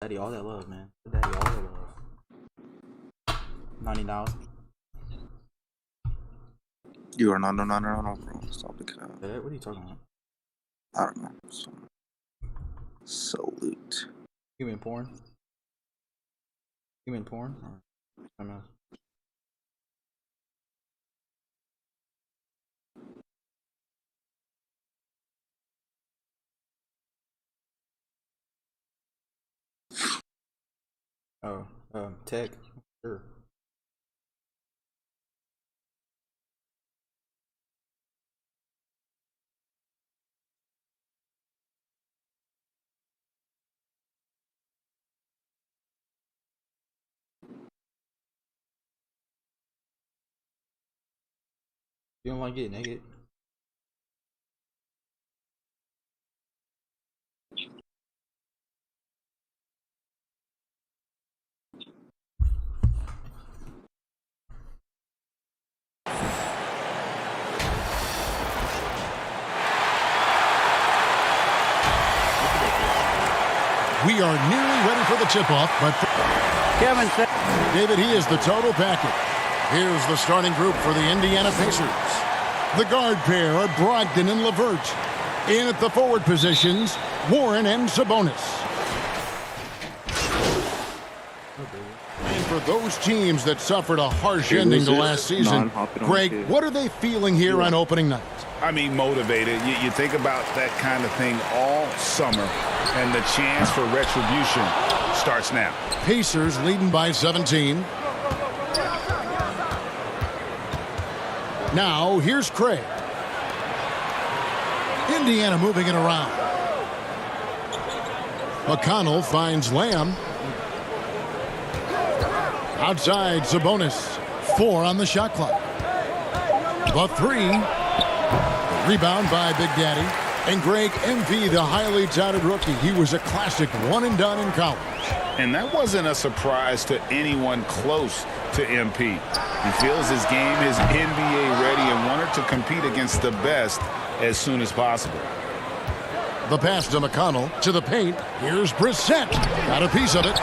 Daddy all that love, man. Daddy all that love. $90. You are not, no, bro. Stop the cap. What are you talking about? I don't know. Salute. You mean porn? You mean porn? Or something else? Oh, tech. Sure. You don't like getting naked? We are nearly ready for the tip-off, but Kevin said, David, he is the total package. Here's the starting group for the Indiana Pacers. The guard pair are Brogdon and LeVert. In at the forward positions, Warren and Sabonis. And for those teams that suffered a harsh ending to last season, Greg, what are they feeling here on opening night? I mean, motivated. You think about that kind of thing all summer, and the chance for retribution starts now. Pacers leading by 17. Now, here's Craig. Indiana moving it around. McConnell finds Lamb. Outside, Sabonis. 4 on the shot clock. The 3. Rebound by Big Daddy. And Greg, MVP, the highly touted rookie. He was a classic one-and-done in college. And that wasn't a surprise to anyone close to MP. He feels his game is NBA ready and wanted to compete against the best as soon as possible. The pass to McConnell to the paint. Here's Brissett. Got a piece of it.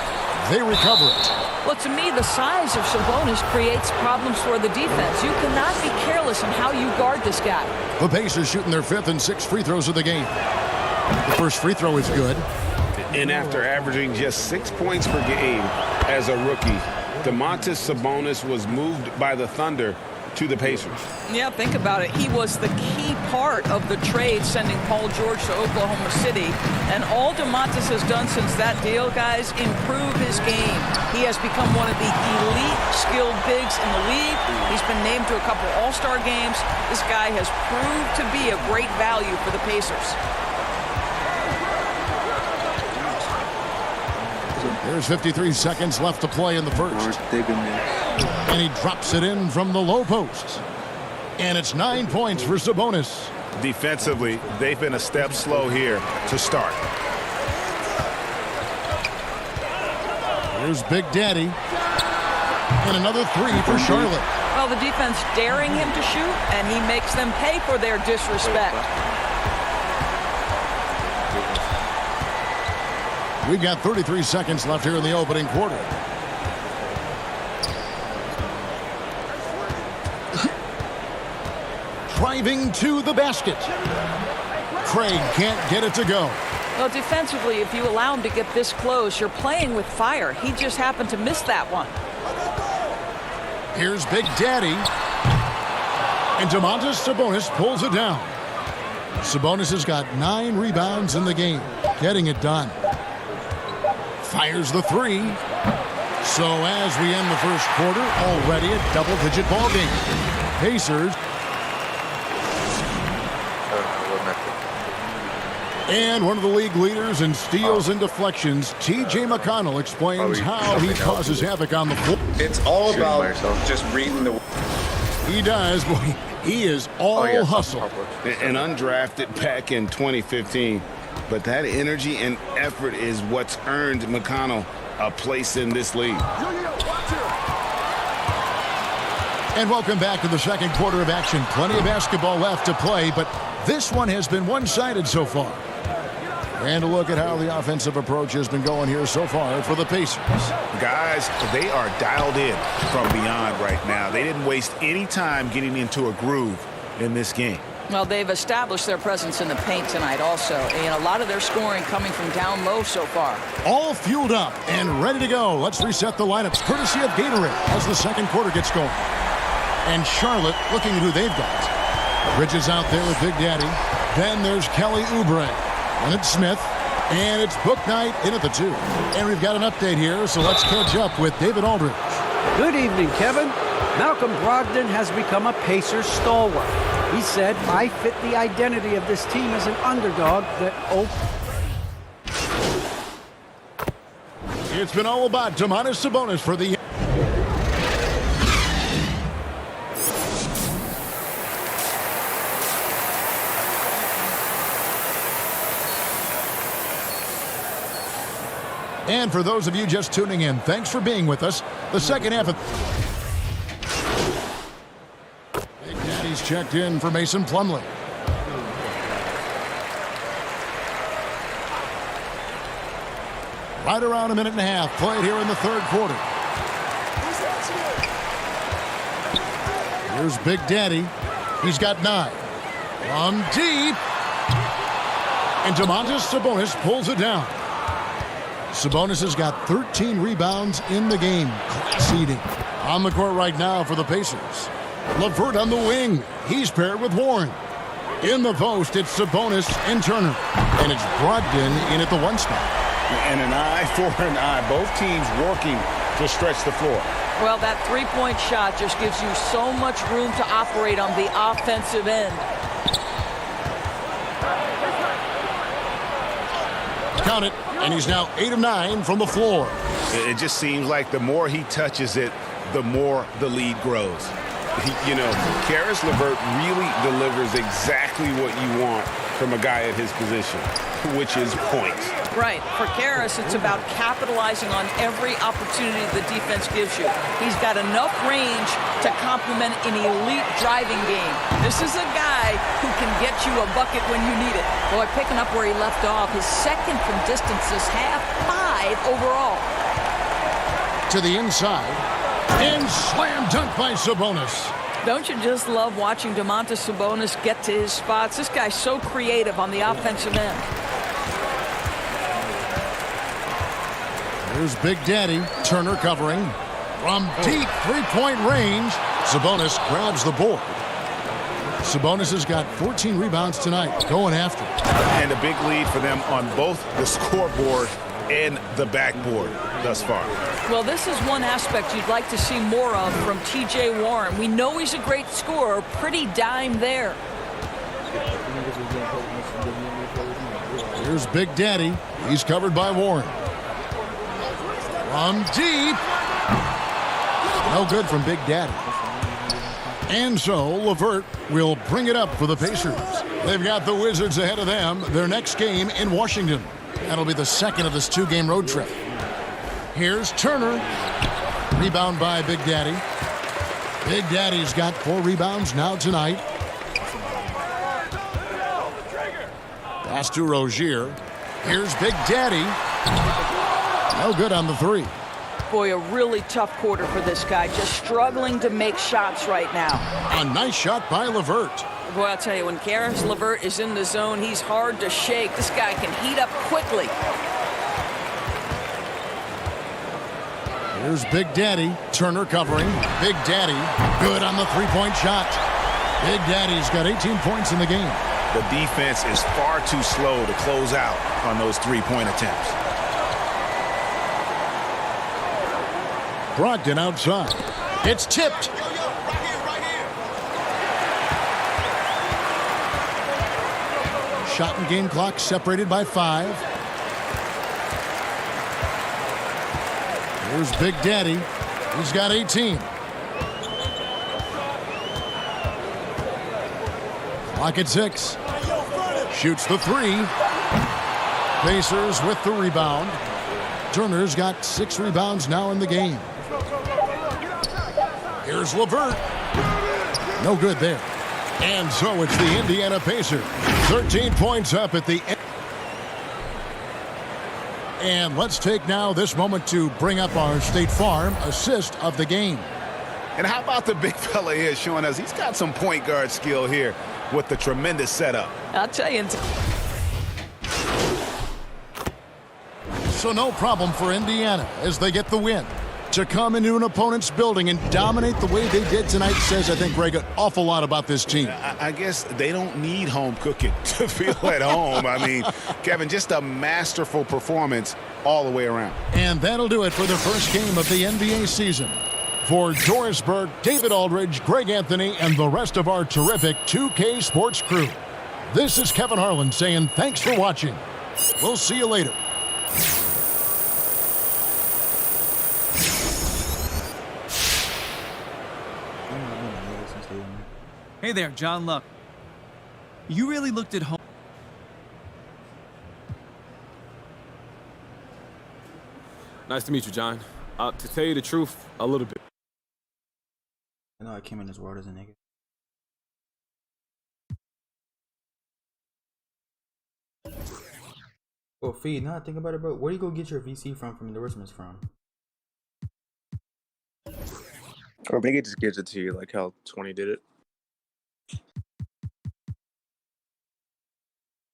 They recover it. Well, to me, the size of Sabonis creates problems for the defense. You cannot be careless in how you guard this guy. The Pacers shooting their 5th and 6th free throws of the game. The first free throw is good. And after averaging just 6 points per game as a rookie, Domantas Sabonis was moved by the Thunder to the Pacers. Yeah, think about it. He was the key part of the trade sending Paul George to Oklahoma City. And all Domantas has done since that deal, guys, improve his game. He has become one of the elite skilled bigs in the league. He's been named to a couple All-Star games. This guy has proved to be a great value for the Pacers. There's 53 seconds left to play in the first. And he drops it in from the low post. And it's 9 points for Sabonis. Defensively, they've been a step slow here to start. Here's Big Daddy. And another 3 for Charlotte. Well, the defense daring him to shoot, and he makes them pay for their disrespect. We've got 33 seconds left here in the opening quarter. Driving to the basket. Craig can't get it to go. Well, defensively, if you allow him to get this close, you're playing with fire. He just happened to miss that one. Here's Big Daddy. And Domantas Sabonis pulls it down. Sabonis has got 9 rebounds in the game, getting it done. Fires the 3. So as we end the first quarter, already a double-digit ball game. Pacers. And one of the league leaders in steals and deflections, T.J. McConnell, explains how he causes havoc on the floor. It's all about just reading the... He does, boy. He is all hustle. An undrafted back in 2015. But that energy and effort is what's earned McConnell a place in this league. And welcome back to the second quarter of action. Plenty of basketball left to play, but this one has been one-sided so far. And a look at how the offensive approach has been going here so far for the Pacers. Guys, they are dialed in from beyond right now. They didn't waste any time getting into a groove in this game. Well, they've established their presence in the paint tonight also. And a lot of their scoring coming from down low so far. All fueled up and ready to go. Let's reset the lineups courtesy of Gatorade as the second quarter gets going. And Charlotte looking at who they've got. Bridges out there with Big Daddy. Then there's Kelly Oubre. And it's Smith. And it's Book Knight in at the 2. And we've got an update here, so let's catch up with David Aldridge. Good evening, Kevin. Malcolm Brogdon has become a Pacers stalwart. He said, I fit the identity of this team as an underdog that It's been all about Domantas Sabonis for the... And for those of you just tuning in, thanks for being with us. The second half of... Big Daddy's checked in for Mason Plumlee. Right around a minute and a half played here in the third quarter. Here's Big Daddy. He's got 9. From deep. And Domantas Sabonis pulls it down. Sabonis has got 13 rebounds in the game. Conceding. On the court right now for the Pacers. LeVert on the wing. He's paired with Warren. In the post, it's Sabonis and Turner. And it's Brogdon in at the 1 spot. And an eye for an eye. Both teams working to stretch the floor. Well, that three-point shot just gives you so much room to operate on the offensive end. Count it. And he's now 8 of 9 from the floor. It just seems like the more he touches it, the more the lead grows. Caris LeVert really delivers exactly what you want from a guy at his position, which is points. Right. For Caris, it's about capitalizing on every opportunity the defense gives you. He's got enough range to complement an elite driving game. This is a guy who can get you a bucket when you need it. Boy, picking up where he left off, his second from distance this half, 5 overall. To the inside. And slam dunk by Sabonis. Don't you just love watching Domantas Sabonis get to his spots? This guy's so creative on the offensive end. Here's Big Daddy. Turner covering. From deep three-point range, Sabonis grabs the board. Sabonis has got 14 rebounds tonight, going after it. And a big lead for them on both the scoreboard and the backboard thus far. Well, this is one aspect you'd like to see more of from T.J. Warren. We know he's a great scorer, pretty dime there. Here's Big Daddy. He's covered by Warren. From deep. No good from Big Daddy. And so LeVert will bring it up for the Pacers. They've got the Wizards ahead of them. Their next game in Washington. That'll be the second of this 2-game road trip. Here's Turner. Rebound by Big Daddy. Big Daddy's got 4 rebounds now tonight. Pass to Rozier. Here's Big Daddy. No good on the 3. Boy, a really tough quarter for this guy. Just struggling to make shots right now. A nice shot by LeVert. Boy, I'll tell you, when Caris LeVert is in the zone, he's hard to shake. This guy can heat up quickly. Here's Big Daddy. Turner covering. Big Daddy. Good on the 3-point shot. Big Daddy's got 18 points in the game. The defense is far too slow to close out on those 3-point attempts. Brogdon outside. It's tipped. Shot and game clock separated by 5. Here's Big Daddy. He's got 18. Clock at 6. Shoots the 3. Pacers with the rebound. Turner's got 6 rebounds now in the game. Here's LeVert. No good there. And so it's the Indiana Pacers. 13 points up at the end. And let's take now this moment to bring up our State Farm assist of the game. And how about the big fella here showing us he's got some point guard skill here with the tremendous setup. I'll tell you. So no problem for Indiana as they get the win. To come into an opponent's building and dominate the way they did tonight says, I think, Greg, an awful lot about this team. I guess they don't need home cooking to feel at home. I mean, Kevin, just a masterful performance all the way around. And that'll do it for the first game of the NBA season. For Doris Burke, David Aldridge, Greg Anthony, and the rest of our terrific 2K Sports crew, this is Kevin Harlan saying thanks for watching. We'll see you later. Hey there, John Luck. You really looked at home. Nice to meet you, John. To tell you the truth, a little bit. I know I came in this world as a nigga. Well, Feed, now I think about it, bro. Where do you go get your VC from endorsements from? Or maybe it just gives it to you like how 20 did it.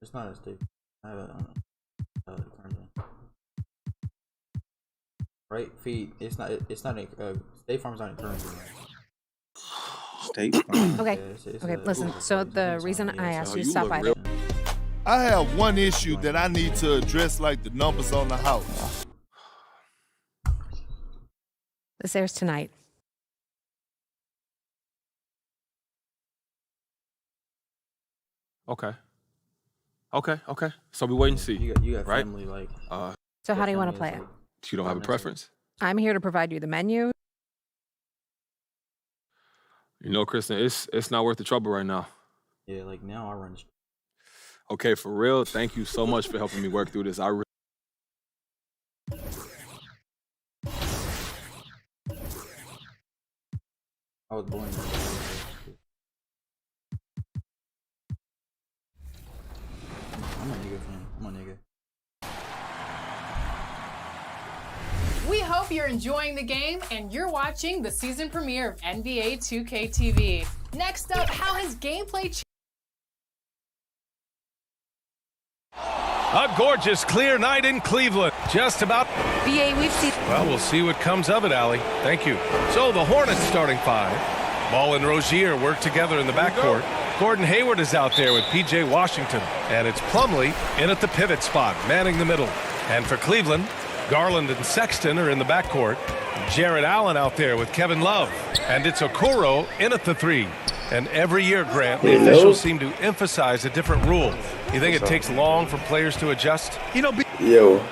It's not as deep. I have it currently. Right? Feed. It's not a State Farm's not in currency. Right? State Farm. Okay. Yeah, it's Okay, a- listen. So the reason I asked you to stop by. I have one issue that I need to address, like the numbers on the house. This airs tonight. Okay. Okay. So we wait and see. You got right? family like. So how do you want to family play is, it? like, You don't have a preference? I'm here to provide you the menu. You know, Kristen, it's not worth the trouble right now. Yeah, like now I run. Okay, for real, thank you so much for helping me work through this. I was born. I'm a nigga fan. I'm a nigga. We hope you're enjoying the game and you're watching the season premiere of NBA 2K Next up, how has gameplay changed? A gorgeous, clear night in Cleveland. Just about. BA, we've seen. Well, we'll see what comes of it, Allie. Thank you. So the Hornets starting five. Ball and Rozier work together in the backcourt. Gordon Hayward is out there with P.J. Washington. And it's Plumlee in at the pivot spot, manning the middle. And for Cleveland, Garland and Sexton are in the backcourt. Jarrett Allen out there with Kevin Love. And it's Okoro in at the three. And every year, Grant, the officials seem to emphasize a different rule. You think it takes long for players to adjust? You know, Yo.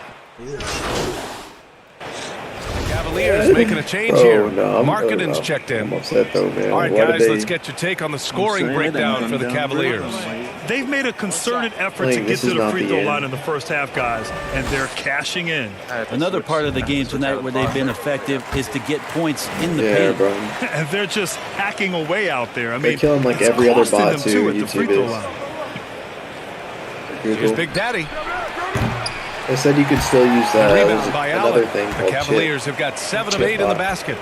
Cavaliers making a change here. Markkanen's checked in. I'm upset though, man. All right, guys, let's get your take on the scoring breakdown for the Cavaliers. They've made a concerted effort to get to the free throw line in the first half, guys, and they're cashing in. Another part of the game tonight where they've been effective is to get points in the paint. Bro. And they're just hacking away out there. I mean, they're killing like it's every other costing bot them too. at the free YouTube throw is. line. Here's Big Daddy. They said you could still use Rebound by another Allen. thing The called Cavaliers have got 7 of 8 in the basket.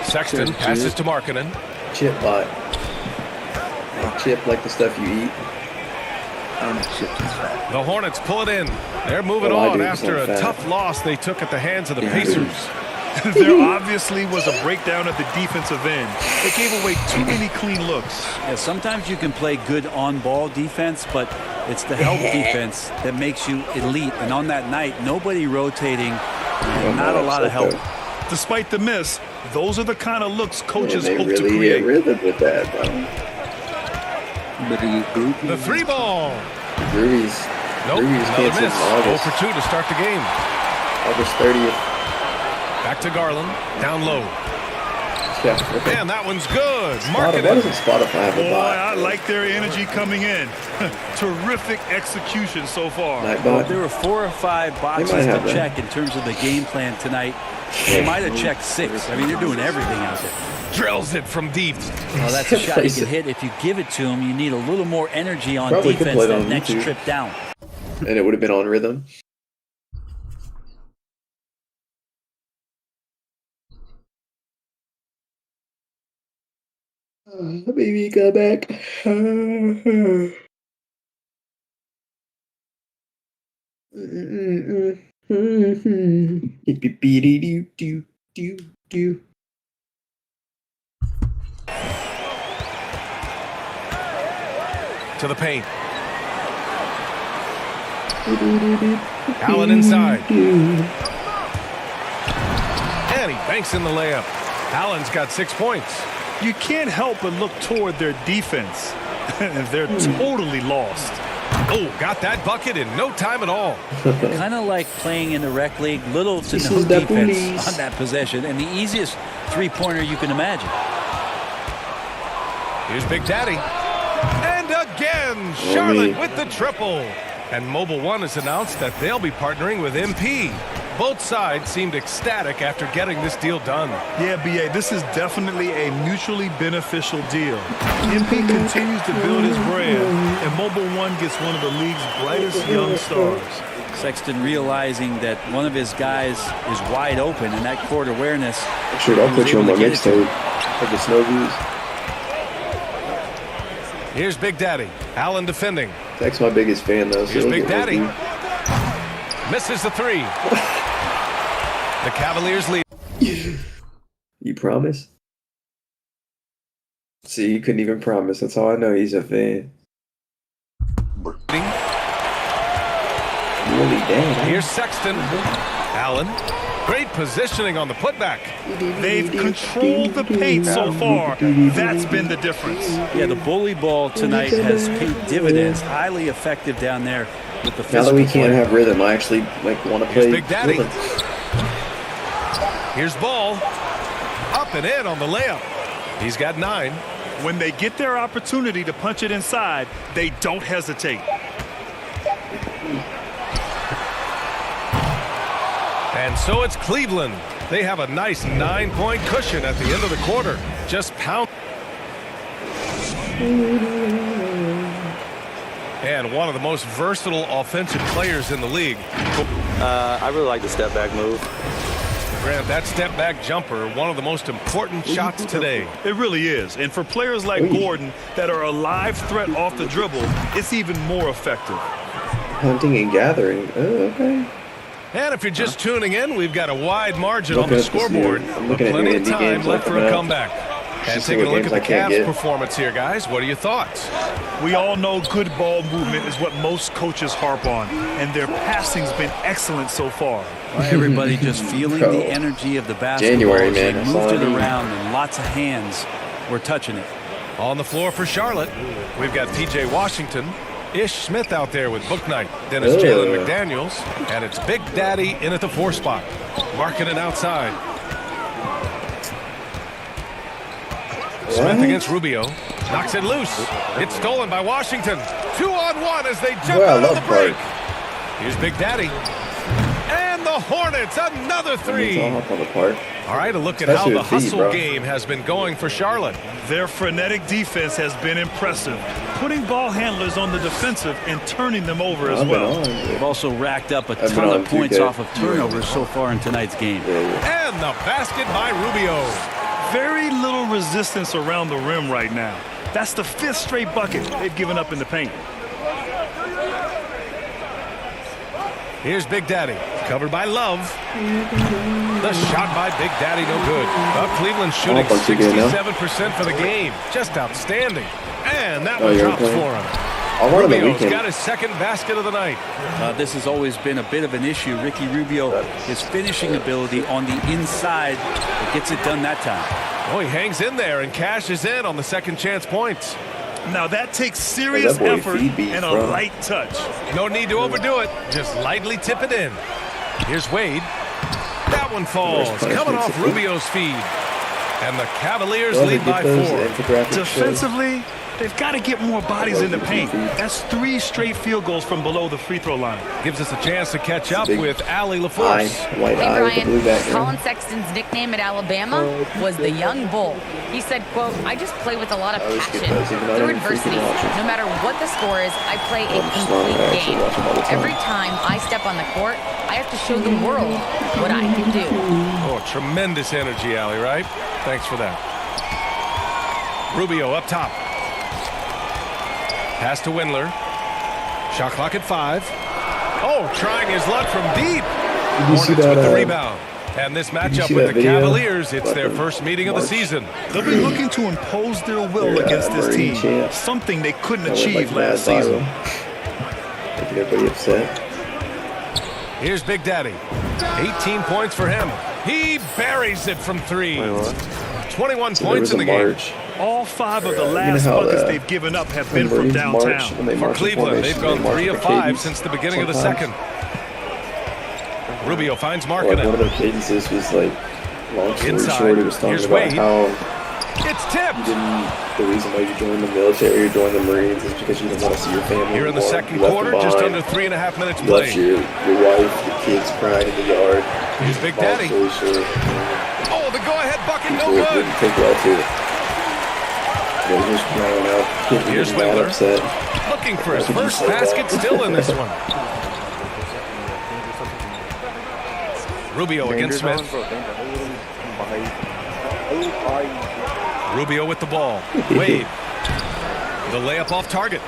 Sexton passes to Markkanen. Chip bot. Like chip like the stuff you eat. The Hornets pull it in. They're moving on after a tough loss they took at the hands of the Pacers. There obviously was a breakdown at the defensive end. They gave away too many clean looks. Yeah, sometimes you can play good on-ball defense, but it's the help defense that makes you elite. And on that night, nobody rotating, not a lot of help. Despite the miss, those are the kind of looks coaches hope really to create. Rhythm with that, bro. The three ball. Groovies. Nope, Groovies another canceled miss. 0 in for 2 to start the game. August 30th. Back to Garland, down low. Yeah. Man, that one's good. Why doesn't Spotify have a Boy, bot? I like their energy coming in. Terrific execution so far. Well, there were 4 or 5 boxes to check in terms of the game plan tonight. They might have checked 6. I mean, they're doing everything out there. Drills it from deep. Well, that's a shot you can hit. If you give it to him, you need a little more energy on Probably defense could play it that on next YouTube. trip down. And it would have been on rhythm. Baby, come back. To the paint. Allen inside. And he banks in the layup. Allen's got 6 points. You can't help but look toward their defense. They're totally lost. Oh, got that bucket in no time at all. Kind of like playing in the rec league, little to no defense on that possession, and the easiest three-pointer you can imagine. Here's Big Daddy. And again, Charlotte with the triple. And Mobile One has announced that they'll be partnering with MP. Both sides seemed ecstatic after getting this deal done. Yeah, BA, this is definitely a mutually beneficial deal. MP continues to build his brand, and Mobile One gets one of the league's brightest young stars. Sexton realizing that one of his guys is wide open, and that court awareness. Sure, I'll put you on my mixtape. Like it's no use. Here's Big Daddy. Allen defending. Zach's my biggest fan, though. So here's Big Daddy. Misses the three. The Cavaliers lead. You promise? See, you couldn't even promise. That's how I know he's a fan. Really damn. Here's Sexton. Allen. Great positioning on the putback. They've controlled the paint so far. That's been the difference. Yeah, the bully ball tonight has paid dividends. Highly effective down there with the physical. Now that we can't have rhythm, I actually want to play. Here's Big Daddy. Rhythm. Here's Ball. Up and in on the layup. He's got 9. When they get their opportunity to punch it inside, they don't hesitate. And so it's Cleveland. They have a nice 9-point cushion at the end of the quarter. Just pound. And one of the most versatile offensive players in the league. I really like the step back move. Grant, that step back jumper, one of the most important shots today. It really is. And for players like Gordon that are a live threat off the dribble, it's even more effective. Hunting and gathering. Oh, okay. And if you're just tuning in, we've got a wide margin on the scoreboard. But plenty of time left for a comeback. And taking a look at the Cavs' performance here, guys. What are your thoughts? We all know good ball movement is what most coaches harp on, and their passing's been excellent so far. Everybody just feeling the energy of the basketball. January, as man. they moved it around, and lots of hands were touching it. On the floor for Charlotte, we've got P.J. Washington, Ish Smith out there with Booknight. Then it's Jalen McDaniels, and it's Big Daddy in at the 4 spot. Marking it outside. Smith against Rubio. Knocks it loose. It's stolen by Washington. 2-on-1 as they jump out of the break. Here's Big Daddy. And the Hornets, another 3. All right, a look at how the hustle game has been going for Charlotte. Their frenetic defense has been impressive, putting ball handlers on the defensive and turning them over as well. They've also racked up a ton of points off of turnovers so far in tonight's game. And the basket by Rubio. Very little resistance around the rim right now. That's the 5th straight bucket they've given up in the paint. Here's Big Daddy, covered by Love. The shot by Big Daddy, no good. Well, Cleveland shooting 67% for the game. Just outstanding. And that one drops for him. Rubio's got his 2nd basket of the night. This has always been a bit of an issue. Ricky Rubio, his finishing ability on the inside, gets it done that time. Oh, he hangs in there and cashes in on the 2nd chance points. Now that takes serious effort and a light touch. No need to overdo it. Just lightly tip it in. Here's Wade. That one falls. Coming off Rubio's feed. And the Cavaliers lead by 4. Defensively, they've got to get more bodies in the paint. That's 3 straight field goals from below the free throw line. Gives us a chance to catch up with Allie LaForce. Hey, Brian, Colin Sexton's nickname at Alabama was the Young Bull. He said, quote, I just play with a lot of passion through adversity. No matter what the score is, I play a complete game. Every time I step on the court, I have to show the world what I can do. Oh, tremendous energy, Allie, right? Thanks for that. Rubio up top. Pass to Windler. Shot clock at 5. Oh, trying his luck from deep. Hornets with the rebound. And this matchup with the Cavaliers, it's their first meeting of the season. They'll be looking to impose their will against this team, something they couldn't achieve last season. Making everybody upset. Here's Big Daddy. 18 points for him. He buries it from 3. 21 points in the game. All 5 of the last buckets they've given up have been from downtown. For Cleveland, they've gone 3 of 5 since the beginning of the second. Rubio finds Markkanen. One of their cadences was like, long story short, it was talking about how it's tipped. The reason why you joined the military or joined the Marines is because you didn't want to see your family. Here in the second quarter, just under 3.5 minutes you played. left your wife, your kids crying in the yard. Here's Big Daddy. Oh, the go-ahead bucket, no good. Didn't take well to it. Here's Windler. Looking for his first basket still in this one. Rubio against Smith. Rubio with the ball. Wade. The layup off target.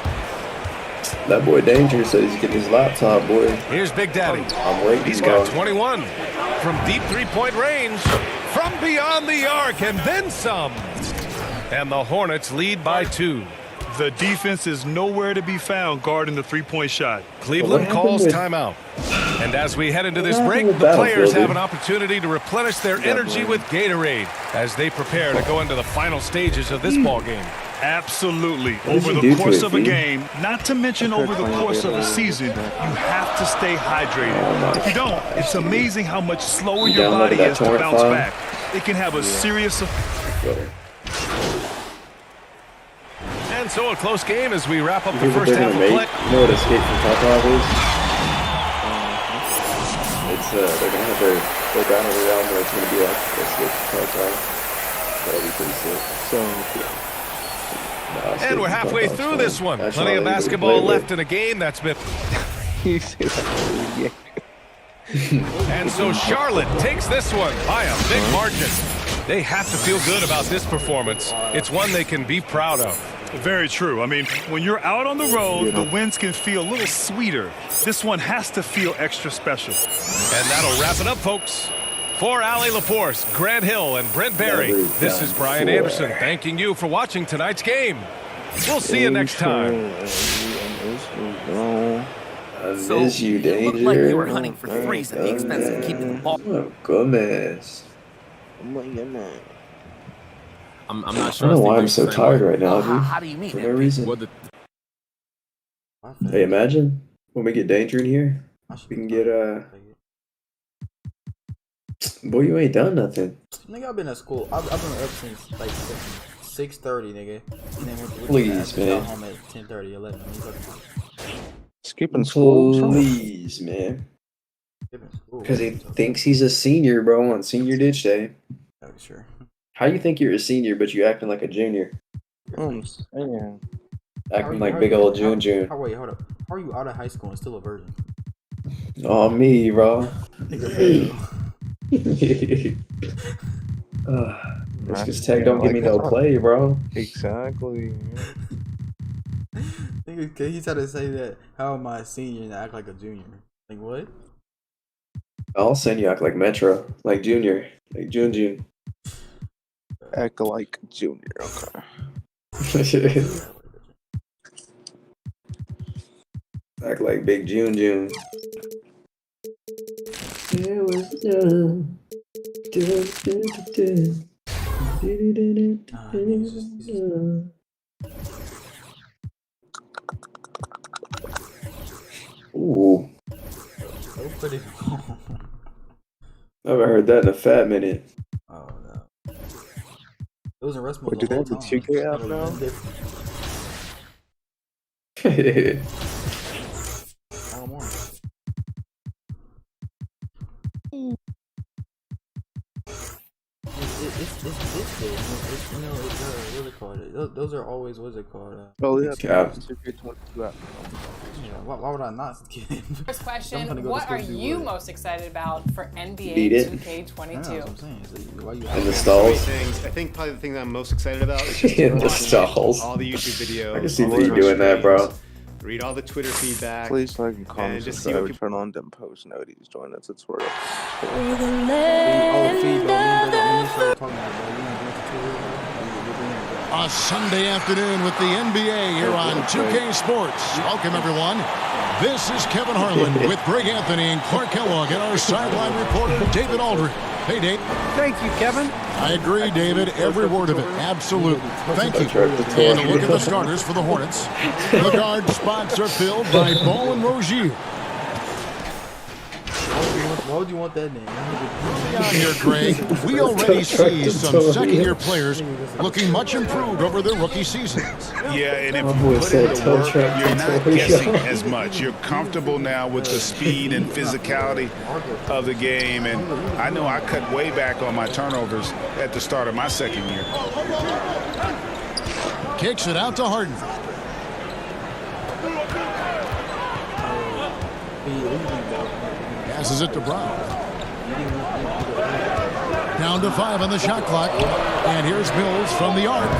That boy Danger said he's getting his laptop, boy. Here's Big Daddy. I'm waiting. He's got 21 from deep three-point range, from beyond the arc, and then some. And the Hornets lead by 2. The defense is nowhere to be found guarding the three-point shot. Cleveland calls timeout. And as we head into this break, the players have an opportunity to replenish their energy with Gatorade as they prepare to go into the final stages of this ball game. Absolutely. Over the course of a game, not to mention over the course of a season, you have to stay hydrated. If you don't, it's amazing how much slower your body is to bounce back. It can have a serious effect. And so a close game as we wrap up the first half of play. You know what Escape from Tarkov is? It's they're gonna have their battle royale where it's gonna be like Escape from Tarkov. That'll be pretty sick. And we're halfway through this one. Plenty of basketball left in a game that's been. And so Charlotte takes this one by a big margin. They have to feel good about this performance. It's one they can be proud of. Very true. I mean, when you're out on the road, the wins can feel a little sweeter. This one has to feel extra special. And that'll wrap it up, folks. For Allie LaForce, Grant Hill, and Brent Berry, this is Brian Anderson thanking you for watching tonight's game. We'll see you next time. I miss you, Danger. It looked like you were hunting for threes at the expense of keeping the ball. Oh, goodness. I'm not sure. I don't know why I'm so tired right now, dude. How do you mean? For no reason. Hey, imagine when we get Danger in here, we can get boy, you ain't done nothing. Nigga, I've been at school. I've been up since like 6:30, nigga. And then Please, man. Got home at 10:30, 11. Skipping school. Please, man. Because he thinks he's a senior, bro, on senior ditch day. Oh, sure. How you think you're a senior, but you acting like a junior? Acting like big old June. Wait, hold up. How are you out of high school and still a virgin? Oh, me, bro. This cause Tech don't give me no play, bro. Exactly. He's trying to say that, how am I a senior and act like a junior? Like, what? I'll send you act like Metro, like Junior, like June. Act like Junior, okay. Act like Big June. It was done. Ooh. I haven't heard that in a fat minute. Oh no. It was in rest mode. Wait, do they have the 2K app now? it's this day. What's it called? Those are always what's it called? Oh yeah, Yeah. 2K22 app. Yeah, why would I not skip? First question, what are you most excited about for NBA Beat it. 2K22? In the stalls. I think probably the thing that I'm most excited about is just In the watch stalls. all the YouTube videos. I can see all the you doing that, bro. streams, Read all the Twitter feedback. Please like and comment, and just see what subscribe, turn on them post notifications, join the tutorial. A Sunday afternoon with the NBA here on 2K Sports. Welcome, everyone. This is Kevin Harlan with Greg Anthony and Clark Kellogg and our sideline reporter, David Aldridge. Hey, Dave. Thank you, Kevin. I agree, David. Every word of it. Absolutely. Thank you. And a look at the starters for the Hornets. The guard spots are filled by Ball and Rozier. Why would you want that name? Down here, Greg. We already see some second-year players looking much improved over their rookie seasons. Yeah, and if you put in the work, you're not guessing as much. You're comfortable now with the speed and physicality of the game. And I know I cut way back on my turnovers at the start of my second year. Kicks it out to Harden. Passes it to Brown. Down to 5 on the shot clock. And here's Mills from the arc.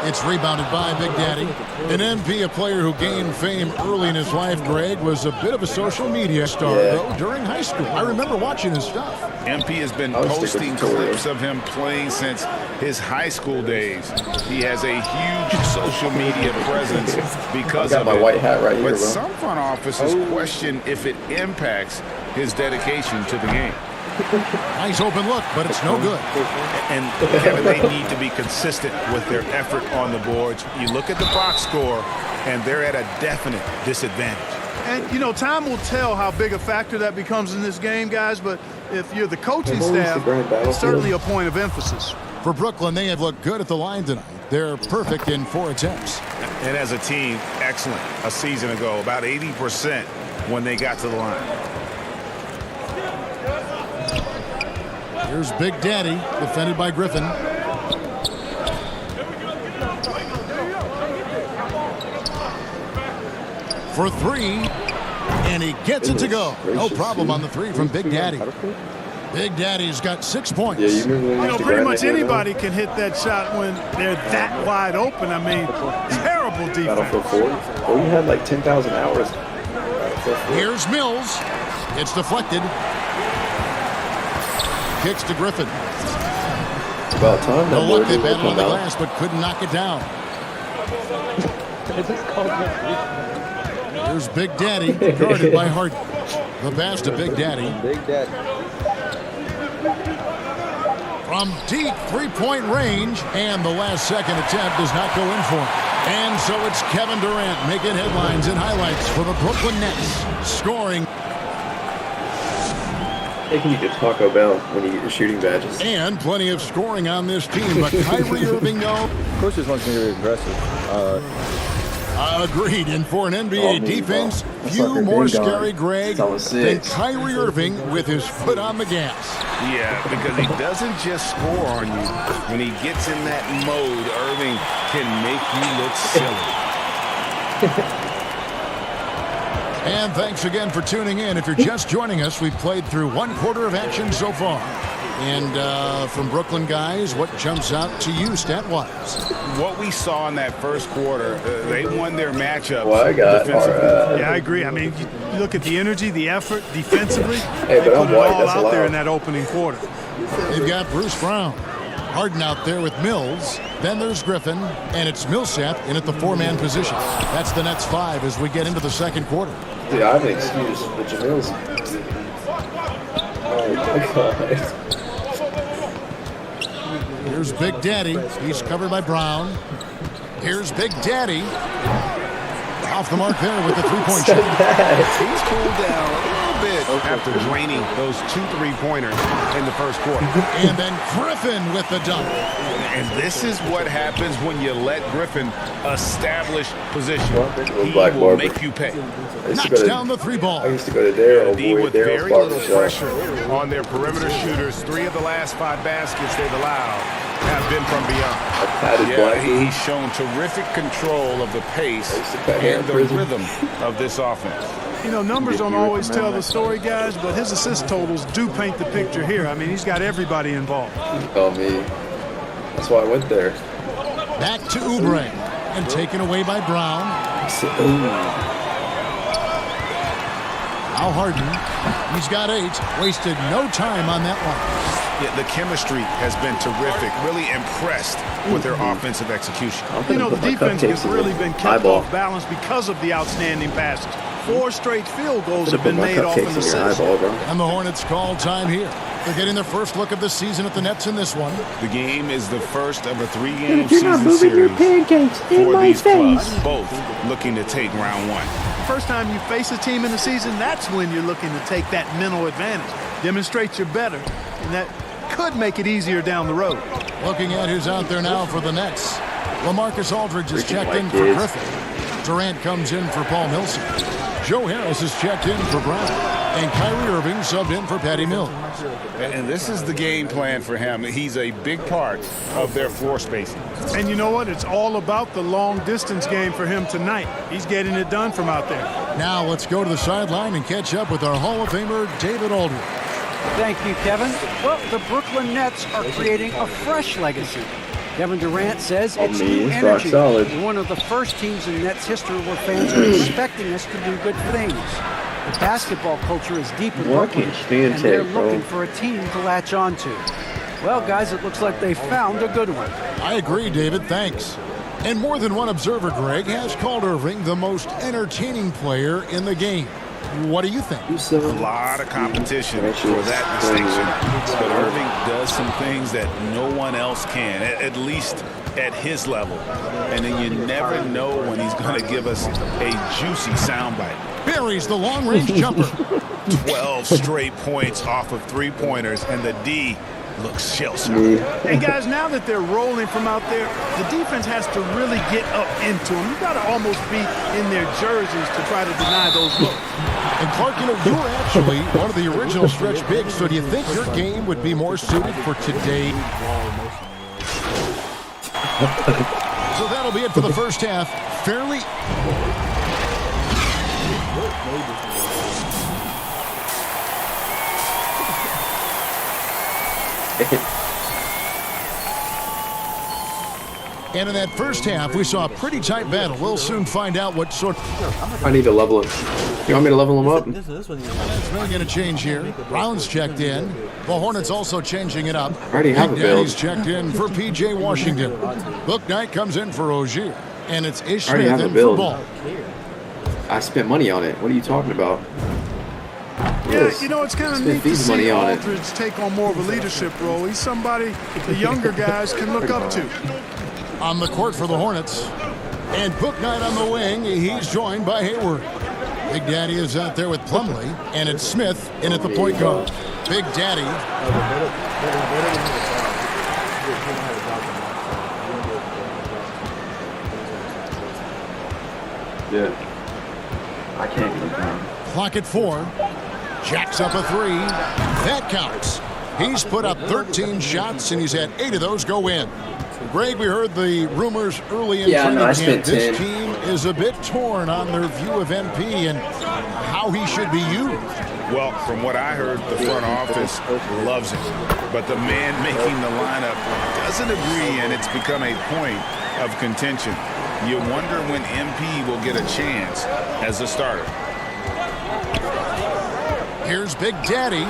It's rebounded by Big Daddy. An MP, a player who gained fame early in his life, Greg, was a bit of a social media star, though, during high school. I remember watching his stuff. MP has been posting clips of him playing since his high school days. He has a huge social media presence because of my it. white hat right here, but bro. some front offices question if it impacts his dedication to the game. Nice open look, but it's no good. And Kevin, they need to be consistent with their effort on the boards. You look at the box score, and they're at a definite disadvantage. And, you know, time will tell how big a factor that becomes in this game, guys, but if you're the coaching staff, it's certainly a point of emphasis. For Brooklyn, they have looked good at the line tonight. They're perfect in 4 attempts. And as a team, excellent. A season ago, about 80% when they got to the line. Here's Big Daddy, defended by Griffin. For 3, and he gets it to go. No problem on the 3 from Big Daddy. Big Daddy's got 6 points. You know, pretty much anybody can hit that shot when they're that wide open. I mean, terrible defense. Battlefield 4. Oh, you had like 10,000 hours. Here's Mills. It's deflected. Kicks to Griffin. It's about time. No luck, they battled on the glass, but couldn't knock it down. Here's Big Daddy, guarded by Harden. The pass to Big Daddy. Big Daddy. From deep three-point range, and the last second attempt does not go in for him. And so it's Kevin Durant making headlines and highlights for the Brooklyn Nets, scoring. Hey, can you get Taco Bell when you get your shooting badges? And plenty of scoring on this team, but Kyrie Irving, though. Coach just wants me to be aggressive. Agreed, and for an NBA defense, few more scary, Greg, than Kyrie Irving with his foot on the gas. Yeah, because he doesn't just score on you. When he gets in that mode, Irving can make you look silly. And thanks again for tuning in. If you're just joining us, we've played through 1 quarter of action so far. And from Brooklyn guys, what jumps out to you stat-wise? What we saw in that first quarter, they won their matchup. Well, I got yeah, I agree. I mean, you look at the energy, the effort, defensively, hey, they but put it white, all that's out allowed. there in that opening quarter. They've got Bruce Brown. Harden out there with Mills. Then there's Griffin, and it's Millsap in at the 4-man position. That's the Nets 5 as we get into the second quarter. Dude, I have an excuse, but Jamil's. Oh my God. Here's Big Daddy. He's covered by Brown. Here's Big Daddy. Off the mark there with the 3-point shot. He's cooled down a little bit after draining those 2 3-pointers in the first quarter. And then Griffin with the dunk. And this is what happens when you let Griffin establish position. He will make you pay. Knocks down the 3 ball. I used to go to Daryl. D with very little pressure on their perimeter shooters. 3 of the last 5 baskets they've allowed have been from beyond. Yeah, he's shown terrific control of the pace and the rhythm of this offense. You know, numbers don't always tell the story, guys, but his assist totals do paint the picture here. I mean, he's got everybody involved. Oh, me. That's why I went there. Back to Oubre and taken away by Brown. Now Harden. He's got 8. Wasted no time on that one. Yeah, the chemistry has been terrific. Really impressed with their offensive exexecution. You know, the defense has really been kept off balance because of the outstanding passes. 4 straight field goals have been made off in the set. And the Hornets call time here. They're getting their first look of the season at the Nets in this one. The game is the first of a 3-game season series for these clubs, both looking to take round 1. First time you face a team in the season, that's when you're looking to take that mental advantage. Demonstrate you're better, and that could make it easier down the road. Looking at who's out there now for the Nets. LaMarcus Aldridge is checked in for Griffin. Durant comes in for Paul Millsap. Joe Harris is checked in for Brown. And Kyrie Irving subbed in for Patty Mills. And this is the game plan for him. He's a big part of their floor spacing. And you know what? It's all about the long-distance game for him tonight. He's getting it done from out there. Now let's go to the sideline and catch up with our Hall of Famer, David Aldridge. Thank you, Kevin. Well, the Brooklyn Nets are creating a fresh legacy. Kevin Durant says it's new energy. One of the first teams in Nets history where fans are expecting us to do good things. The basketball culture is deep in Brooklyn, and they're looking for a team to latch on to. Well, guys, it looks like they found a good one. I agree, David. Thanks. And more than one observer, Greg, has called Irving the most entertaining player in the game. What do you think? A lot of competition for that distinction. But Irving does some things that no one else can, at least at his level. And then you never know when he's going to give us a juicy soundbite. Buries the long-range jumper. 12 straight points off of 3-pointers, and the D looks shell-shocked. Hey, guys, now that they're rolling from out there, the defense has to really get up into them. You've got to almost be in their jerseys to try to deny those looks. And Clark, you know, you were actually one of the original stretch bigs, so do you think your game would be more suited for today? So that'll be it for the first half. Fairly... And in that first half, we saw a pretty tight battle. We'll soon find out what sort of... I need to level him. You want me to level him up? It's really going to change here. Brown's checked in. The Hornets also changing it up. I already have a build. He's checked in for P.J. Washington. Book Knight comes in for Ogier. And it's Ish I already Smith have a in for build. Ball. I spent money on it. What are you talking about? Yeah, you know, it's kind of neat to see money on Aldridge take on more of a leadership role. He's somebody the younger guys can look up to. On the court for the Hornets. And Book Knight on the wing. He's joined by Hayward. Big Daddy is out there with Plumlee. And it's Smith in at the point guard. Big Daddy. Yeah. I can't get him down. Clock at 4. Jacks up a 3. That counts. He's put up 13 shots, and he's had 8 of those go in. Greg, we heard the rumors early in training camp. This team is a bit torn on their view of MP and how he should be used. Well, from what I heard, the front office loves him. But the man making the lineup doesn't agree, and it's become a point of contention. You wonder when MP will get a chance as a starter. Here's Big Daddy.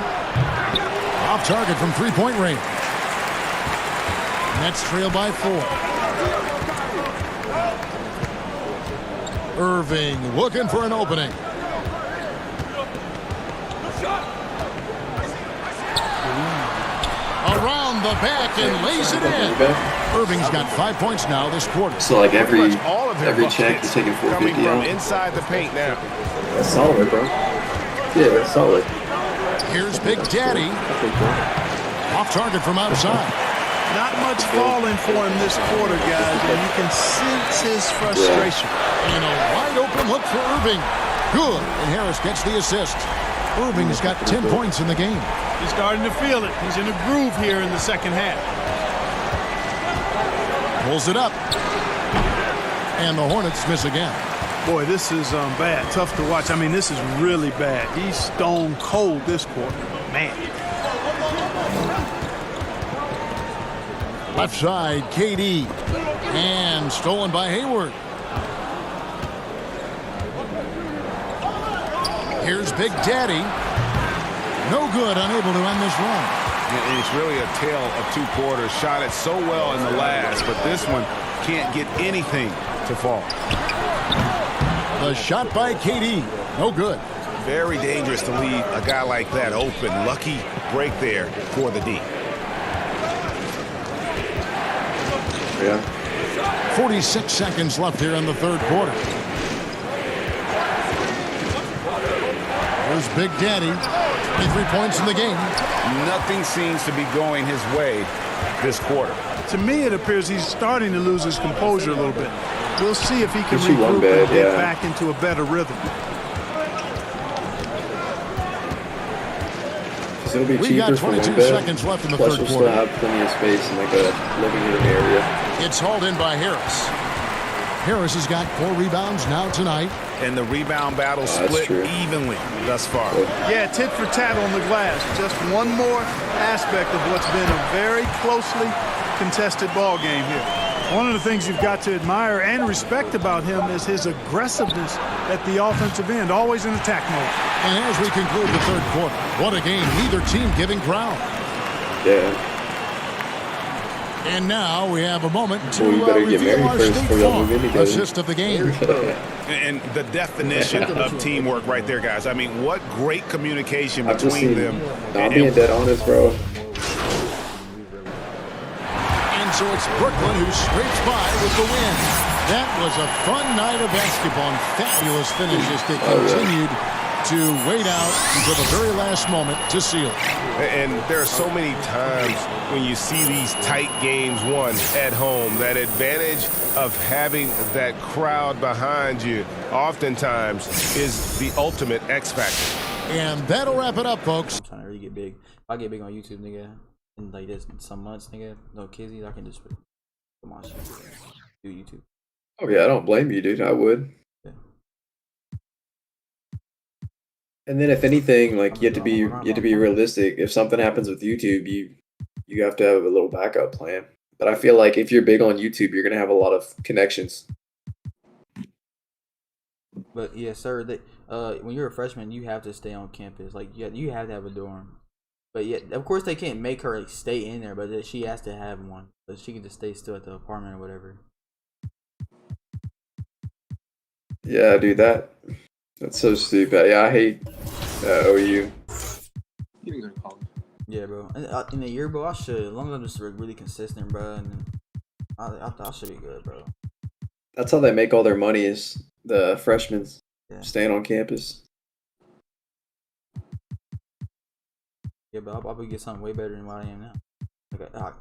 Off target from three-point range. Nets trail by 4. Irving looking for an opening. Around the back and lays it in. Irving's got 5 points now this quarter. So like every check is taking 450 coming from out. inside the paint now. That's solid, bro. Yeah, that's solid. Here's Big Daddy. Off target from outside. Not much falling for him this quarter, guys, and you can sense his frustration. And a wide open look for Irving. Good, and Harris gets the assist. Irving's got 10 points in the game. He's starting to feel it. He's in a groove here in the second half. Pulls it up. And the Hornets miss again. Boy, this is bad. Tough to watch. I mean, this is really bad. He's stone cold this quarter. Man. Left side, KD. And stolen by Hayward. Here's Big Daddy. No good, unable to end this run. And it's really a tale of two quarters. Shot it so well in the last, but this one can't get anything to fall. The shot by KD. No good. Very dangerous to leave a guy like that open. Lucky break there for the D. Yeah. 46 seconds left here in the third quarter. Here's Big Daddy. 23 points in the game. Nothing seems to be going his way this quarter. To me, it appears he's starting to lose his composure a little bit. We'll see if he can She won regroup bad, and get yeah. back into a better rhythm. It'll be We got cheaper for 22 one bed. seconds left in the Plus, third we'll still quarter. have plenty of space in like a living room area. It's hauled in by Harris. Harris has got 4 rebounds now tonight. And the rebound battle split evenly thus far. Yeah, tit for tat on the glass. Just one more aspect of what's been a very closely contested ball game here. One of the things you've got to admire and respect about him is his aggressiveness at the offensive end, always in attack mode. And as we conclude the third quarter, what a game, neither team giving ground. Yeah. And now we have a moment to Well, you better get reveal married our first State before y'all Farm move in together. assist of the game. And the definition of teamwork right there, guys. I mean, what great communication I've just between seen, them. I'm being dead honest, bro. And so it's Brooklyn who scrapes by with the win. That was a fun night of basketball and fabulous finish as they continued to wait out until the very last moment to seal. And there are so many times when you see these tight games won at home, that advantage of having that crowd behind you oftentimes is the ultimate X factor. And that'll wrap it up, folks. I'm trying to really get big. If I get big on YouTube, nigga, in like this some months, nigga, no kizzy, I can just put my shit, do YouTube. Oh yeah, I don't blame you, dude. I would. Yeah. And then if anything, like you have to be realistic. If something happens with YouTube, you have to have a little backup plan. But I feel like if you're big on YouTube, you're gonna have a lot of connections. But yeah, sir, when you're a freshman, you have to stay on campus. Like you have to have a dorm. But yeah, of course they can't make her like, stay in there, but she has to have one. But she can just stay still at the apartment or whatever. Yeah, dude, that's so stupid. Yeah, I hate OU. You didn't go to college. Yeah, bro. In a year, bro, I should. As long as I'm just really consistent, bro, and I should be good, bro. That's how they make all their money is the freshmen staying on campus. Yeah, but I'll probably get something way better than what I am now. Like,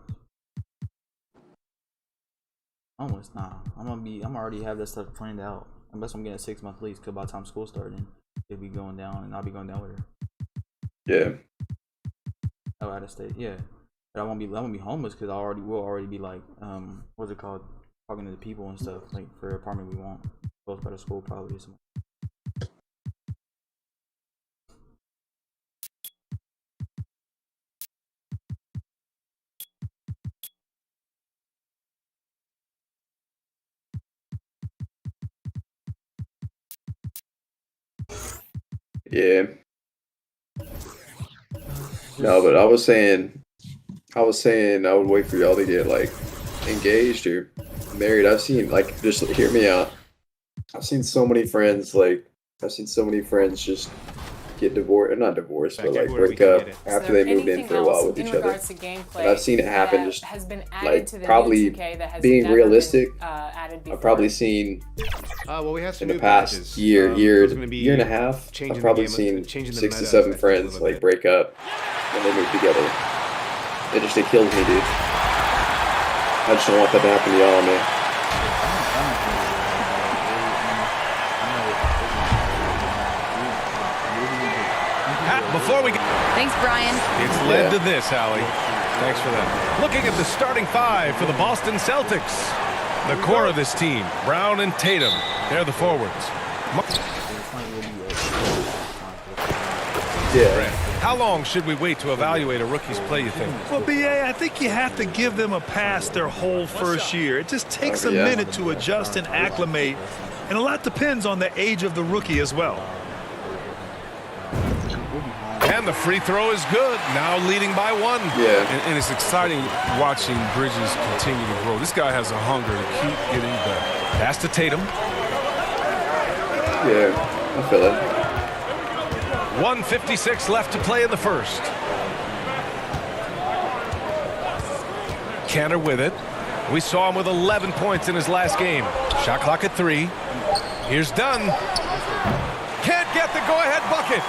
almost nah. I'm already have that stuff planned out. Unless I'm getting a 6-month lease, because by the time school starting, it'll be going down, and I'll be going down with her. Yeah. Oh, out of state, yeah. But I won't be homeless because we'll already be like, what's it called? Talking to the people and stuff, like for an apartment we want. Close by the school, probably. Or something. Yeah. No, but I was saying I would wait for y'all to get like engaged or married. I've seen like, just hear me out. I've seen so many friends just get divorced, or not divorced, but like break up after they moved in for a while with each other. And I've seen it happen just like probably being realistic. I've probably seen in the past year and a half, I've probably seen 6 to 7 friends like break up when they move together. It kills me, dude. I just don't want that to happen to y'all, man. Before we Thanks, Brian. It's led to this, Allie. Thanks for that. Looking at the starting 5 for the Boston Celtics. The core of this team, Brown and Tatum. They're the forwards. Yeah. How long should we wait to evaluate a rookie's play, you think? Well, BA, I think you have to give them a pass their whole first year. It just takes a minute to adjust and acclimate, and a lot depends on the age of the rookie as well. And the free throw is good, now leading by 1. Yeah. And it's exciting watching Bridges continue to grow. This guy has a hunger to keep getting better. Pass to Tatum. Yeah, I feel it. 1:56 left to play in the first. Cantor with it. We saw him with 11 points in his last game. Shot clock at 3. Here's Dunn. Can't get the go-ahead bucket.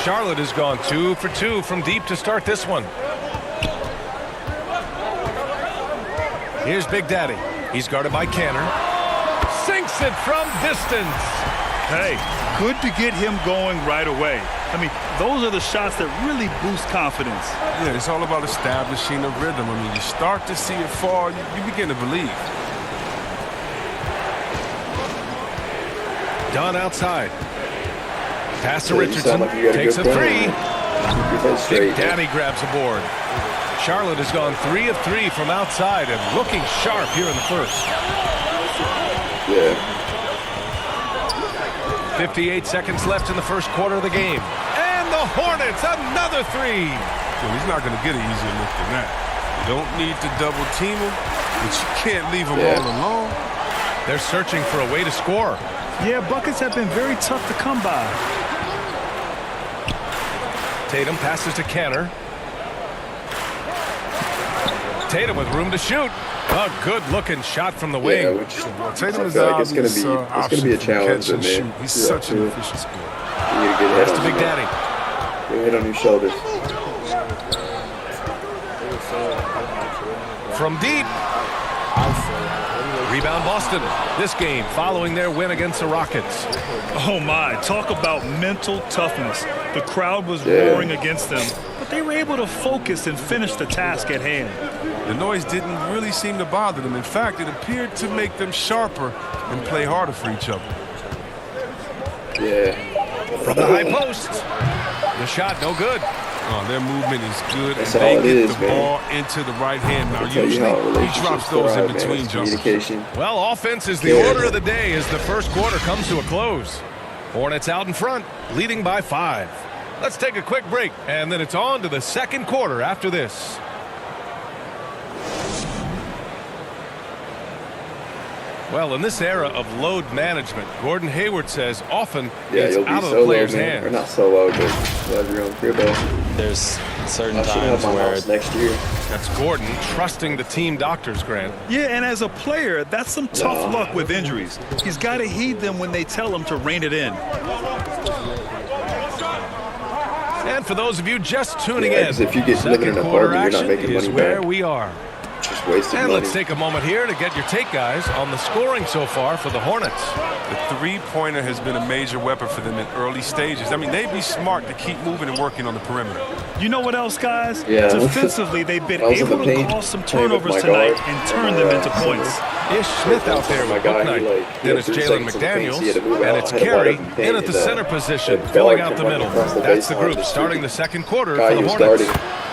Charlotte has gone 2 for 2 from deep to start this one. Here's Big Daddy. He's guarded by Cantor. Sinks it from distance. Hey, good to get him going right away. I mean, those are the shots that really boost confidence. Yeah, it's all about establishing a rhythm. I mean, you start to see it fall, you begin to believe. Dunn outside. Pass to Richardson. Takes a 3. Big Daddy grabs a board. Charlotte has gone 3 of 3 from outside and looking sharp here in the first. Yeah. 58 seconds left in the first quarter of the game. And the Hornets, another 3. Well, he's not going to get an easier look than that. You don't need to double team him, but you can't leave him all alone. They're searching for a way to score. Yeah, buckets have been very tough to come by. Tatum passes to Cantor. Tatum with room to shoot. A good-looking shot from the wing. Yeah, Tatum is like it's gonna be a challenge, man. He's such an efficient scorer. You need to get Pass to Big Daddy. Get a hit on your shoulders. From deep. Rebound Boston. This game following their win against the Rockets. Oh my, talk about mental toughness. The crowd was roaring against them, but they were able to focus and finish the task at hand. The noise didn't really seem to bother them. In fact, it appeared to make them sharper and play harder for each other. Yeah. From the high post. The shot no good. Oh, their movement is good, That's and all they it get is, the ball into the right hand. Now, usually he drops those in between jumpers. Well, offense is the order of the day as the first quarter comes to a close. Hornets out in front, leading by 5. Let's take a quick break, and then it's on to the second quarter after this. Well, in this era of load management, Gordon Hayward says often it's out of the player's hands. Or not so low, but you have your own cribbo. There's certain times where next year. That's Gordon trusting the team doctors, Grant. Yeah, and as a player, that's some tough luck with injuries. He's got to heed them when they tell him to rein it in. And for those of you just tuning in, if you get living in an apartment, you're not making money where back. we are. Just wasting and money. Let's take a moment here to get your take, guys, on the scoring so far for the Hornets. The three-pointer has been a major weapon for them in early stages. I mean, they'd be smart to keep moving and working on the perimeter. You know what else, guys? Yeah. Defensively, they've been able to cause some turnovers tonight and turn them into points. Ish Smith out there with book night. Then it's Jalen McDaniels, and it's Carey in at the center position, filling out the middle. That's the group starting the second quarter for the Hornets.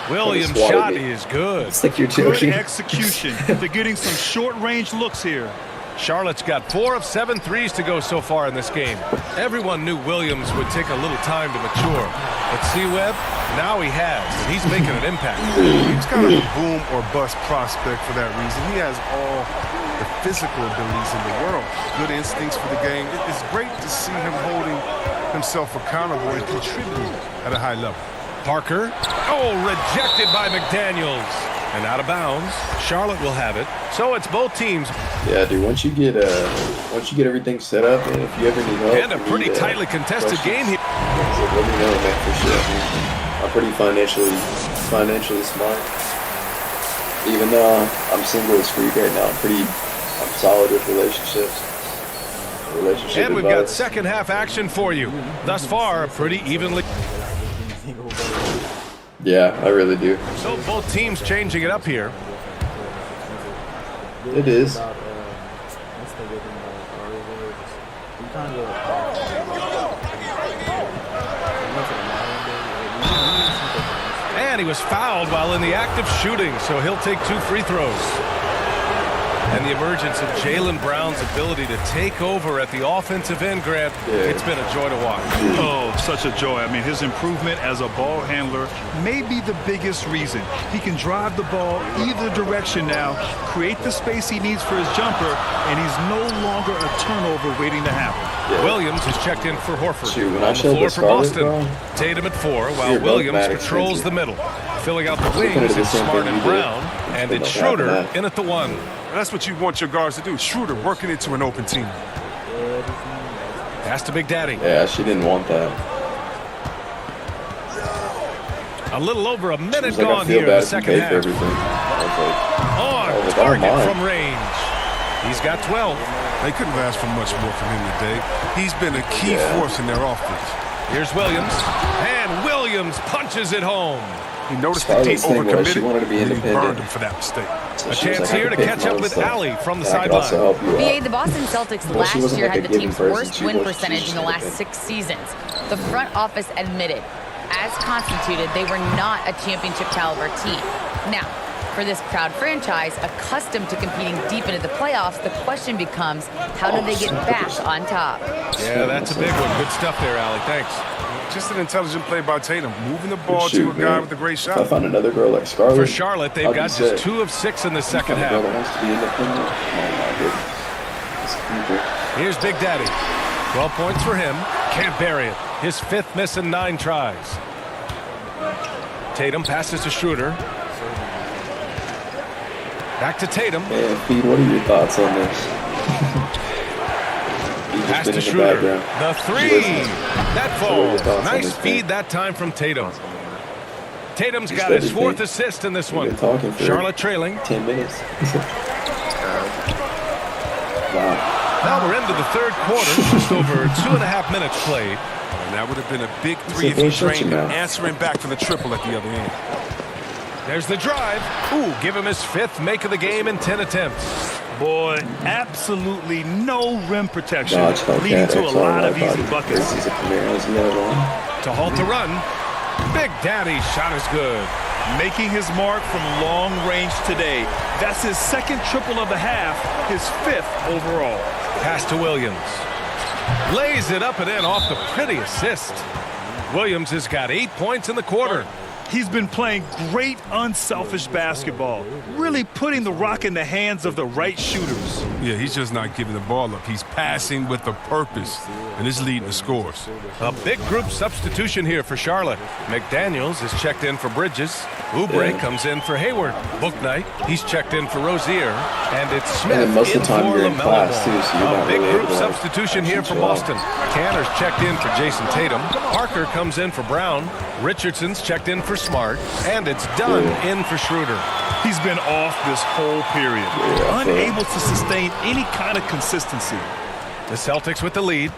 Williams' shot is good. It's like you're joking. Good execution. They're getting some short-range looks here. Charlotte's got 4 of 7 threes to go so far in this game. Everyone knew Williams would take a little time to mature. But see, Webb, now he has, and he's making an impact. He's kind of a boom or bust prospect for that reason. He has all the physical abilities in the world, good instincts for the game. It's great to see him holding himself accountable and contributing at a high level. Parker, rejected by McDaniels. And out of bounds, Charlotte will have it. So it's both teams. Yeah, dude. Once you get everything set up, and if you ever need help, and a pretty tightly contested game here. Let me know, man, for sure. I'm pretty financially smart. Even though I'm single as freak right now, I'm solid with relationships. And we've got second half action for you. Thus far, pretty evenly. Yeah, I really do. So both teams changing it up here. It is. And he was fouled while in the act of shooting, so he'll take 2 free throws. And the emergence of Jaylen Brown's ability to take over at the offensive end, Grant, it's been a joy to watch. Oh, such a joy. I mean, his improvement as a ball handler may be the biggest reason. He can drive the ball either direction now, create the space he needs for his jumper, and he's no longer a turnover waiting to happen. Yeah. Williams has checked in for Horford. Shoot, when on I the floor for Boston. Bro. Tatum at 4, while Williams patrols the middle. Filling out the wings is Smart and Brown, and it's Schroeder in at the 1. That's what you want your guards to do. Schroeder working into an open team. Pass to Big Daddy. Yeah, she didn't want that. A little over a minute gone here in the second half. On target from range. He's got 12. They couldn't have asked for much more from him today. He's been a key force in their offense. Here's Williams. And Williams punches it home. He noticed the deep overcommitted. She wanted to be independent. He burned him for that mistake. So a chance here to catch up with Allie from the sideline. VA, the Boston Celtics last year had the team's worst win percentage in the last 6 seasons. The front office admitted, as constituted, they were not a championship caliber team. Now, for this proud franchise, accustomed to competing deep into the playoffs, the question becomes, how do they get back on top? Yeah, that's a big one. Good stuff there, Allie. Thanks. Just an intelligent play by Tatum, moving the ball to a guy with a great shot. If I find another girl like Scarlett, for Charlotte, they've got just 2 of 6 in the second half. Girl that wants to be independent. Oh my goodness. Here's Big Daddy. 12 points for him. Can't bury it. His 5th miss in 9 tries. Tatum passes to Schroeder. Back to Tatum. Yeah, Pete, what are your thoughts on this? Pass to Schroeder. The 3. That falls. Nice feed that time from Tatum. Tatum's got his 4th assist in this one. Charlotte trailing. 10 minutes. Wow. Now we're into the 3rd quarter. Just over 2.5 minutes played. And that would have been a big 3 if he drained him, answering back for the triple at the other end. There's the drive. Give him his 5th make of the game in 10 attempts. Boy, absolutely no rim protection, leading to a lot of easy buckets. To halt the run, Big Daddy's shot is good. Making his mark from long range today. That's his 2nd triple of the half, his 5th overall. Pass to Williams. Lays it up and in off the pretty assist. Williams has got 8 points in the quarter. He's been playing great, unselfish basketball, really putting the rock in the hands of the right shooters. Yeah, he's just not giving the ball up. He's passing with a purpose, and it's leading to scores. A big group substitution here for Charlotte. McDaniels is checked in for Bridges. Oubre comes in for Hayward. Bouknight, he's checked in for Rozier. And it's Smith most in of the time for you're in class too, so you're a big really group substitution here for Boston. Canner's checked in for Jason Tatum. Parker comes in for Brown. Richardson's checked in for Smart. And it's Dunn in for Schroeder. He's been off this whole period. Unable to sustain any kind of consistency. The Celtics with the lead.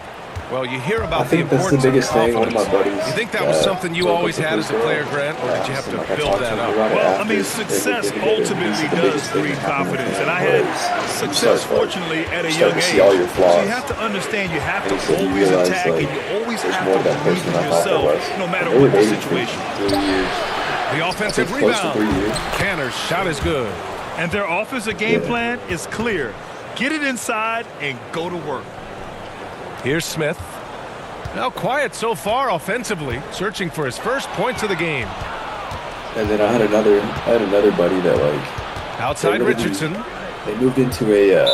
Well, you hear about the importance of confidence. One of my buddies, you think that was something you always had as a player, Grant, or did you have to build that up? Well, I mean, success ultimately does breed confidence, and I had success, fortunately, at a young age. So you have to understand you have to always attack, and you always have to believe in yourself, no matter what the situation. The offensive rebound. Canner's shot is good. And their offensive game plan is clear. Get it inside and go to work. Here's Smith. Now quiet so far offensively, searching for his first points of the game. And then I had another buddy that like outside Richardson. They moved into a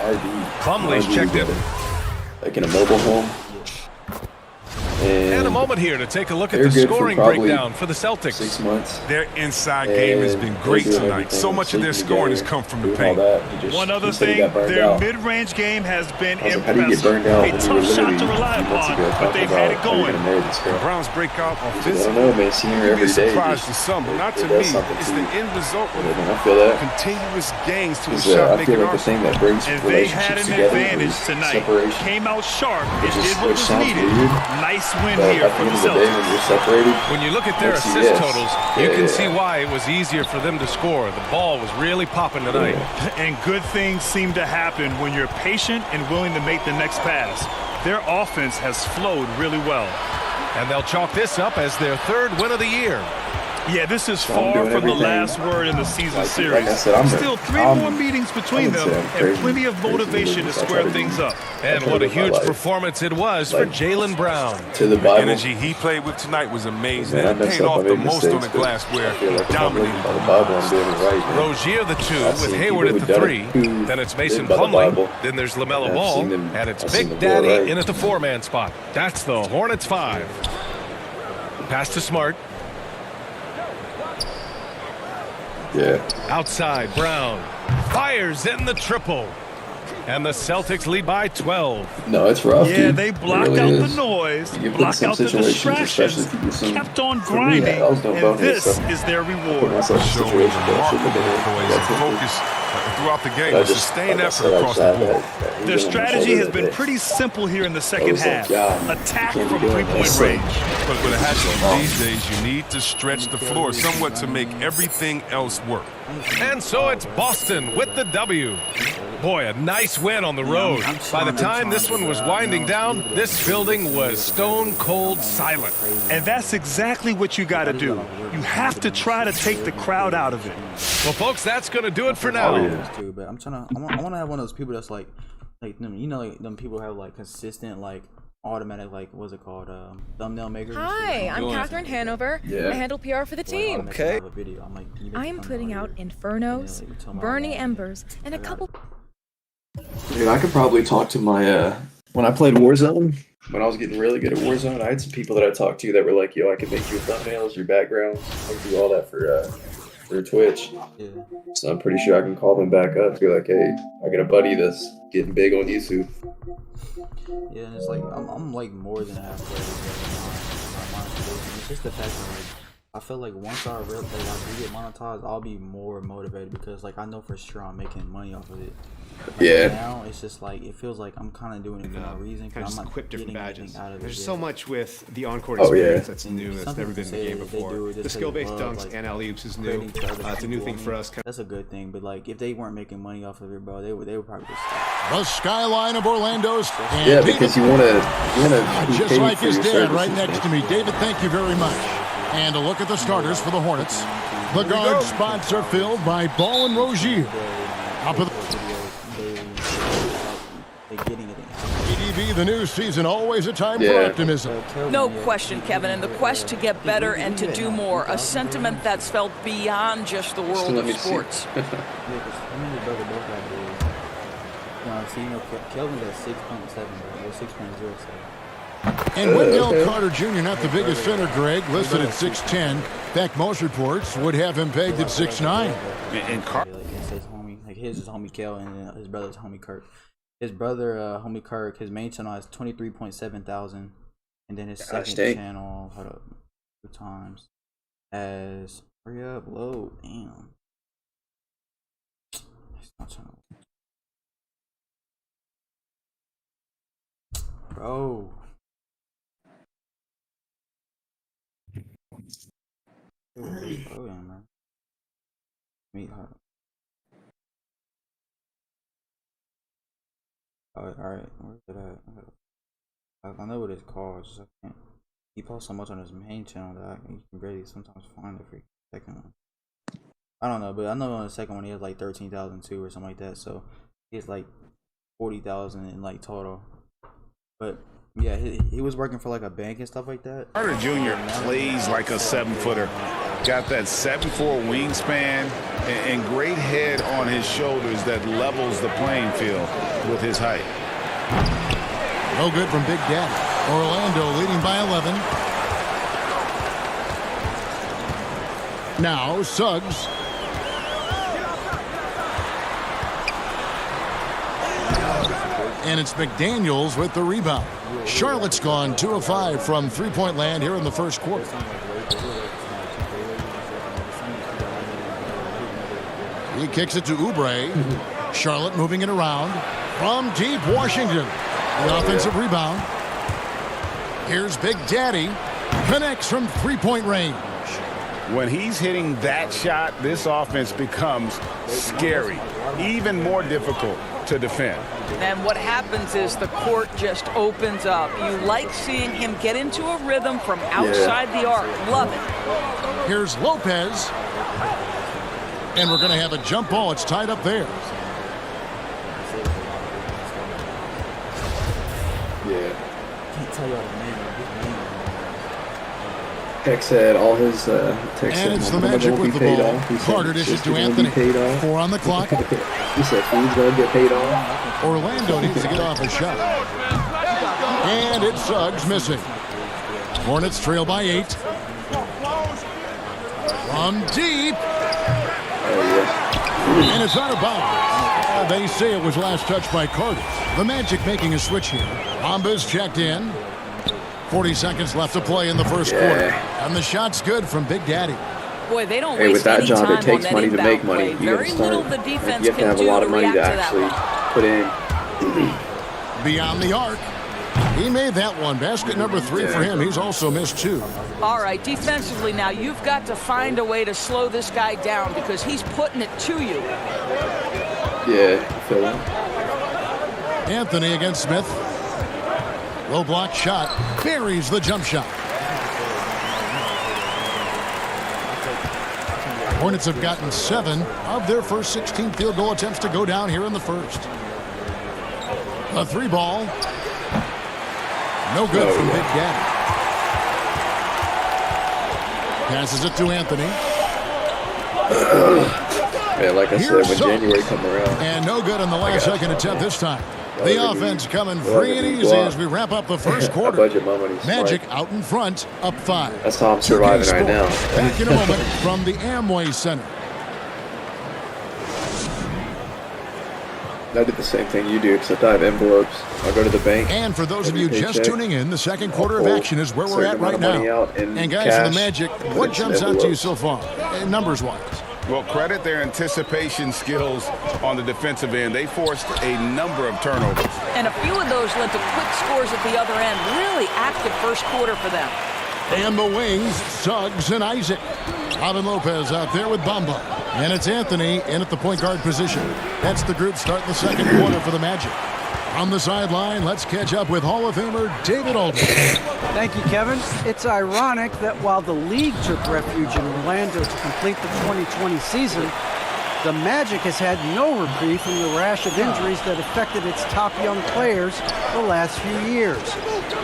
RV. Plumlee's checked in. Like in a mobile home. And a moment here to take a look at the scoring breakdown for the Celtics. 6 months. Their inside game has been great tonight. So much of their scoring has come from the paint. One other thing, their mid-range game has been impressive. A tough shot to rely upon, but they've had it going. The Browns break out offensively. I don't know, man. Seeing her every day. Surprise to some, but not to me. It's the end result I feel that. Continuous gains to a shot-making arsenal. And they had an advantage tonight. Came out sharp. It did what was needed. Nice win here for the Celtics. When you look at their assist totals, you can see why it was easier for them to score. The ball was really popping tonight. And good things seem to happen when you're patient and willing to make the next pass. Their offense has flowed really well. And they'll chalk this up as their third win of the year. Yeah, this is far from the last word in the season series. Still 3 more meetings between them and plenty of motivation to square things up. And what a huge performance it was for Jaylen Brown. The energy he played with tonight was amazing. He paid off the most on the glass where he dominated. Rozier the 2 with Hayward at the 3. Then it's Mason Plumlee. Then there's LaMelo Ball. And it's Big Daddy in at the 4-man spot. That's the Hornets 5. Pass to Smart. Yeah. Outside, Brown fires in the triple. And the Celtics lead by 12. No, it's rough. Yeah, they blocked out the noise, blocked out the distractions, kept on grinding, and this is their reward. Showing remarkable poise and focus throughout the game, a sustained effort across the board. Their strategy has been pretty simple here in the second half. Attack from 3-point range. But it has to be these days, you need to stretch the floor somewhat to make everything else work. And so it's Boston with the W. Boy, a nice win on the road. By the time this one was winding down, this building was stone cold silent. And that's exactly what you got to do. You have to try to take the crowd out of it. Well, folks, that's going to do it for now. But I'm trying to. I want to have one of those people that's like you know, like them people have like consistent like automatic, like, what's it called, thumbnail makers. Hi, I'm Catherine Hanover. I handle PR for the team. Okay. I am putting out Infernos, Burning Embers, and a couple. Dude, I could probably talk to my when I played Warzone. When I was getting really good at Warzone, I had some people that I talked to that were like, "Yo, I can make your thumbnails, your backgrounds, I can do all that for Twitch." Yeah. So I'm pretty sure I can call them back up. Be like, "Hey, I got a buddy that's getting big on YouTube." Yeah, and it's like I'm like more than halfway. It's just the fact that like I feel like once I really like we get monetized, I'll be more motivated because like I know for sure I'm making money off of it. Like, yeah. Now it's just like it feels like I'm kind of doing it for no reason. Kind of I'm just equip different badges. There's yet. so much with the on-court experience that's new, that's never been in the game before. The skill-based dunks like, and alley-oops is new. It's a new thing for us. That's a good thing, but like if they weren't making money off of it, bro, they would probably just stop. The skyline of Orlando's. Yeah, because you wanna just like his dad right next to me. David, thank you very much. And a look at the starters for the Hornets. The guard spots are filled by Ball and Rozier. Top of the EDB, the new season, always a time for optimism. No question, Kevin, and the quest to get better and to do more, a sentiment that's felt beyond just the world of sports. Kelvin's at 6.7, or 6.07. And Wendell Carter Jr., not the biggest center, Greg, listed at 6'10". In fact, most reports would have him pegged at 6'9". And Carter, like his is homie Kel, and his brother's homie Kirk. His brother, homie Kirk, his main channel has 23.7 thousand, and then his second channel, hold up, 2 times, has, hurry up, load, damn. It's not trying to, bro. Oh yeah, man. Meet her. Alright, where's it at? I know what it's called, just I can't. He posts so much on his main channel that you can barely sometimes find it for a second one. I don't know, but I know on the second one he has like 13,002 or something like that. So he has like 40,000 in like total. But yeah, he was working for like a bank and stuff like that. Carter Jr. plays like a 7-footer. Got that 7'4" wingspan and great head on his shoulders that levels the playing field with his height. No good from Big Daddy. Orlando leading by 11. Now Suggs. And it's McDaniels with the rebound. Charlotte's gone 2 of 5 from three-point land here in the first quarter. He kicks it to Oubre. Charlotte moving it around. From deep, Washington. The offensive rebound. Here's Big Daddy. Connects from three-point range. When he's hitting that shot, this offense becomes scary, even more difficult to defend. And what happens is the court just opens up. You like seeing him get into a rhythm from outside the arc. Love it. Here's Lopez. And we're going to have a jump ball. It's tied up there. Yeah. Can't tell y'all the name. Heck said all his texts. And it's the Magic with the ball. Carter dishes to Anthony. 4 on the clock. He said he's going to get paid off. Orlando needs to get off a shot. And it's Suggs missing. Hornets trail by 8. From deep. And it's out of bounds. They say it was last touched by Carter. The Magic making a switch here. Bomba's checked in. 40 seconds left to play in the first quarter. And the shot's good from Big Daddy. Boy, they don't waste with that any job, time it takes on money that to make money. Play. You Very start, little the defense you have to have a lot of money to actually put in. Beyond the arc. He made that one. Basket number 3 for him. He's also missed 2. All right, defensively now, you've got to find a way to slow this guy down because he's putting it to you. Yeah, I feel that. Anthony against Smith. Low block shot. Buries the jump shot. Hornets have gotten 7 of their first 16 field goal attempts to go down here in the first. A 3 ball. No good from Big Daddy. Passes it to Anthony. Yeah, like I said, when January come around. And no good on the last second attempt this time. The offense coming free and easy as we wrap up the first quarter. Magic out in front, up 5. That's how I'm surviving right now. Back in a moment from the Amway Center. I did the same thing you do, except I have envelopes. I'll go to the bank. And for those of you just tuning in, the second quarter of action is where we're at right now. And guys, for the Magic, what jumps out to you so far, numbers-wise? Well, credit their anticipation skills on the defensive end. They forced a number of turnovers. And a few of those led to quick scores at the other end. Really active first quarter for them. And the wings, Suggs and Isaac. Alvin Lopez out there with Bamba. And it's Anthony in at the point guard position. That's the group starting the second quarter for the Magic. On the sideline, let's catch up with Hall of Famer David Aldridge. Thank you, Kevin. It's ironic that while the league took refuge in Orlando to complete the 2020 season, the Magic has had no reprieve from the rash of injuries that affected its top young players the last few years.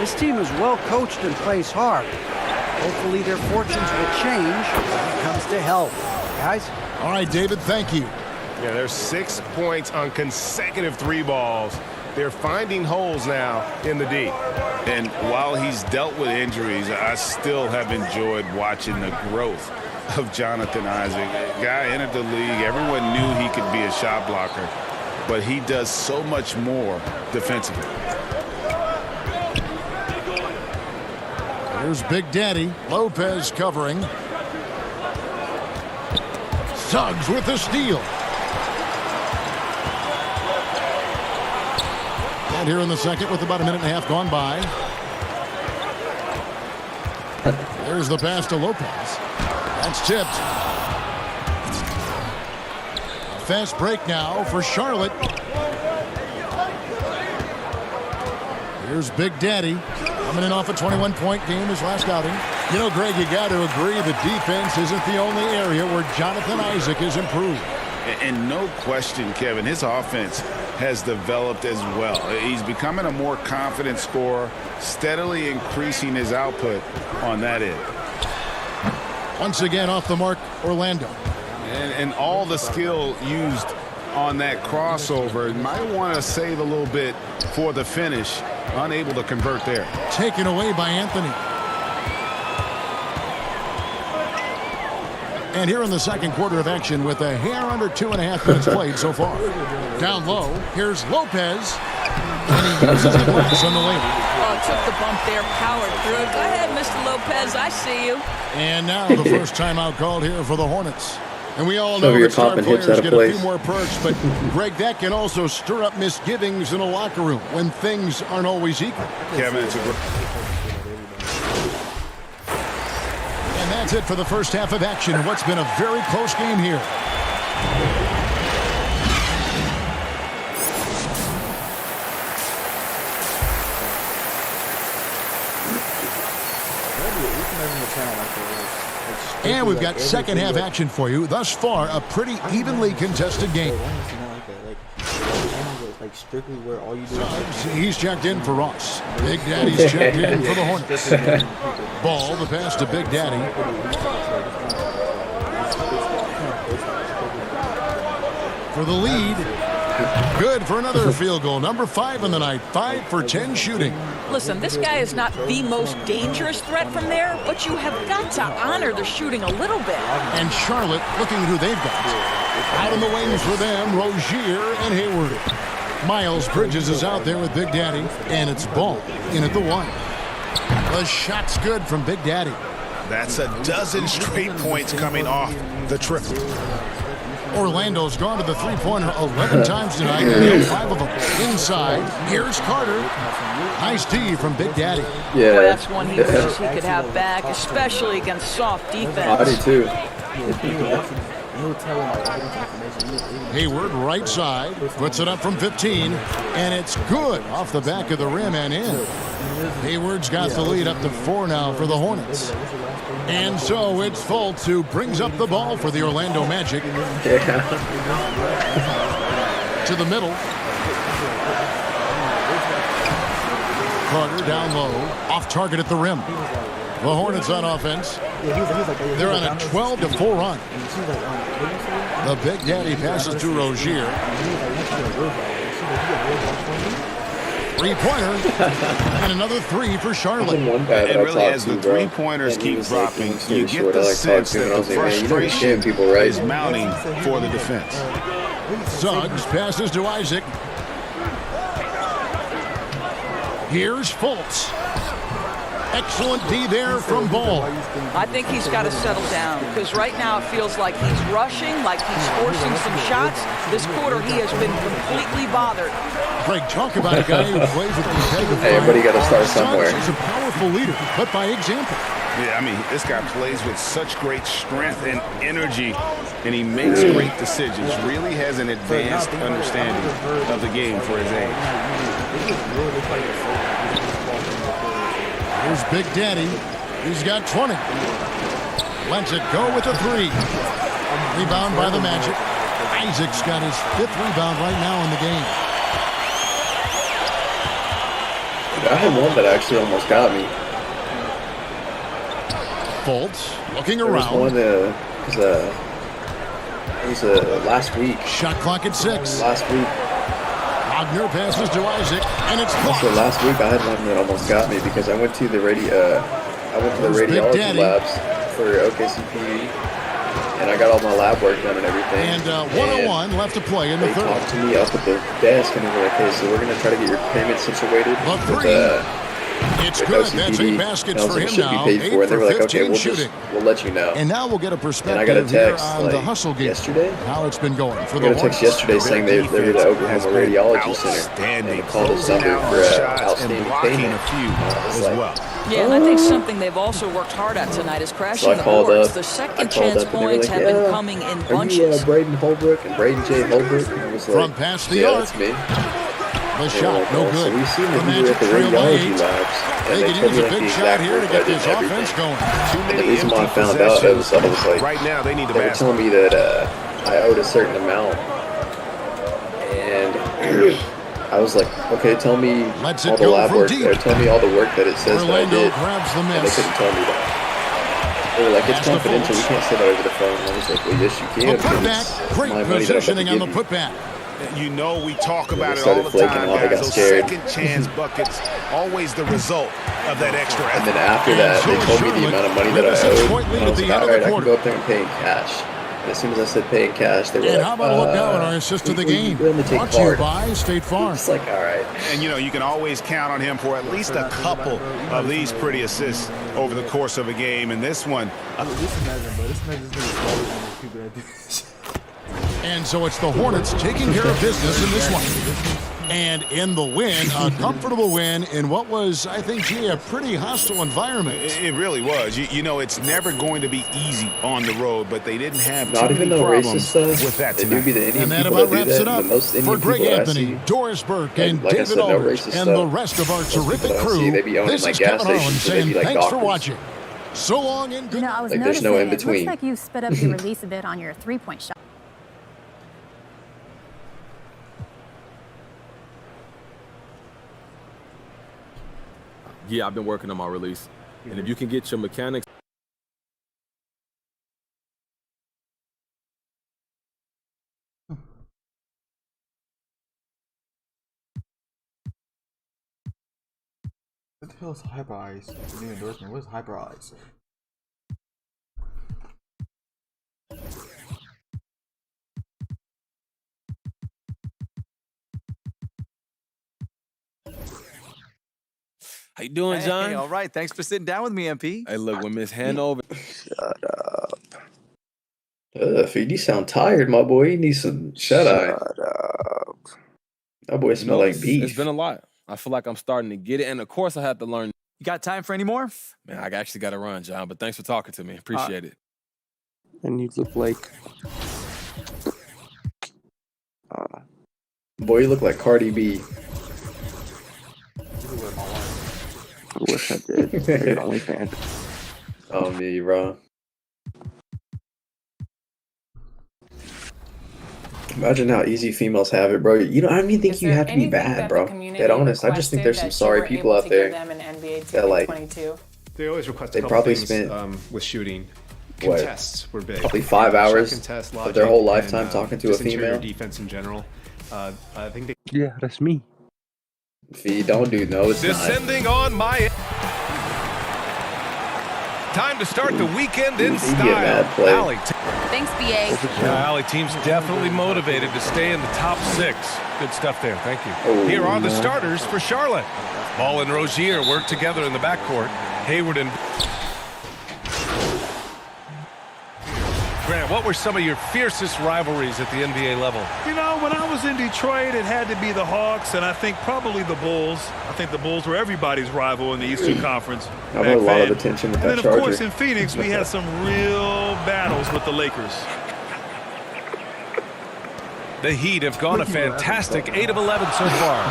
This team is well coached and plays hard. Hopefully their fortunes will change when it comes to health. Guys? All right, David, thank you. Yeah, there's 6 points on consecutive 3 balls. They're finding holes now in the D. And while he's dealt with injuries, I still have enjoyed watching the growth of Jonathan Isaac. A guy entered the league. Everyone knew he could be a shot blocker, but he does so much more defensively. Here's Big Daddy. Lopez covering. Suggs with the steal. And here in the second with about a minute and a half gone by. There's the pass to Lopez. That's tipped. A fast break now for Charlotte. Here's Big Daddy. Coming in off a 21-point game his last outing. You know, Greg, you got to agree the defense isn't the only area where Jonathan Isaac has improved. And no question, Kevin, his offense has developed as well. He's becoming a more confident scorer, steadily increasing his output on that end. Once again, off the mark, Orlando. And all the skill used on that crossover. Might want to save a little bit for the finish. Unable to convert there. Taken away by Anthony. And here in the second quarter of action with a hair under 2.5 minutes played so far. Down low, here's Lopez. And he uses the glass on the lane. Oh, took the bump there, powered through. Go ahead, Mr. Lopez, I see you. And now the first timeout called here for the Hornets. And we all know that star players get a few more perks, but Greg, that can also stir up misgivings in a locker room when things aren't always equal. Kevin, it's a great... And that's it for the first half of action in what's been a very close game here. And we've got second half action for you. Thus far, a pretty evenly contested game. Like strictly where all you do he's checked in for Ross. Big Daddy's checked in for the Hornets. Ball, the pass to Big Daddy. For the lead. Good for another field goal. Number 5 in the night. 5 for 10 shooting. Listen, this guy is not the most dangerous threat from there, but you have got to honor the shooting a little bit. And Charlotte looking at who they've got. Out on the wings for them, Rozier and Hayward. Miles Bridges is out there with Big Daddy, and it's Ball in at the 1. The shot's good from Big Daddy. That's a dozen straight points coming off the triple. Orlando's gone to the three-pointer 11 times tonight, and 5 of them inside. Here's Carter. Nice D from Big Daddy. Yeah, boy, that's one he wishes he could have back, especially against soft defense. I do too. Hayward right side, puts it up from 15, and it's good off the back of the rim and in. Hayward's got the lead up to 4 now for the Hornets. And so it's Fultz who brings up the ball for the Orlando Magic. To the middle. Carter down low, off target at the rim. The Hornets on offense. They're on a 12-4 run. The Big Daddy passes to Rozier. Three-pointer. And another 3 for Charlotte. And really, as the three-pointers keep dropping, you get the sense that the frustration is mounting for the defense. Suggs passes to Isaac. Here's Fultz. Excellent D there from Ball. I think he's got to settle down because right now it feels like he's rushing, like he's forcing some shots. This quarter he has been completely bothered. Greg, talk about a guy who plays with competitive fire. Everybody got to start somewhere. He's a powerful leader, but by example. Yeah, I mean, this guy plays with such great strength and energy, and he makes great decisions. Really has an advanced understanding of the game for his age. Here's Big Daddy. He's got 20. Lets it go with a 3. Rebound by the Magic. Isaac's got his 5th rebound right now in the game. I had one that actually almost got me. Fultz looking around. It was last week. Shot clock at 6. Last week. Wagner passes to Isaac, and it's blocked. So last week I had one that almost got me because I went to the radiology labs for OKCPE, and I got all my lab work done and everything. And 101 left to play in the third. They talked to me up at the desk, and they were like, "Hey, so we're gonna try to get your payment situated." It's good. That's 8 baskets for him now. 8 for 15 shooting. We'll let you know. And now we'll get a perspective and I got a text on the hustle game. Yesterday. How it's been going for the Hornets. I got a text yesterday saying they were at the Oklahoma Radiology Center. And they called us under for outstanding payment. Yeah, and I think something they've also worked hard at tonight is crashing the boards. The second chance points have been coming in bunches. Are you Braden Holbrook and Braden J. Holbrook? And I was like, from past the arc. That's me. The shot, no good. So we've seen the that Magic trail by 8. They could use a big shot here to get this offense going. And the reason why I found out, it was like, right now they need the they were telling me that I owed a certain amount. And I was like, okay, tell me all the lab work, or tell me all the work that it says that I did. And they couldn't tell me that. They were like, it's confidential, we can't say that over the phone. And I was like, well, yes, you can. Great positioning on the putback. You know, we talk about it all the time, guys. Those second chance buckets, always the result of that extra effort. And then after that, they told me the amount of money that I owed. And I was like, all right, I can go up there and pay in cash. And as soon as I said pay in cash, they were like, how about a look now at our assist to the game? Brought to you by State Farm. It's like, all right. And, you know, you can always count on him for at least a couple of these pretty assists over the course of a game. And this one. And so it's the Hornets taking care of business in this one. And in the win, a comfortable win in what was, I think, a pretty hostile environment. It really was. You know, it's never going to be easy on the road, but they didn't have not too even many no problems racist with that tonight. tonight. Be the Indian and that people about that wraps do it that. up Most Indian for Greg people Anthony, Doris Burke, and like David said, no Aldrich, and the rest of our terrific crew. This is Kevin Harlan saying thanks for watching. So long and good. You know, I was like noticing there's no in it between. looks like you sped up your release a bit on your three-point shot. Yeah, I've been working on my release. And if you can get your mechanics. What the hell is Hyper Ice? New endorsement. What is Hyper Ice? How you doing, John? Hey, all right. Thanks for sitting down with me, MP. Hey, look, when Miss Hanover. Shut up. Feed, you sound tired, my boy. You need some shut-eye. Shut up. That boy smell like beef. It's been a lot. I feel like I'm starting to get it. And, of course, I have to learn. You got time for any more? Man, I actually got to run, John. But thanks for talking to me. Appreciate it. And you look like... Boy, you look like Cardi B. I wish I did. You're the only fan. Oh, me, bro. Imagine how easy females have it, bro. You don't even think you have to be bad, bro. That honest. I just think there's some sorry people out there that like. They always request. They probably spent with shooting. Contests were big. Probably 5 hours of their whole lifetime talking to a female. Defense in general. I think they. Yeah, that's me. Fee, don't do no. It's descending on my. Time to start the weekend in style. Allie. Thanks, BA. Allie team's definitely motivated to stay in the top 6. Good stuff there. Thank you. Oh, here are the starters for Charlotte. Ball and Rozier work together in the backcourt. Hayward and Grant, what were some of your fiercest rivalries at the NBA level? You know, when I was in Detroit, it had to be the Hawks, and I think probably the Bulls. I think the Bulls were everybody's rival in the Eastern Conference. I had a lot of attention with that Charger. And then, of course, in Phoenix, we had some real battles with the Lakers. The Heat have gone a fantastic 8 of 11 so far.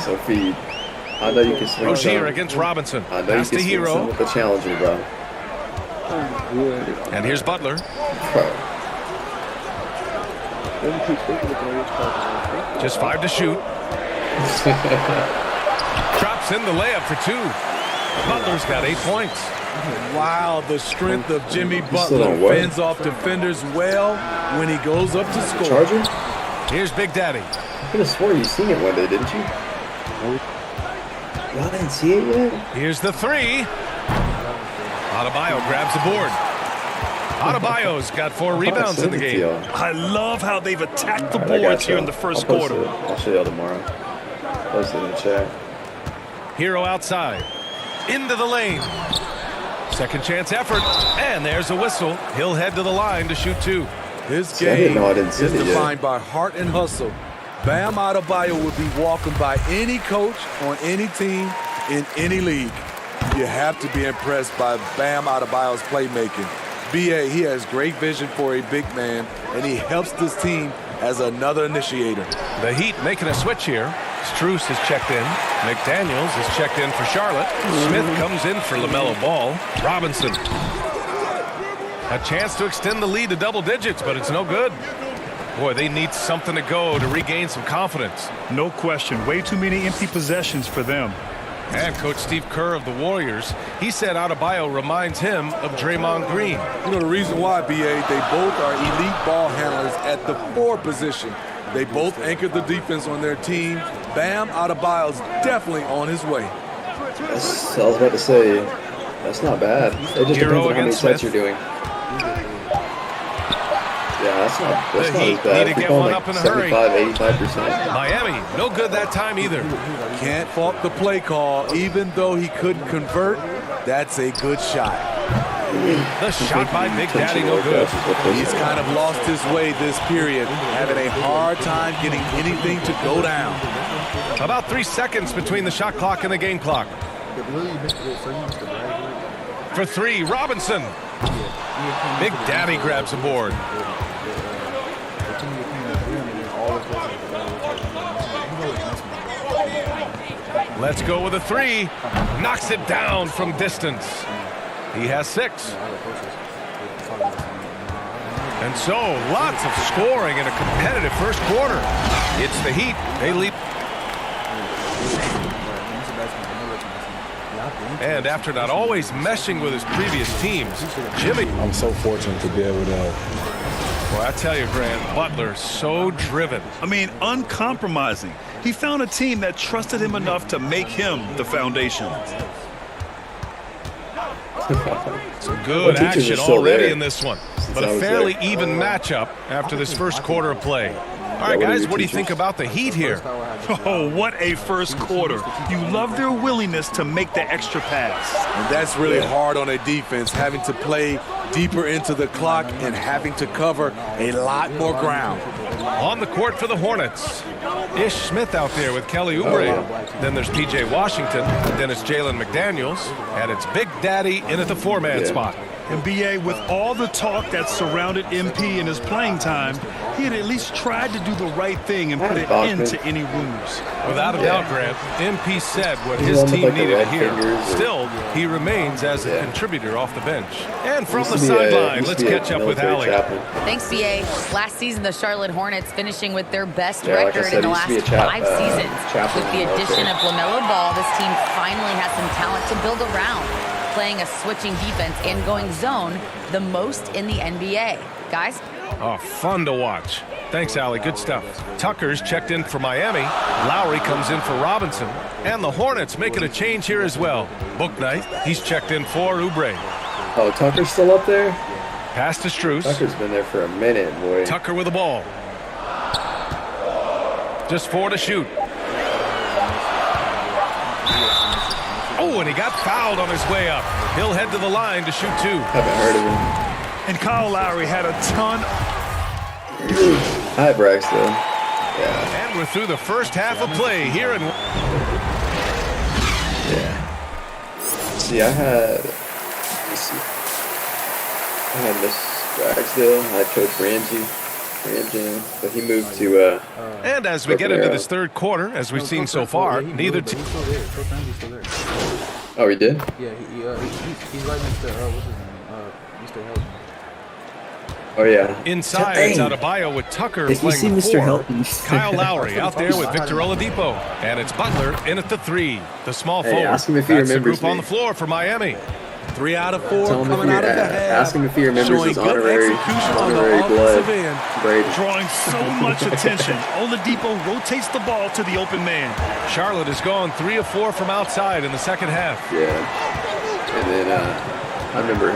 So, Feed, I know you can swing Rozier against Robinson. I know you can swing some with the challenger, bro. And here's Butler. Just 5 to shoot. Drops in the layup for 2. Butler's got 8 points. Wow, the strength of Jimmy Butler fends off defenders well when he goes up to score. Charger? Here's Big Daddy. I could have swore you seen it one day, didn't you? Y'all didn't see it yet? Here's the 3. Adebayo grabs the board. Adebayo's got 4 rebounds in the game. I love how they've attacked the boards here in the first quarter. I'll show y'all tomorrow. Post it in the chat. Hero outside. Into the lane. Second chance effort. And there's a whistle. He'll head to the line to shoot 2. His game is defined by heart and hustle. Bam Adebayo will be walking by any coach on any team in any league. You have to be impressed by Bam Adebayo's playmaking. BA, he has great vision for a big man, and he helps this team as another initiator. The Heat making a switch here. Strus is checked in. McDaniels is checked in for Charlotte. Smith comes in for LaMelo Ball. Robinson. A chance to extend the lead to double digits, but it's no good. Boy, they need something to go to regain some confidence. No question. Way too many empty possessions for them. And Coach Steve Kerr of the Warriors, he said Adebayo reminds him of Draymond Green. You know the reason why, B.A., they both are elite ball handlers at the 4 position. They both anchored the defense on their team. Bam Adebayo's definitely on his way. I was about to say, that's not bad. It just depends on how many sets you're doing. Yeah, that's not as bad. Need to get one up in a hurry. 85%. Miami, no good that time either. Can't fault the play call. Even though he couldn't convert, that's a good shot. The shot by Big Daddy, no good. He's kind of lost his way this period, having a hard time getting anything to go down. About 3 seconds between the shot clock and the game clock. For 3, Robinson. Big Daddy grabs a board. Let's go with a 3. Knocks it down from distance. He has 6. And so, lots of scoring in a competitive first quarter. It's the Heat. They lead. And after not always meshing with his previous teams, Jimmy. I'm so fortunate to be able to. Well, I tell you, Grant, Butler's so driven. I mean, uncompromising. He found a team that trusted him enough to make him the foundation. Some good action already in this one, but a fairly even matchup after this first quarter of play. All right, guys, what do you think about the Heat here? Oh, what a first quarter. You love their willingness to make the extra pass. And that's really hard on a defense, having to play deeper into the clock and having to cover a lot more ground. On the court for the Hornets, Ish Smith out there with Kelly Oubre. Then there's P.J. Washington. Then it's Jalen McDaniels. And it's Big Daddy in at the 4-man spot. And B.A., with all the talk that surrounded MP in his playing time, he had at least tried to do the right thing and put an end to any rumors. Without a doubt, Grant, MP said what his team needed to hear. Still, he remains as a contributor off the bench. And from the sideline, let's catch up with Allie. Thanks, B.A. Last season, the Charlotte Hornets finishing with their best record in the last 5 seasons. With the addition of LaMelo Ball, this team finally has some talent to build around, playing a switching defense and going zone the most in the NBA. Guys? Oh, fun to watch. Thanks, Allie. Good stuff. Tucker's checked in for Miami. Lowry comes in for Robinson. And the Hornets making a change here as well. Bouknight, he's checked in for Oubre. Oh, Tucker's still up there? Pass to Strus. Tucker's been there for a minute, boy. Tucker with the ball. Just 4 to shoot. Oh, and he got fouled on his way up. He'll head to the line to shoot 2. Haven't heard of him. And Kyle Lowry had a ton. Hi, Braxton. Yeah. And we're through the first half of play here in. Yeah. See, I had Miss Ragsdale. I had Coach Ramsey, but he moved to. And as we get into this third quarter, as we've seen so far, neither team. Oh, he did? Yeah, he's right next to what's his name? Mr. Helton. Oh, yeah. Inside, it's Adebayo with Tucker playing the 4. Kyle Lowry out there with Victor Oladipo. And it's Butler in at the 3. The small forward. Ask him if he remembers the group me. on the floor for Miami. 3 out of 4 coming out of the half. Ask him if he remembers his honorary blood. Drawing so much attention. Oladipo rotates the ball to the open man. Charlotte has gone 3 of 4 from outside in the second half. Yeah. And then I remember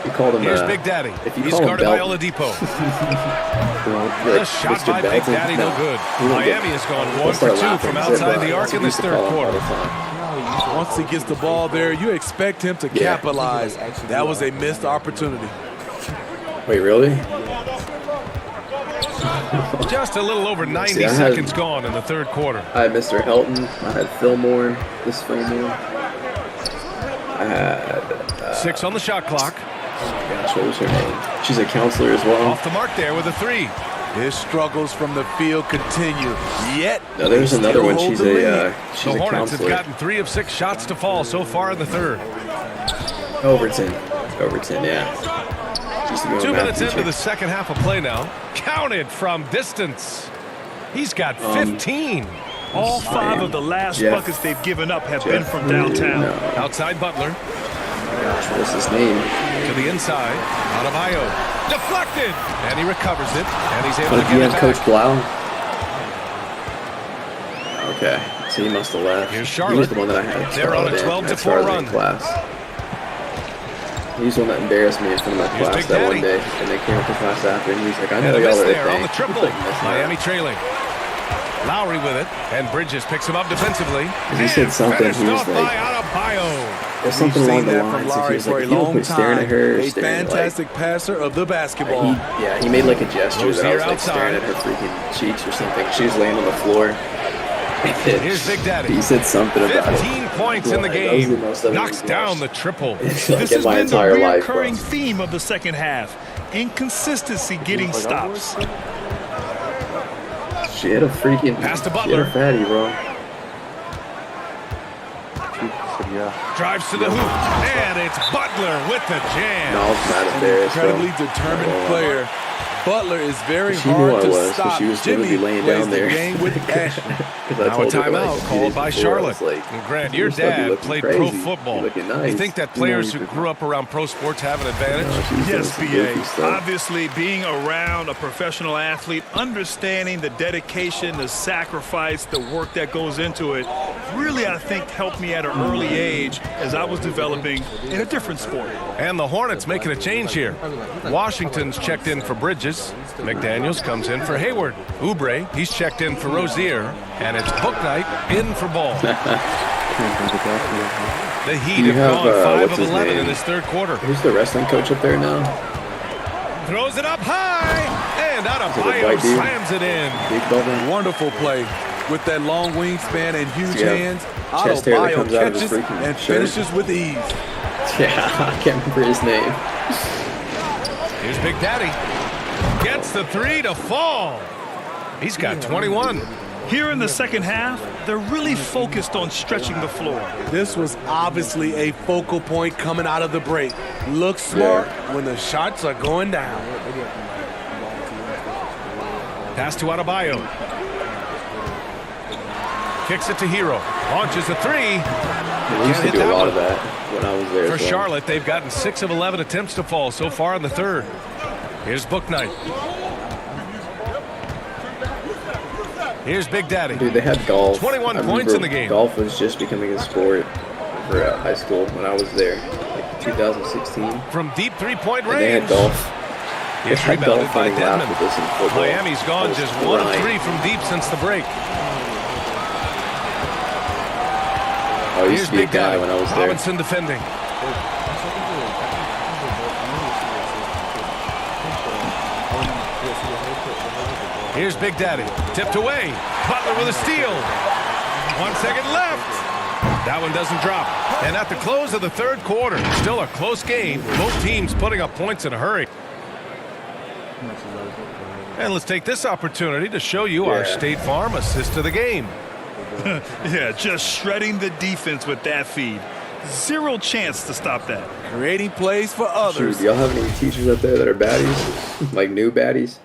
he called him. Here's Big Daddy. He's guarded by Oladipo. The shot by Big Daddy, no good. Miami has gone 1 for 2 from outside the arc in this third quarter. Once he gets the ball there, you expect him to capitalize. That was a missed opportunity. Wait, really? Just a little over 90 seconds gone in the third quarter. I had Mr. Helton. I had Fillmore. I had 6 on the shot clock. Gosh, what was her name? She's a counselor as well. Off the mark there with a 3. His struggles from the field continue. Yet, no, there's another one. She's a the Hornets have gotten 3 of 6 shots to fall so far in the third. Overton, yeah. 2 minutes into the second half of play now. Counted from distance. He's got 15. All 5 of the last buckets they've given up have been from downtown. No. Outside Butler. Gosh, what's his name? To the inside. Adebayo. Deflected. And he recovers it. And he's able But to get it back. Coach Blau. Okay, so he must have left. Here's Charlotte. He was the one that I had. They're on a 12-4 run. Class. He was the one that embarrassed me in front of my class that one day. And they came up to class after, and he's like, I know y'all are there on the triple. Miami trailing. Lowry with it, and Bridges picks him up defensively. He said something. He was like, there's something along the lines. He was like, you quit staring at her. A fantastic passer of the basketball. He made like a gesture that I was like staring at her freaking cheeks or something. She was laying on the floor. Here's Big Daddy. He said something about 15 points in the game. Knocks down the triple. This has been the recurring theme of the second half. Inconsistency getting stops. She had a freaking pass to Butler. Fatty, bro. Drives to the hoop, and it's Butler with the jam. No, it's not embarrassed. Incredibly determined player. Butler is very hard to stop. She was going to be laying down there. The game with action. Now a timeout called by Charlotte. And Grant, your dad played pro football. Nice. You think that players who grew up around pro sports have an advantage? Yes, B.A. Obviously, being around a professional athlete, understanding the dedication, the sacrifice, the work that goes into it, really, I think, helped me at an early age as I was developing in a different sport. And the Hornets making a change here. Washington's checked in for Bridges. McDaniels comes in for Hayward. Oubre, he's checked in for Rozier. And it's Bouknight in for Ball. The Heat have gone 5 of 11 in this third quarter. Who's the wrestling coach up there now? Throws it up high. And Adebayo slams it in. Wonderful play. With that long wingspan and huge hands, chest hair that comes out of his catches freaking and shirt. finishes with ease. Yeah, I can't remember his name. Here's Big Daddy. Gets the 3 to fall. He's got 21. Here in the second half, they're really focused on stretching the floor. This was obviously a focal point coming out of the break. Look smart when the shots are going down. Pass to Adebayo. Kicks it to Hero. Launches a 3. We used to do a lot of that when I was there. For Charlotte, they've gotten 6 of 11 attempts to fall so far in the third. Here's Bouknight. Here's Big Daddy. Dude, they had golf. 21 points in the game. Golf was just becoming a sport for high school when I was there, like 2016. From deep three-point range. And they had golf. It's rebounded by Denman. Miami's gone just 1 of 3 from deep since the break. I used to be a guy when I was there. Robinson defending. Here's Big Daddy. Tipped away. Butler with a steal. 1 second left. That one doesn't drop. And at the close of the third quarter, still a close game. Both teams putting up points in a hurry. And let's take this opportunity to show you our State Farm assist to the game. Yeah, just shredding the defense with that feed. Zero chance to stop that. Creating plays for others. Do y'all have any teachers up there that are baddies? Like new baddies?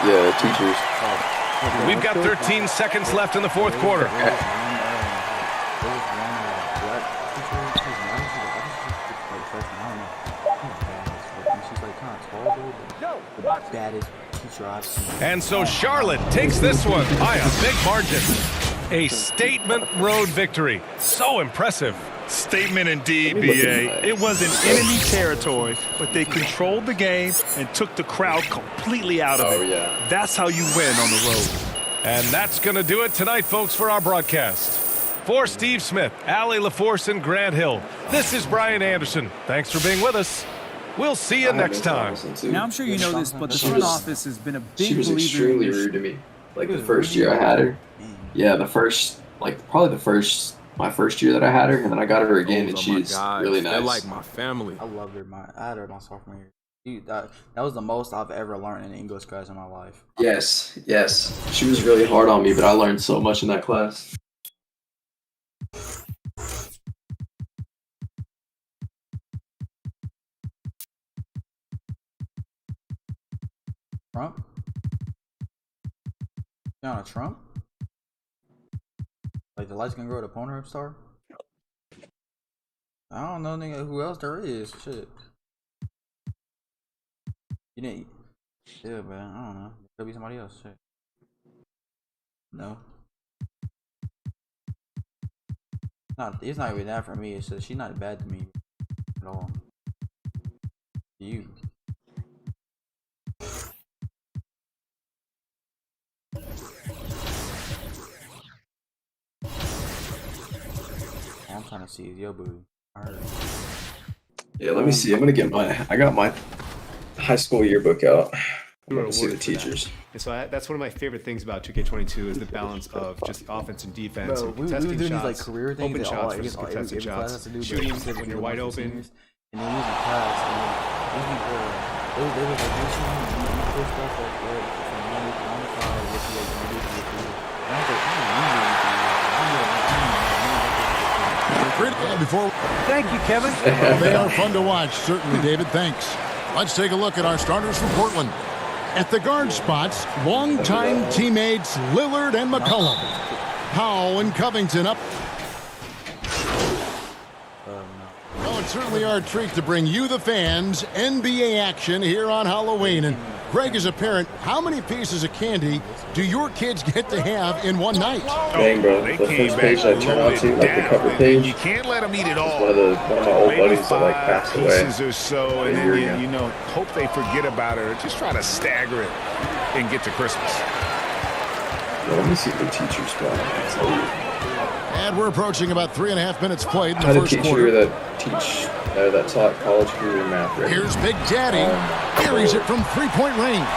Yeah, teachers. We've got 13 seconds left in the fourth quarter. And so Charlotte takes this one by a big margin. A statement road victory. So impressive. Statement indeed, B.A. It was in enemy territory, but they controlled the game and took the crowd completely out of it. Yeah. That's how you win on the road. And that's going to do it tonight, folks, for our broadcast. For Steve Smith, Allie LaForce, and Grant Hill, this is Brian Anderson. Thanks for being with us. We'll see you next time. Now, I'm sure you know this, but the front office has been a big believer. She was extremely rude to me. Like the first year I had her. Yeah, my first year that I had her, and then I got her again, and she's really nice. They're like my family. I loved her. I had her my sophomore year. Dude, that was the most I've ever learned in English class in my life. Yes. She was really hard on me, but I learned so much in that class. Trump? Donald Trump? Like the lights gonna grow to Pornhub star? I don't know, nigga, who else there is. Shit. You didn't. Yeah, man. I don't know. Could be somebody else. Shit. No. It's not even that for me. It's just she's not bad to me at all. You. I'm trying to see is your boo. Yeah, let me see. I got my high school yearbook out. I'm going to see the teachers. And so that's one of my favorite things about 2K22 is the balance of just offense and defense. Bro, we doing these like career things, open shots versus contested shots, shooting when you're wide open. And then using pass, and then they was like this one, and you push stuff like that from 95, which is like ridiculous. And I was like, I don't need anything. Thank you, Kevin. They are fun to watch, certainly, David. Thanks. Let's take a look at our starters from Portland. At the guard spots, longtime teammates Lillard and McCollum. Powell and Covington up. Well, it's certainly our treat to bring you, the fans, NBA action here on Halloween. And Greg, as a parent, how many pieces of candy do your kids get to have in one night? Dang, bro. The first page I turned out to, like the cover page, you can't let them eat it all. One of my old buddies that like passed away. Or so, and then you know, hope they forget about it or just try to stagger it and get to Christmas. Well, let me see the teacher's spot. And we're approaching about 3.5 minutes played in the I had first a teacher quarter. that taught college career math. Right? Here's Big Daddy. Carries it from three-point range.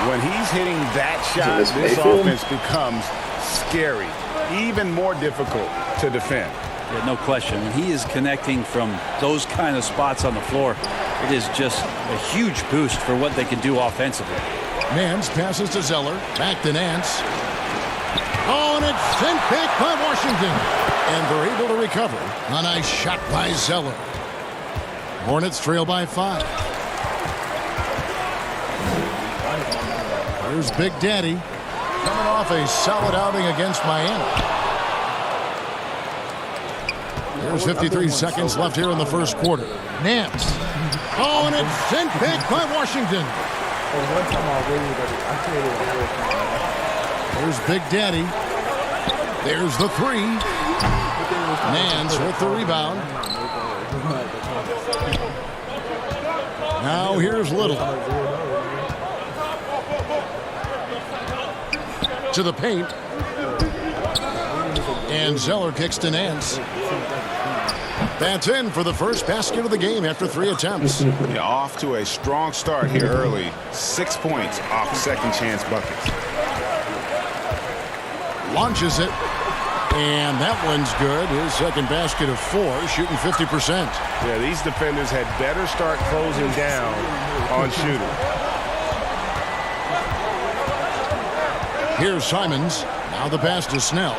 When he's hitting that shot, this offense becomes scary, even more difficult to defend. Yeah, no question. When he is connecting from those kind of spots on the floor, it is just a huge boost for what they can do offensively. Nance passes to Zeller. Back to Nance. Oh, and it's sent back by Washington. And they're able to recover. A nice shot by Zeller. Hornets trail by 5. Here's Big Daddy. Coming off a solid outing against Miami. There's 53 seconds left here in the first quarter. Nance. Oh, and it's sent back by Washington. There's Big Daddy. There's the 3. Nance with the rebound. Now here's Little. To the paint. And Zeller kicks to Nance. That's in for the first basket of the game after 3 attempts. Yeah, off to a strong start here early. 6 points off second chance buckets. Launches it. And that one's good. His second basket of 4, shooting 50%. Yeah, these defenders had better start closing down on shooting. Here's Simons. Now the pass to Snell.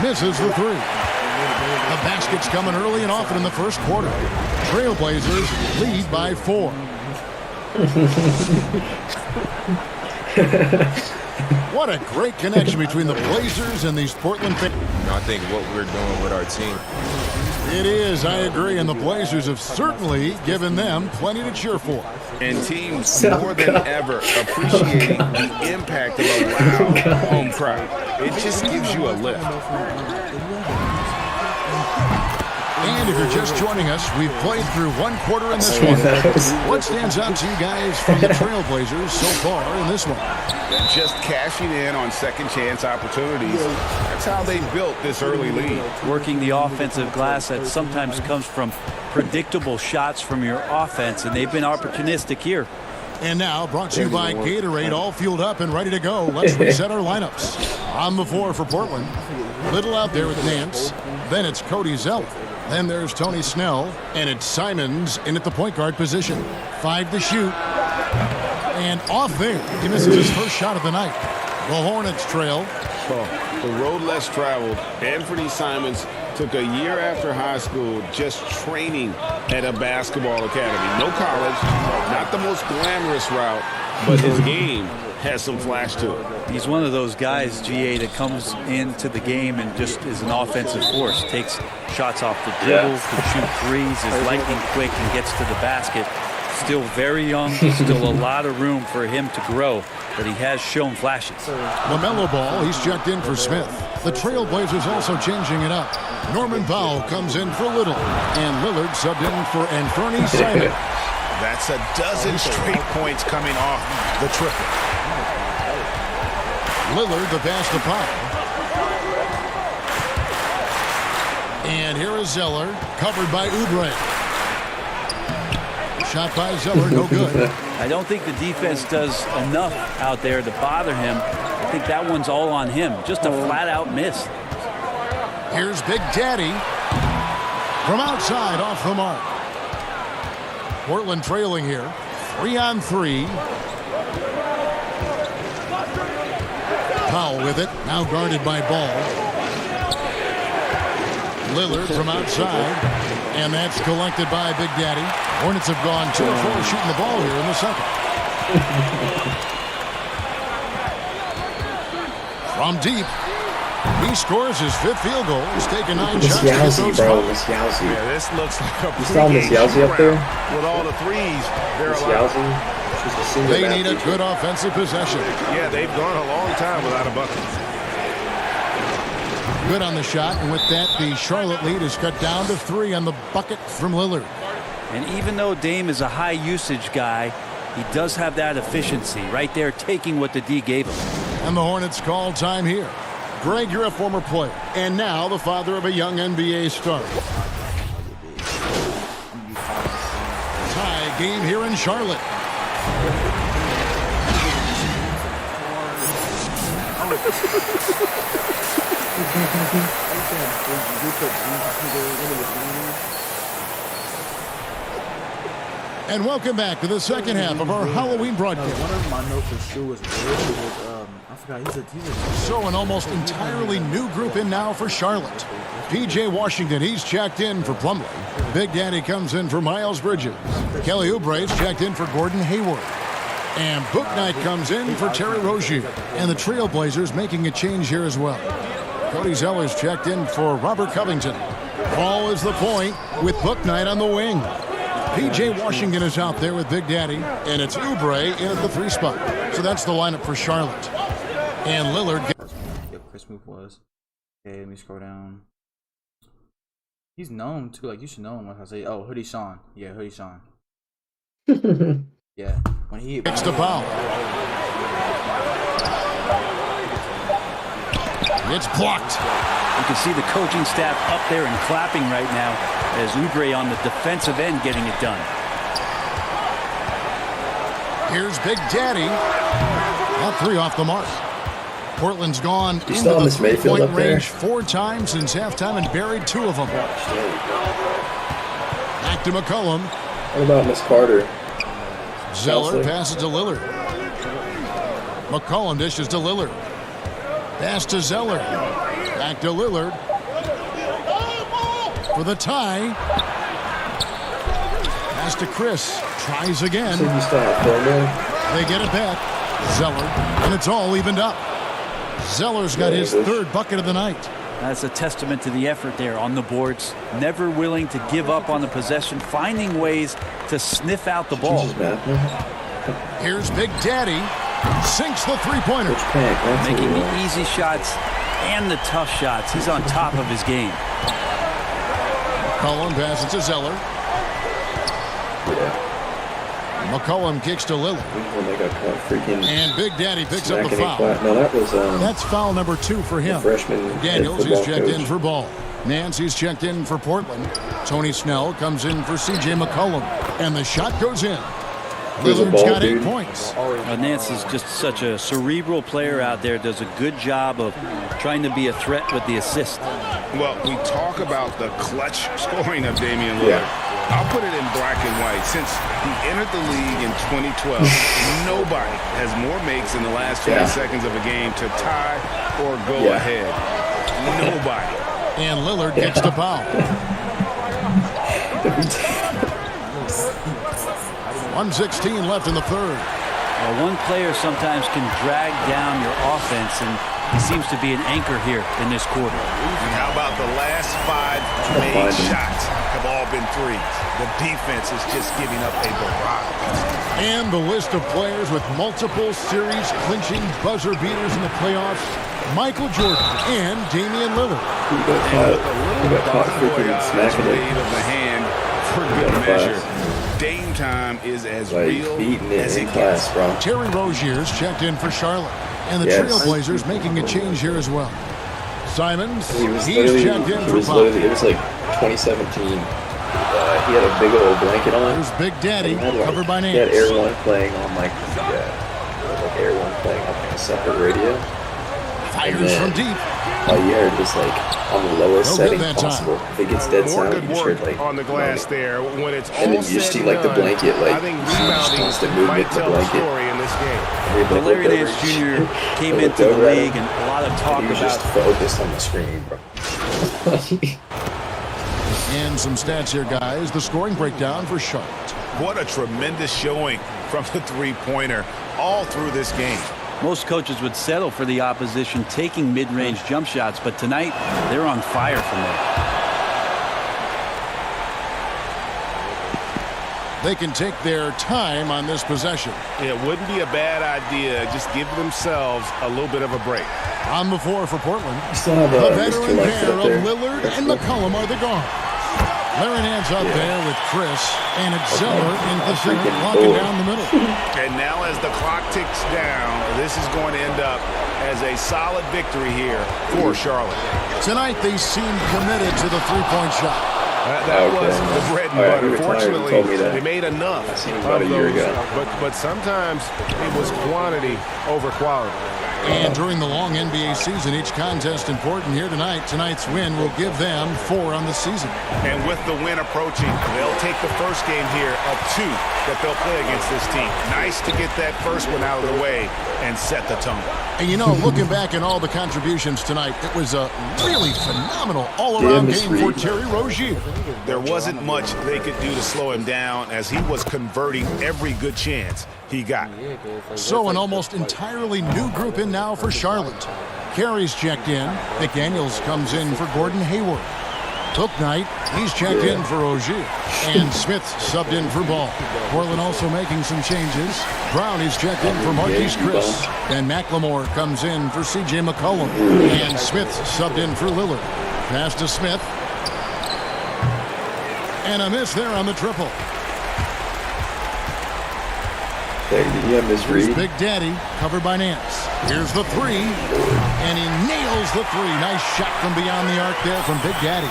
Misses the 3. The basket's coming early and often in the first quarter. Trailblazers lead by 4. What a great connection between the Blazers and these Portland fans. I think what we're doing with our team. It is, I agree, and the Blazers have certainly given them plenty to cheer for. And teams more than ever appreciating the impact of a loud home crowd. It just gives you a lift. And if you're just joining us, we've played through 1 quarter in this one. What stands out to you guys from the Trailblazers so far in this one? Just cashing in on second chance opportunities. That's how they built this early lead. Working the offensive glass that sometimes comes from predictable shots from your offense, and they've been opportunistic here. And now, brought to you by Gatorade, all fueled up and ready to go. Let's reset our lineups. On the floor for Portland. Little out there with Nance. Then it's Cody Zeller. Then there's Tony Snell, and it's Simons in at the point guard position. 5 to shoot. And off there. He misses his first shot of the night. The Hornets trail. Oh, the road less traveled. Anthony Simons took a year after high school just training at a basketball academy. No college, not the most glamorous route, but his game has some flash to it. He's one of those guys, GA, that comes into the game and just is an offensive force. Takes shots off the dribble, can shoot threes, is lightning quick, and gets to the basket. Still very young, still a lot of room for him to grow, but he has shown flashes. LaMelo Ball, he's checked in for Smith. The Trailblazers also changing it up. Norman Powell comes in for Little, and Lillard subbed in for Anthony Simons. That's a dozen straight points coming off the triple. Lillard, the pass to Powell. And here is Zeller, covered by Oubre. Shot by Zeller, no good. I don't think the defense does enough out there to bother him. I think that one's all on him. Just a flat-out miss. Here's Big Daddy from outside off the mark. Portland trailing here. 3-on-3. Powell with it. Now guarded by Ball. Lillard from outside. And that's collected by Big Daddy. Hornets have gone 2 of 4 shooting the ball here in the second. From deep. He scores his 5th field goal. He's taken 9 shots. Yowzy, bro. Miss Yowzy. Yeah, this looks like a you saw Miss Yowzy up there? With all the threes, they're Miss Yowzy. They need a good offensive possession. Yeah, they've gone a long time without a bucket. Good on the shot, and with that, the Charlotte lead is cut down to 3 on the bucket from Lillard. And even though Dame is a high usage guy, he does have that efficiency right there, taking what the D gave him. And the Hornets call time here. Greg, you're a former player, and now the father of a young NBA star. Tie game here in Charlotte. And welcome back to the second half of our Halloween broadcast. One of my notes for sure was I forgot he's a so an almost entirely new group in now for Charlotte. PJ Washington, he's checked in for Plumlee. Big Daddy comes in for Miles Bridges. Kelly Oubre's checked in for Gordon Hayward. And Book Knight comes in for Terry Rozier. And the Trailblazers making a change here as well. Cody Zeller's checked in for Robert Covington. Ball is the point with Book Knight on the wing. PJ Washington is out there with Big Daddy, and it's Oubre in at the 3 spot. So that's the lineup for Charlotte. And Lillard. Yep, Chris Move was. Okay, let me scroll down. He's known too. Like you should know him. Like I say, oh, Hoodie Sean. Yeah, Hoodie Sean. Yeah, when he kicks the foul. It's blocked. You can see the coaching staff up there and clapping right now as Oubre on the defensive end getting it done. Here's Big Daddy. All 3 off the mark. Portland's gone into the 3-point range 4 times since halftime and buried 2 of them. Back to McCollum. What about Miss Carter? Zeller passes to Lillard. McCollum dishes to Lillard. Pass to Zeller. Back to Lillard. For the tie. Pass to Chris. Tries again. They get it back. Zeller. And it's all evened up. Zeller's got his 3rd bucket of the night. That's a testament to the effort there on the boards. Never willing to give up on the possession. Finding ways to sniff out the ball. Here's Big Daddy. Sinks the 3-pointer. Making the easy shots and the tough shots. He's on top of his game. McCollum passes to Zeller. McCollum kicks to Lillard. And Big Daddy picks up the foul. No, that's foul number 2 for him. Daniels, he's checked in for Ball. Nancy's checked in for Portland. Tony Snell comes in for C.J. McCollum. And the shot goes in. Lillard's got 8 points. Nance is just such a cerebral player out there, does a good job of trying to be a threat with the assist. Well, we talk about the clutch scoring of Damian Lillard. I'll put it in black and white. Since he entered the league in 2012, nobody has more makes in the last 20 seconds of a game to tie or go ahead. Nobody. And Lillard gets the foul. 1:16 left in the third. One player sometimes can drag down your offense, and he seems to be an anchor here in this quarter. And how about the last 5 made shots have all been threes? The defense is just giving up a barrage. And the list of players with multiple series-clinching buzzer beaters in the playoffs: Michael Jordan and Damian Lillard. He got caught freaking smacking it. Of the hand for good measure. Dame time is as real as it gets. Bro. Terry Rozier's checked in for Charlotte, and the Trailblazers making a change here as well. Simons, he's checked in for Pop. It was like 2017. He had a big old blanket on. There's Big Daddy, covered by Nance. He had Air One playing on like Air One playing on like a separate radio. Fires from deep. All you heard was like on the lowest setting possible. If it gets dead More sound, good you just heard work like on the glass there. When it's and then you just see like the blanket, like I think rebounding constant movement might of the tell the blanket. story in this game. Well, Larry Nance Jr. came into the league and a lot of talk he was about. Just focused on the screen, bro. And some stats here, guys. The scoring breakdown for Charlotte. What a tremendous showing from the three-pointer all through this game. Most coaches would settle for the opposition taking mid-range jump shots, but tonight they're on fire from there. They can take their time on this possession. It wouldn't be a bad idea. Just give themselves a little bit of a break. On the floor for Portland, the veteran pair of Lillard and McCollum are the guards. Larry Nance up there with Chris, and it's Zeller in the center, locking down the middle. And now as the clock ticks down, this is going to end up as a solid victory here for Charlotte. Tonight they seem committed to the three-point shot. That was the bread and butter. Fortunately, they made enough about a year ago. But sometimes it was quantity over quality. And during the long NBA season, each contest important here tonight. Tonight's win will give them 4 on the season. And with the win approaching, they'll take the first game here of 2 that they'll play against this team. Nice to get that first one out of the way and set the tone. And you know, looking back at all the contributions tonight, it was a really phenomenal all-around game for Terry Rozier. There wasn't much they could do to slow him down as he was converting every good chance he got. So an almost entirely new group in now for Charlotte. Carey's checked in. McDaniels comes in for Gordon Hayward. Hook Knight, he's checked in for Ogier. And Smith subbed in for Ball. Portland also making some changes. Brown is checked in for Marquise Chris. And McLemore comes in for C.J. McCollum. And Smith subbed in for Lillard. Pass to Smith. And a miss there on the triple. Here's Big Daddy, covered by Nance. Here's the 3, and he nails the 3. Nice shot from beyond the arc there from Big Daddy.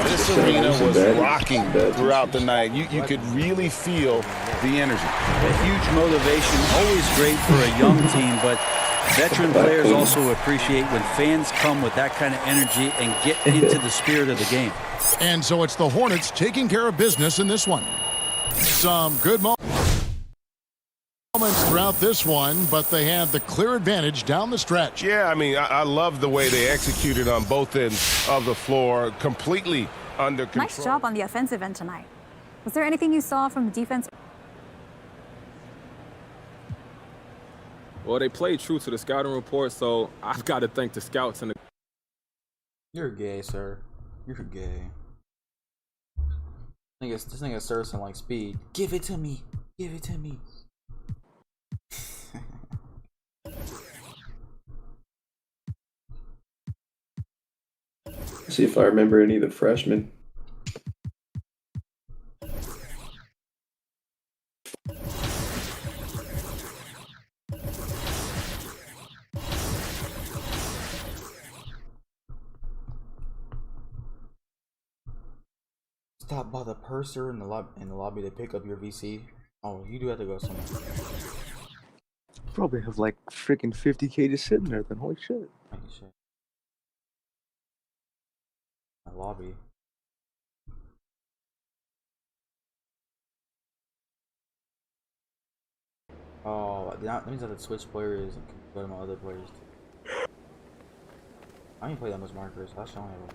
This arena was rocking throughout the night. You could really feel the energy. A huge motivation, always great for a young team, but veteran players also appreciate when fans come with that kind of energy and get into the spirit of the game. And so it's the Hornets taking care of business in this one. Some good moments throughout this one, but they had the clear advantage down the stretch. Yeah, I mean, I love the way they executed on both ends of the floor, completely under control. Nice job on the offensive end tonight. Was there anything you saw from the defense? Well, they played true to the scouting report, so I've got to thank the scouts and the... You're gay, sir. You're gay. This nigga serves him like speed. Give it to me. Give it to me. See if I remember any of the freshmen. Stop by the purser in the lobby to pick up your VC. Oh, you do have to go somewhere. Probably have like freaking 50K just sitting there. Then holy shit. Holy shit. A lobby. Oh, that means I have to switch players and go to my other players too. I ain't play that much markers. That's showing it.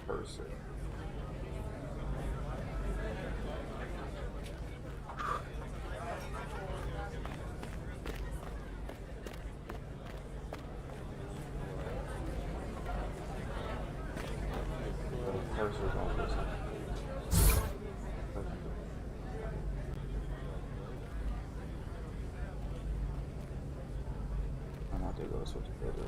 Person. Cursors on this. I'm not gonna go switch together.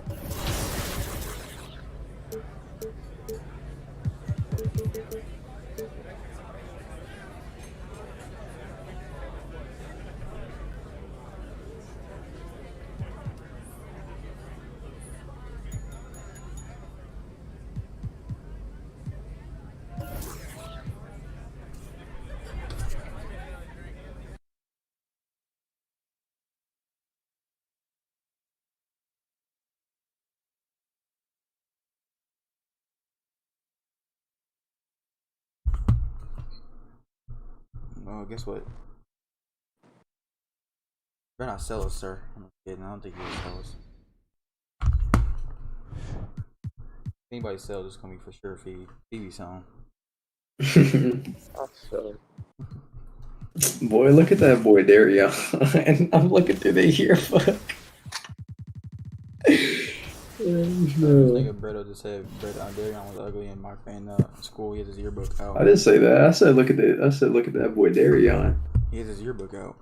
Oh, guess what? You're not sell us, sir. I'm kidding. I don't think you'll sell us. If anybody sell, this is gonna be for sure Phoebe selling. I'll sell. Boy, look at that boy there, yeah. And I'm looking through the year, fuck. This nigga Bredo just said Darion was ugly and in school he has his yearbook out. I didn't say that. I said look at that boy Darion. He has his yearbook out.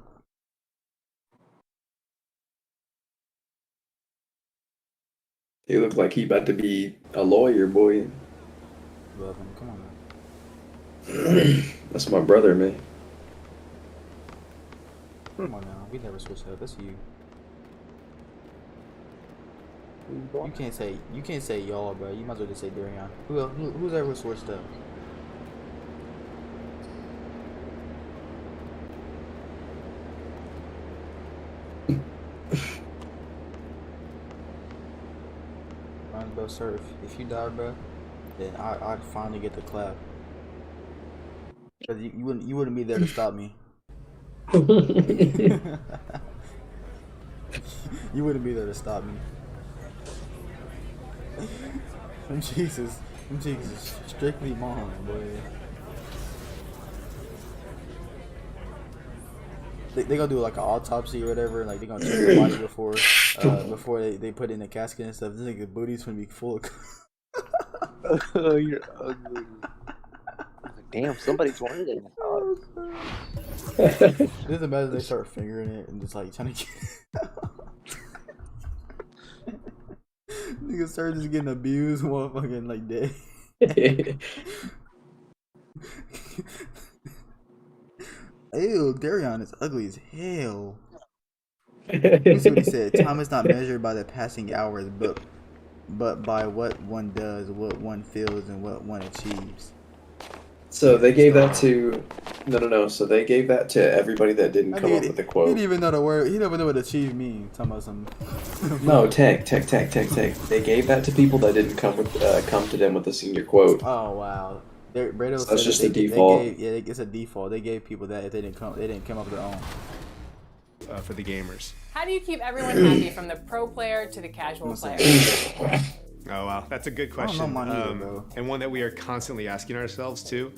He looked like he about to be a lawyer, boy. Love him. Come on, man. That's my brother, man. Come on now. We never switched up. That's you. You can't say y'all, bro. You might as well just say Darion. Who's ever switched up? Bro, sir, if you die, bro, then I'd finally get the clap. Cause you wouldn't be there to stop me. You wouldn't be there to stop me. Jesus is strictly mine, boy. They gonna do like an autopsy or whatever, like they gonna check the body before they put in the casket and stuff. This nigga booty's gonna be full of. Oh, you're ugly. Damn, somebody's wanted it. Just imagine they start fingering it and just like trying to get. Niggas start just getting abused while fucking like dead. Ew, Darion is ugly as hell. That's what he said. Time is not measured by the passing hours, but by what one does, what one feels, and what one achieves. So they gave that to no. So they gave that to everybody that didn't come up with the quote. He didn't even know the word. He didn't even know what achieve means. Talking about some. No, tech. They gave that to people that didn't come to them with the senior quote. Oh wow. Bredo that's just the default. It's a default. They gave people that if they didn't come up with their own. For the gamers. How do you keep everyone happy from the pro player to the casual player? Oh wow, that's a good question, and one that we are constantly asking ourselves too.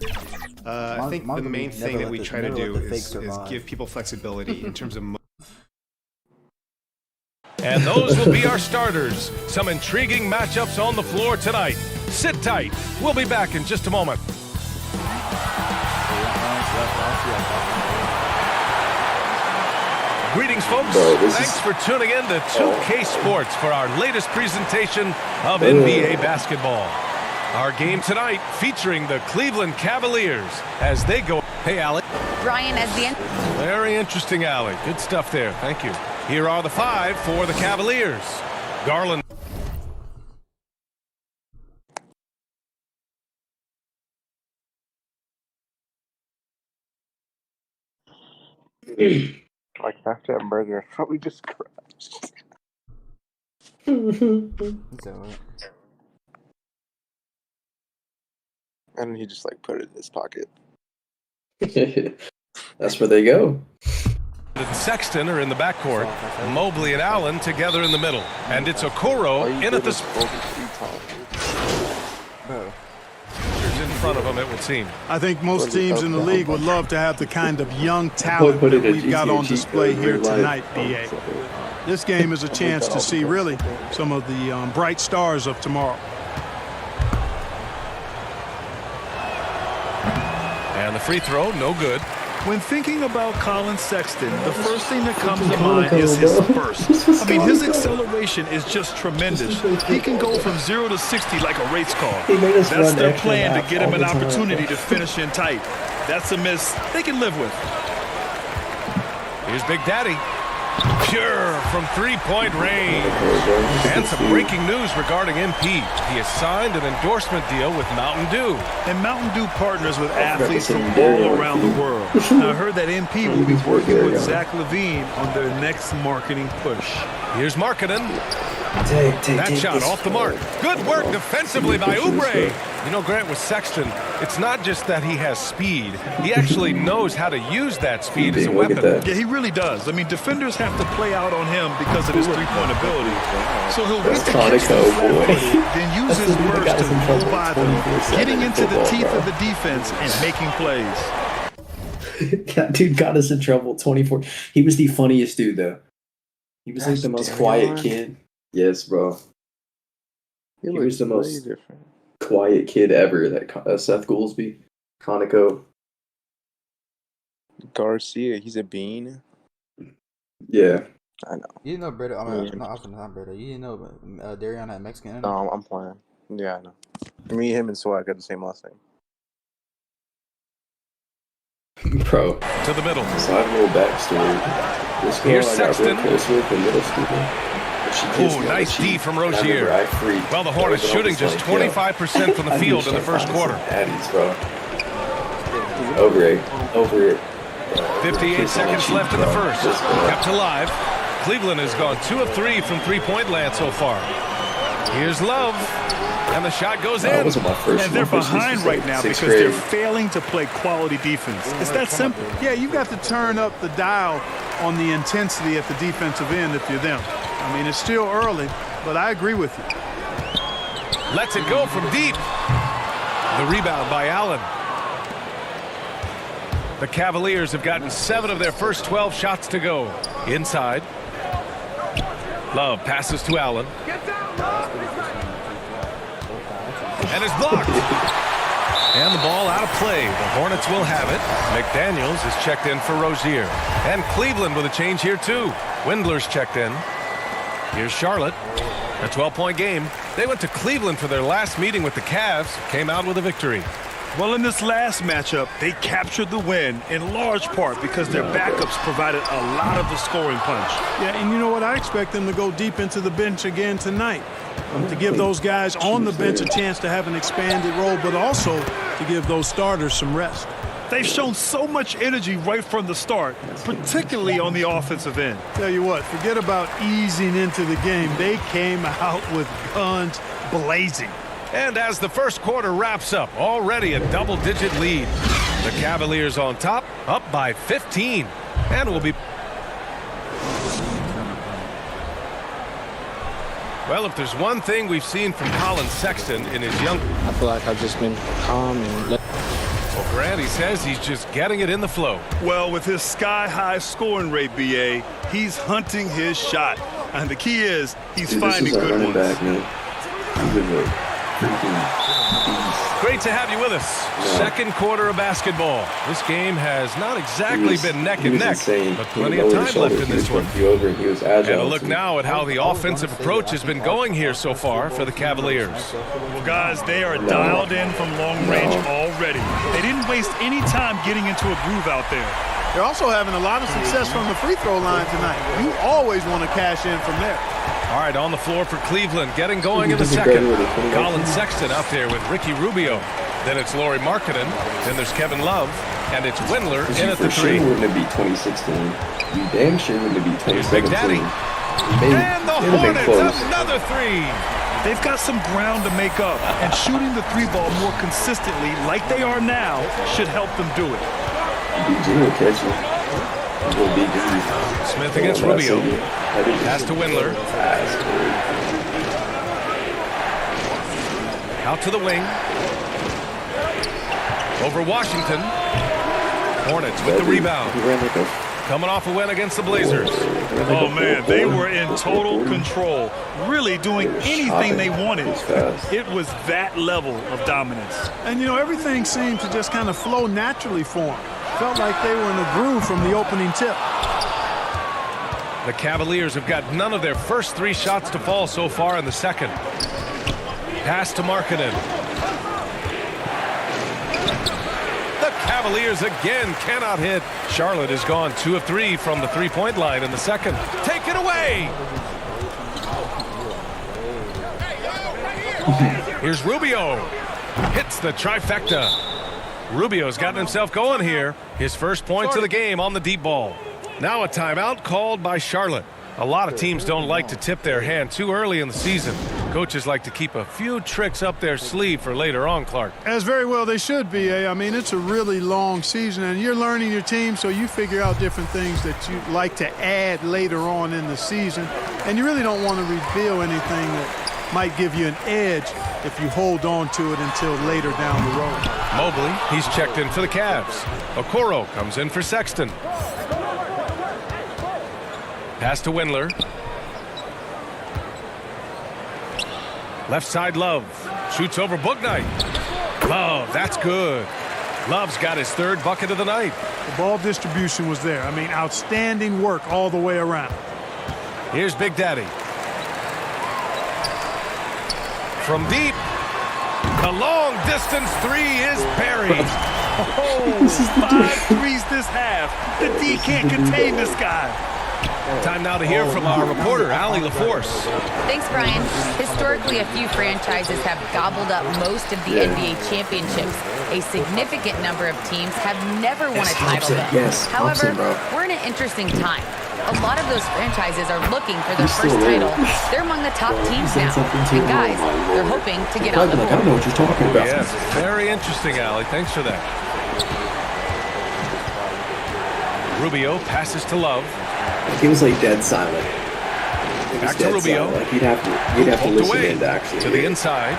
I think the main thing that we try to do is give people flexibility in terms of. And those will be our starters. Some intriguing matchups on the floor tonight. Sit tight. We'll be back in just a moment. Greetings, folks. Thanks for tuning in to 2K Sports for our latest presentation of NBA basketball. Our game tonight featuring the Cleveland Cavaliers as they go. Hey, Alec. Brian, as the end. Very interesting, Alec. Good stuff there. Thank you. Here are the 5 for the Cavaliers. Garland. Like after that burger, probably just crashed. And he just like put it in his pocket. That's where they go. And Sexton are in the backcourt. Mobley and Allen together in the middle. And it's Okoro in at the in front of him, it would seem. I think most teams in the league would love to have the kind of young talent that we've got on display here tonight, BA. This game is a chance to see really some of the bright stars of tomorrow. And the free throw, no good. When thinking about Colin Sexton, the first thing that comes to mind is his burst. I mean, his acceleration is just tremendous. He can go from 0 to 60 like a race car. That's their plan to get him an opportunity to finish in tight. That's a miss they can live with. Here's Big Daddy. Pure from three-point range. And some breaking news regarding MP. He has signed an endorsement deal with Mountain Dew. And Mountain Dew partners with athletes from all around the world. Now, I heard that MP will be working with Zach LaVine on their next marketing push. Here's Markkanen. That shot off the mark. Good work defensively by Oubre. You know, Grant, with Sexton, it's not just that he has speed. He actually knows how to use that speed as a weapon. Yeah, he really does. I mean, defenders have to play out on him because of his three-point ability. So he'll wait to catch the then use his burst to go by them, getting into the teeth of the defense and making plays. That dude got us in trouble. 24. He was the funniest dude, though. He was like the most quiet kid. Yes, bro. He was the most quiet kid ever. That Seth Goolsby, Conoco, Garcia. He's a bean. Yeah, I know. You didn't know Breda. I mean, not Breda. You didn't know Darion had Mexican. No, I'm playing. Yeah, I know. Me, him, and Swag got the same last name. Bro, to the middle. So I have a little backstory. This girl I got real close with in middle school. Oh, nice D from Rozier. Well, the Hornets shooting just 25% from the field in the first quarter. Over it. 58 seconds left in the first. Kept alive. Cleveland has gone 2 of 3 from three-point land so far. Here's Love. And the shot goes in. And they're behind right now because they're failing to play quality defense. It's that simple. Yeah, you've got to turn up the dial on the intensity at the defensive end if you're them. I mean, it's still early, but I agree with you. Lets it go from deep. The rebound by Allen. The Cavaliers have gotten 7 of their first 12 shots to go. Inside. Love passes to Allen. And it's blocked. And the ball out of play. The Hornets will have it. McDaniels is checked in for Rozier. And Cleveland with a change here, too. Windler's checked in. Here's Charlotte. A 12-point game. They went to Cleveland for their last meeting with the Cavs. Came out with a victory. Well, in this last matchup, they captured the win in large part because their backups provided a lot of the scoring punch. Yeah, and you know what? I expect them to go deep into the bench again tonight. To give those guys on the bench a chance to have an expanded role, but also to give those starters some rest. They've shown so much energy right from the start, particularly on the offensive end. Tell you what, forget about easing into the game. They came out with guns blazing. And as the first quarter wraps up, already a double-digit lead. The Cavaliers on top, up by 15. And will be... Well, if there's one thing we've seen from Colin Sexton in his young... I feel like I've just been calm and... Well, Grant, he says he's just getting it in the flow. Well, with his sky-high scoring rate, BA, he's hunting his shot. And the key is he's finding good ones. Back, man. Great to have you with us. Second quarter of basketball. This game has not exactly been neck and neck, but plenty of time left in this one. And a look now at how the offensive approach has been going here so far for the Cavaliers. Well, guys, they are dialed in from long range already. They didn't waste any time getting into a groove out there. They're also having a lot of success from the free throw line tonight. You always want to cash in from there. All right, on the floor for Cleveland, getting going in the second. Colin Sexton out there with Ricky Rubio. Then it's Lauri Markkanen. Then there's Kevin Love. And it's Windler in at the three. Sure wouldn't it be 2016? You damn sure wouldn't it be 2017? Big Daddy. And the Hornets, another three. They've got some ground to make up, and shooting the three ball more consistently like they are now should help them do it. BG will catch you. Smith against Rubio. Pass to Windler. Out to the wing. Over Washington. Hornets with the rebound. Coming off a win against the Blazers. Oh, man, they were in total control. Really doing anything they wanted. It was that level of dominance. And, you know, everything seemed to just kind of flow naturally for them. Felt like they were in a groove from the opening tip. The Cavaliers have got none of their first three shots to fall so far in the second. Pass to Markkanen. The Cavaliers again cannot hit. Charlotte has gone 2 of 3 from the three-point line in the second. Take it away! Here's Rubio. Hits the trifecta. Rubio's gotten himself going here. His first points of the game on the deep ball. Now a timeout called by Charlotte. A lot of teams don't like to tip their hand too early in the season. Coaches like to keep a few tricks up their sleeve for later on, Clark. As very well they should be. I mean, it's a really long season, and you're learning your team, so you figure out different things that you'd like to add later on in the season. And you really don't want to reveal anything that might give you an edge if you hold on to it until later down the road. Mobley, he's checked in for the Cavs. Okoro comes in for Sexton. Pass to Windler. Left side, Love. Shoots over Bouknight. Love, that's good. Love's got his third bucket of the night. The ball distribution was there. I mean, outstanding work all the way around. Here's Big Daddy. From deep, the long distance three is buried. Oh, 5 threes this half. The D can't contain this guy. Time now to hear from our reporter, Allie LaForce. Thanks, Brian. Historically, a few franchises have gobbled up most of the NBA championships. A significant number of teams have never won a title then. However, we're in an interesting time. A lot of those franchises are looking for their first title. They're among the top teams now. And guys, they're hoping to get on the board. I don't know what you're talking about. Yes, very interesting, Allie. Thanks for that. Rubio passes to Love. He was like dead silent. Back to Rubio. Like you'd have to listen away in to actually to the inside.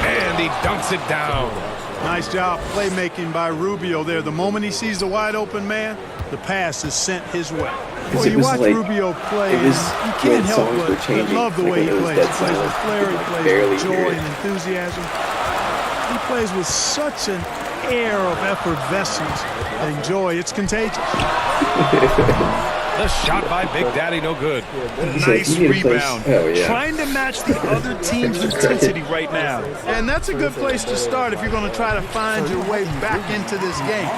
And he dunks it down. Nice job playmaking by Rubio there. The moment he sees the wide open man, the pass is sent his way. Well, you watch Rubio play, you can't help but love the way he plays. He plays with flair, he plays with joy and enthusiasm. He plays with such an air of effervescence and joy. It's contagious. The shot by Big Daddy, no good. Nice rebound. Trying to match the other team's intensity right now. And that's a good place to start if you're going to try to find your way back into this game.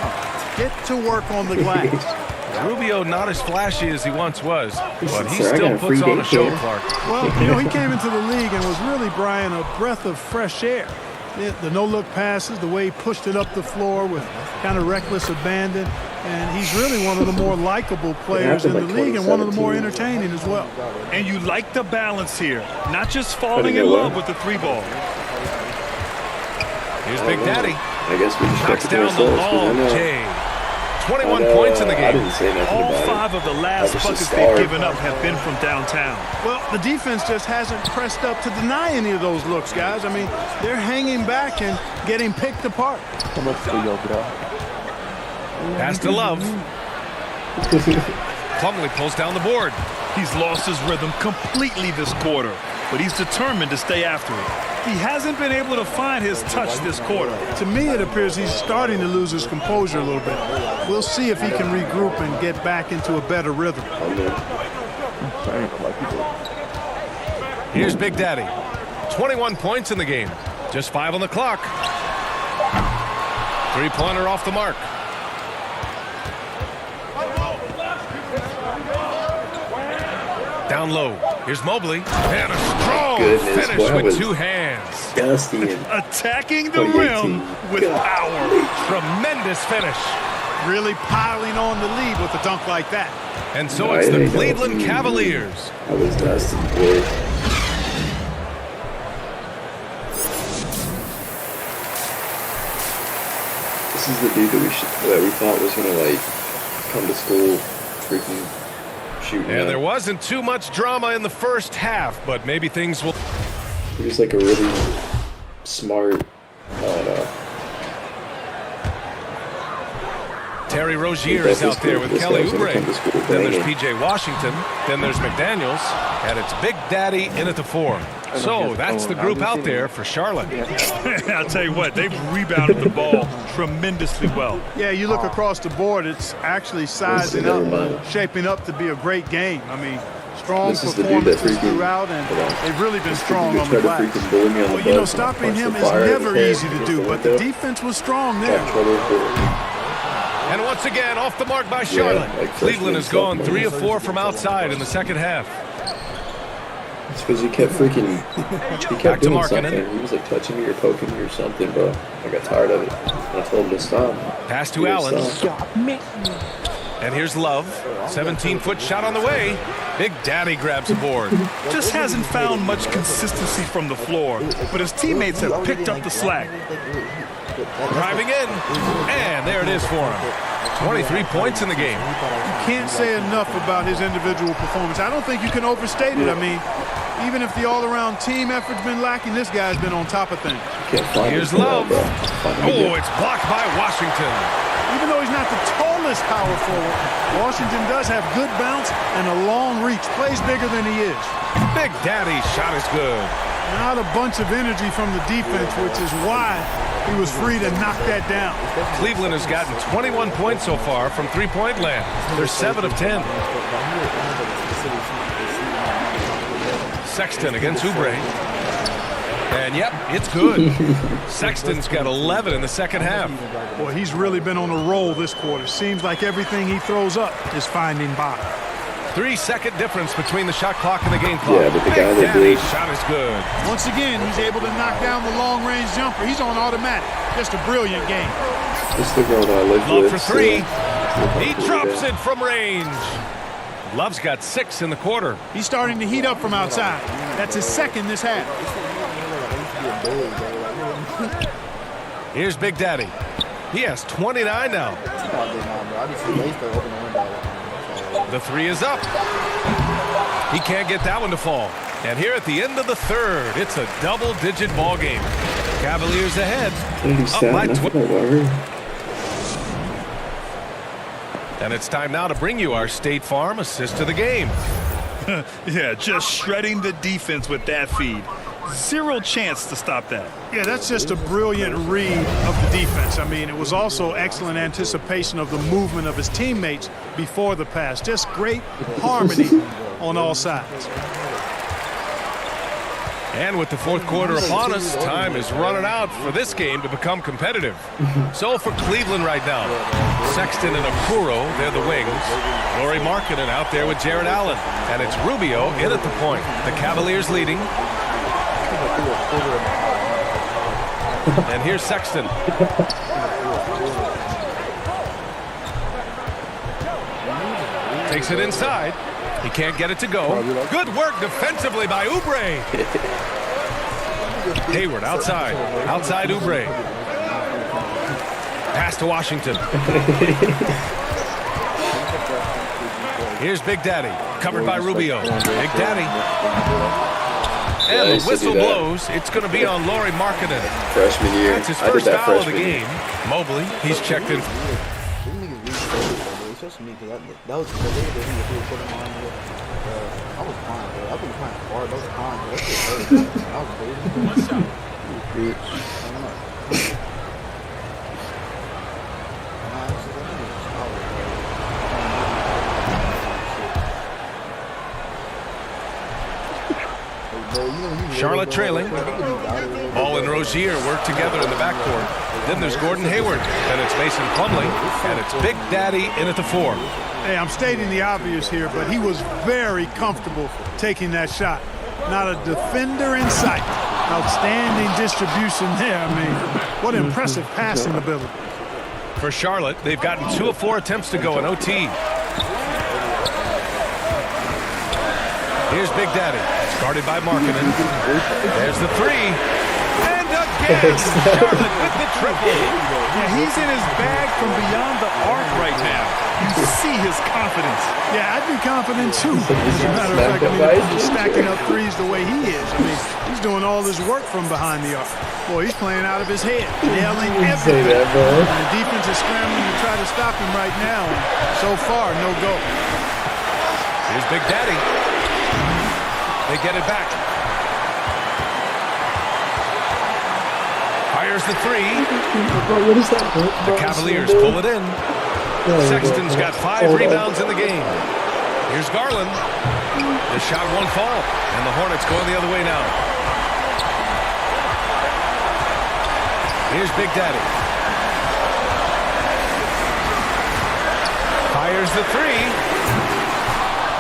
Get to work on the glass. Rubio not as flashy as he once was, but he still puts on a show, Clark. Well, you know, he came into the league and was really, Brian, a breath of fresh air. The no-look passes, the way he pushed it up the floor with kind of reckless abandon. And he's really one of the more likable players in the league and one of the more entertaining as well. And you like the balance here, not just falling in love with the three ball. Here's Big Daddy. I guess we just knocks down the long J. 21 points in the game. All 5 of the last buckets they've given up have been from downtown. Well, the defense just hasn't pressed up to deny any of those looks, guys. I mean, they're hanging back and getting picked apart. Pass to Love. Plumlee pulls down the board. He's lost his rhythm completely this quarter, but he's determined to stay after it. He hasn't been able to find his touch this quarter. To me, it appears he's starting to lose his composure a little bit. We'll see if he can regroup and get back into a better rhythm. Here's Big Daddy. 21 points in the game. Just 5 on the clock. Three-pointer off the mark. Down low. Here's Mobley. And a strong finish with 2 hands. Attacking the rim with power. Tremendous finish. Really piling on the lead with a dunk like that. And so it's the Cleveland Cavaliers. I was dusting, boy. This is the dude that we thought was gonna like come to school, freaking shooting. And there wasn't too much drama in the first half, but maybe things will. He was like a really smart. I don't know. Terry Rozier is out there with Kelly Oubre. Then there's P.J. Washington. Then there's McDaniels. And it's Big Daddy in at the 4. So that's the group out there for Charlotte. I'll tell you what, they've rebounded the ball tremendously well. Yeah, you look across the board, it's actually sizing up, shaping up to be a great game. I mean, strong performances throughout, and they've really been strong on the glass. Well, you know, stopping him is never easy to do, but the defense was strong there. And once again, off the mark by Charlotte. Cleveland has gone 3 of 4 from outside in the second half. It's because he kept doing something. He was like touching me or poking me or something, bro. I got tired of it. I told him to stop. Pass to Allen. And here's Love. 17-foot shot on the way. Big Daddy grabs the board. Just hasn't found much consistency from the floor, but his teammates have picked up the slack. Driving in, and there it is for him. 23 points in the game. You can't say enough about his individual performance. I don't think you can overstate it. I mean, even if the all-around team effort's been lacking, this guy's been on top of things. Here's Love. Oh, it's blocked by Washington. Even though he's not the tallest power forward, Washington does have good bounce and a long reach. Plays bigger than he is. Big Daddy's shot is good. Not a bunch of energy from the defense, which is why he was free to knock that down. Cleveland has gotten 21 points so far from three-point land. They're 7 of 10. Sexton against Oubre. And yep, it's good. Sexton's got 11 in the second half. Boy, he's really been on a roll this quarter. Seems like everything he throws up is finding bottom. 3-second difference between the shot clock and the game clock. Yeah, but the guy that did. Shot is good. Once again, he's able to knock down the long-range jumper. He's on automatic. Just a brilliant game. This is the girl that I live Love with. for 3. He drops it from range. Love's got 6 in the quarter. He's starting to heat up from outside. That's his second this half. Here's Big Daddy. He has 29 now. The 3 is up. He can't get that one to fall. And here at the end of the third, it's a double-digit ball game. Cavaliers ahead. Up by 12. And it's time now to bring you our State Farm assist of the game. Yeah, just shredding the defense with that feed. Zero chance to stop that. Yeah, that's just a brilliant read of the defense. I mean, it was also excellent anticipation of the movement of his teammates before the pass. Just great harmony on all sides. And with the fourth quarter upon us, time is running out for this game to become competitive. So for Cleveland right now, Sexton and Okoro, they're the wings. Lauri Markkanen out there with Jared Allen. And it's Rubio in at the point. The Cavaliers leading. And here's Sexton. Takes it inside. He can't get it to go. Good work defensively by Oubre. Hayward outside. Outside Oubre. Pass to Washington. Here's Big Daddy. Covered by Rubio. Big Daddy. And the whistle blows. It's going to be on Lauri Markkanen. Freshman year. That's his first foul of the game. Mobley, he's checked in. That was the day that he put him on was fine, bro. I've been playing hard. That was fine, bro. That shit hurt. That was crazy. One shot. Bitch. Charlotte trailing. Ball and Rozier work together in the backcourt. Then there's Gordon Hayward. Then it's Mason Plumlee. And it's Big Daddy in at the 4. Hey, I'm stating the obvious here, but he was very comfortable taking that shot. Not a defender in sight. Outstanding distribution there. I mean, what impressive passing ability. For Charlotte, they've gotten 2 of 4 attempts to go in OT. Here's Big Daddy. It's guarded by Markkanen. There's the 3. And again, Charlotte with the triple. Yeah, he's in his bag from beyond the arc right now. You see his confidence. Yeah, I'd be confident too. As a matter of fact, I mean, he's stacking up threes the way he is. I mean, he's doing all this work from behind the arc. Boy, he's playing out of his head, nailing everything. And the defense is scrambling to try to stop him right now. And so far, no go. Here's Big Daddy. They get it back. Fires the 3. What is that, bro? The Cavaliers pull it in. Sexton's got 5 rebounds in the game. Here's Garland. The shot won't fall. And the Hornets going the other way now. Here's Big Daddy. Fires the 3.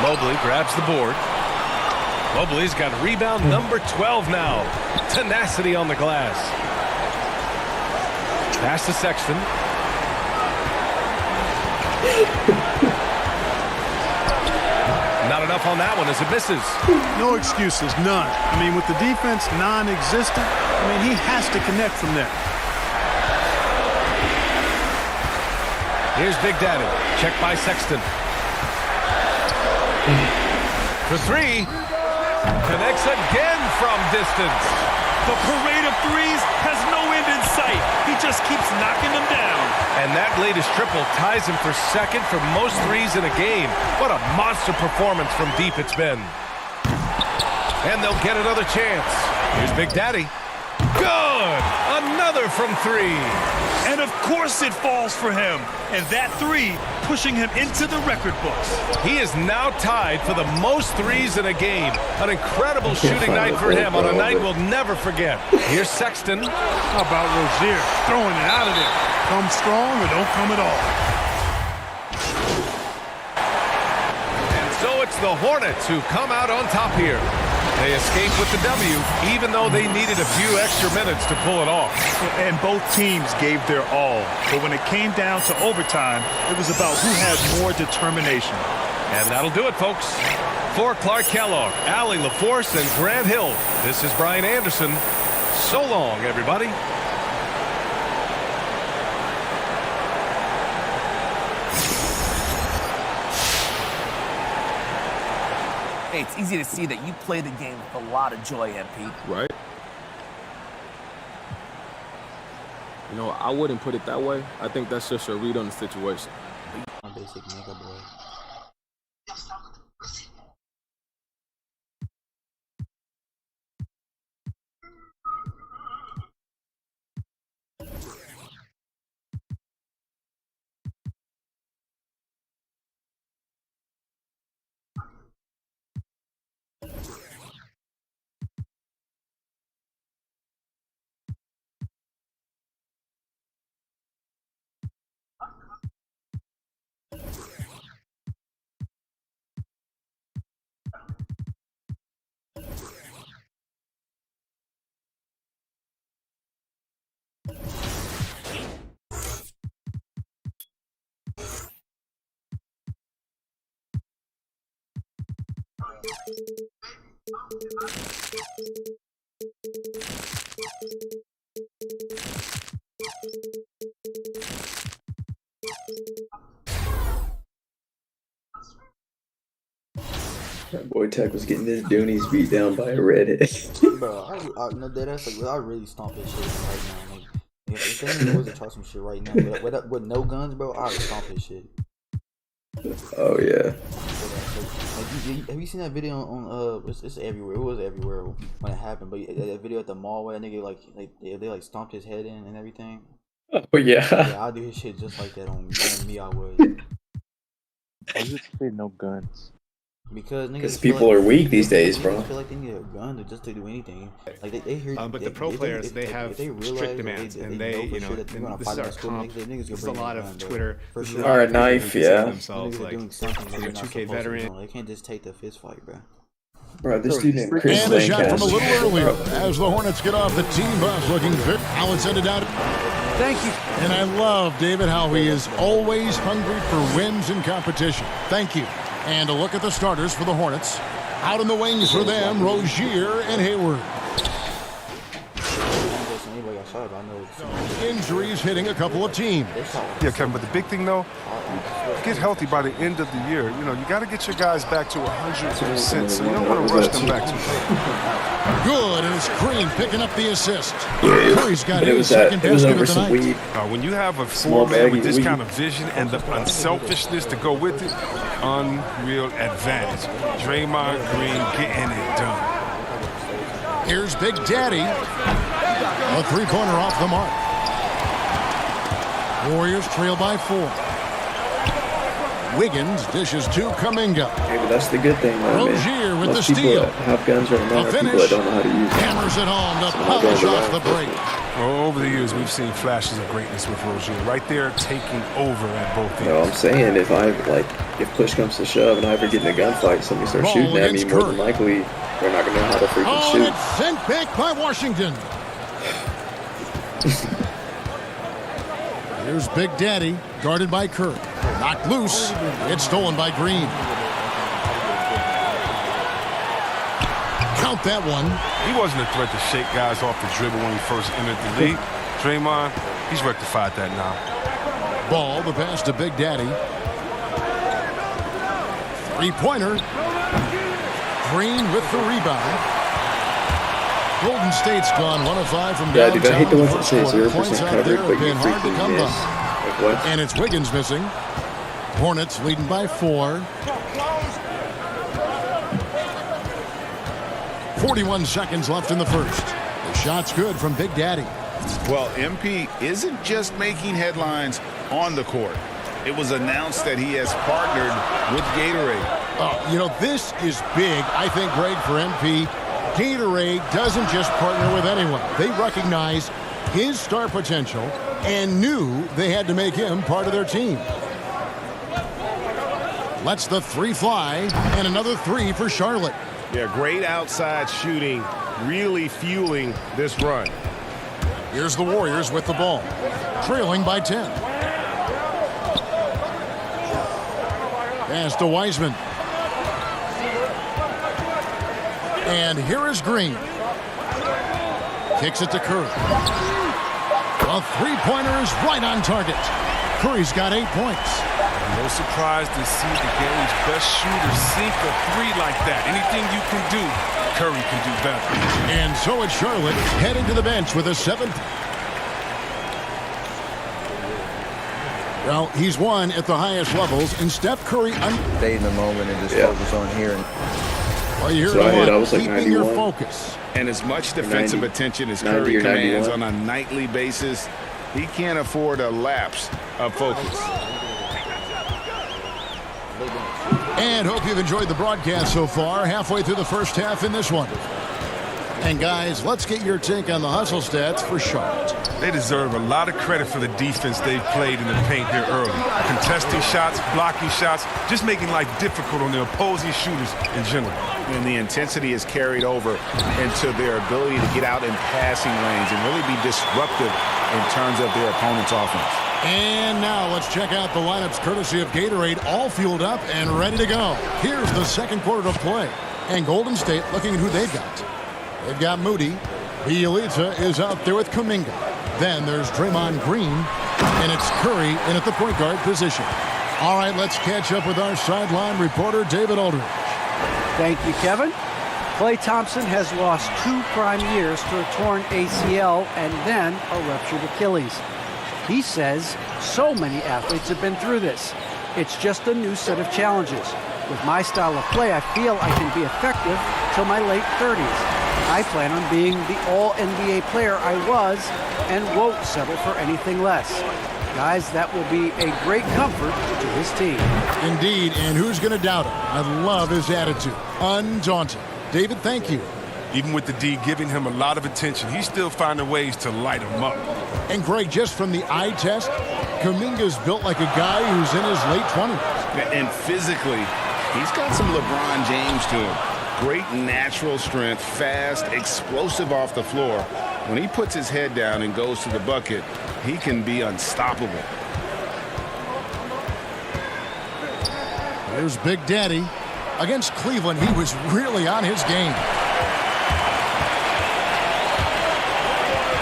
Mobley grabs the board. Mobley's got rebound number 12 now. Tenacity on the glass. Pass to Sexton. Not enough on that one as it misses. No excuses, none. I mean, with the defense non-existent, I mean, he has to connect from there. Here's Big Daddy. Check by Sexton. For 3. Connects again from distance. The parade of threes has no end in sight. He just keeps knocking them down. And that latest triple ties him for second for most threes in a game. What a monster performance from deep it's been. And they'll get another chance. Here's Big Daddy. Good! Another from 3. And of course it falls for him. And that 3 pushing him into the record books. He is now tied for the most threes in a game. An incredible shooting night for him on a night we'll never forget. Here's Sexton. How about Rozier throwing it out of there? Come strong or don't come at all. And so it's the Hornets who come out on top here. They escape with the W, even though they needed a few extra minutes to pull it off. And both teams gave their all. But when it came down to overtime, it was about who had more determination. And that'll do it, folks. For Clark Kellogg, Allie LaForce, and Grant Hill, this is Brian Anderson. So long, everybody. Hey, it's easy to see that you play the game with a lot of joy, MP. Right. You know, I wouldn't put it that way. I think that's just a read on the situation. My basic mega boy. That boy Tech was getting his Doonies beat down by a redhead. Bro, no, that's like I really stomp his shit right now. Like, if anyone was to try some shit right now with no guns, bro, I would stomp his shit. Oh yeah. Have you seen that video on it's everywhere. It was everywhere when it happened, but that video at the mall where that nigga they stomped his head in and everything. Oh yeah. Yeah, I'll do his shit just like that on me. I would. I just say no guns. Because people are weak these days, bro. I feel like they need a gun just to do anything. Like they hear. But the pro players, they have strict demands, and they, you know, this is our comp. There's a lot of Twitter. Or a knife, yeah. Themselves like 2K veteran. They can't just take the fist fight, bro. Bro, this dude named Chris And a shot from a little earlier as the Hornets get off the team bus looking good. Now it's ended out. Thank you. And I love David how he is always hungry for wins and competition. Thank you. And a look at the starters for the Hornets. Out in the wings for them, Rozier and Hayward. Injuries hitting a couple of teams. Yeah, Kevin, but the big thing, though, get healthy by the end of the year. You know, you got to get your guys back to 100%, so you don't want to rush them back to Good, and it's Green picking up the assist. Curry's got his second basket of the night. When you have a four-man with this kind of vision and the unselfishness to go with it, unreal advantage. Draymond Green getting it done. Here's Big Daddy. A three-pointer off the mark. Warriors trail by 4. Wiggins dishes to Kuminga. Hey, but that's the good thing, though, Rozier man. with Most the people steal. that have guns right now are people that don't know how to use them. Hammers it home to polish off the break. Well, over the years, we've seen flashes of greatness with Rozier. Right there, taking over at both ends. No, I'm saying if push comes to shove and I ever get in a gunfight, somebody starts shooting at me, more than likely they're not going to know how to freaking shoot. And it's sent back by Washington. Here's Big Daddy, guarded by Curry. Knocked loose. It's stolen by Green. Count that one. He wasn't a threat to shake guys off the dribble when he first entered the league. Draymond, he's rectified that now. Ball, the pass to Big Daddy. Three-pointer. Green with the rebound. Golden State's gone 1 of 5 from downtown. Yeah, dude, I hate the ones that say 0% covered, but you hard to come freaking miss. by. Like what? And it's Wiggins missing. Hornets leading by 4. 41 seconds left in the first. The shot's good from Big Daddy. Well, MP isn't just making headlines on the court. It was announced that he has partnered with Gatorade. You know, this is big, I think, Greg, for MP. Gatorade doesn't just partner with anyone. They recognize his star potential and knew they had to make him part of their team. Lets the 3 fly, and another 3 for Charlotte. Yeah, great outside shooting, really fueling this run. Here's the Warriors with the ball, trailing by 10. Pass to Wiseman. And here is Green. Kicks it to Curry. A three-pointer is right on target. Curry's got 8 points. No surprise to see the game's best shooter sink a 3 like that. Anything you can do, Curry can do better. And so it's Charlotte heading to the bench with a 7th. Well, he's won at the highest levels, and Steph Curry... Stay in the moment and just focus on here. Well, you're so I was like keeping 91. your focus. And as much defensive attention as Curry commands on a nightly basis, he can't afford a lapse of focus. And hope you've enjoyed the broadcast so far. Halfway through the first half in this one. And guys, let's get your take on the hustle stats for Charlotte. They deserve a lot of credit for the defense they've played in the paint here early. Contesting shots, blocking shots, just making life difficult on the opposing shooters in general. And the intensity is carried over into their ability to get out in passing lanes and really be disruptive in terms of their opponent's offense. And now let's check out the lineups courtesy of Gatorade, all fueled up and ready to go. Here's the second quarter of play. And Golden State looking at who they've got. They've got Moody. Bielitsa is out there with Kuminga. Then there's Draymond Green. And it's Curry in at the point guard position. All right, let's catch up with our sideline reporter, David Aldridge. Thank you, Kevin. Klay Thompson has lost 2 prime years to a torn ACL and then a ruptured Achilles. He says so many athletes have been through this. It's just a new set of challenges. With my style of play, I feel I can be effective till my late 30s. I plan on being the all-NBA player I was and won't settle for anything less. Guys, that will be a great comfort to his team. Indeed, and who's going to doubt him? I love his attitude. Undaunted. David, thank you. Even with the D giving him a lot of attention, he's still finding ways to light him up. And Greg, just from the eye test, Kuminga's built like a guy who's in his late 20s. And physically, he's got some LeBron James to him. Great natural strength, fast, explosive off the floor. When he puts his head down and goes to the bucket, he can be unstoppable. Here's Big Daddy. Against Cleveland, he was really on his game.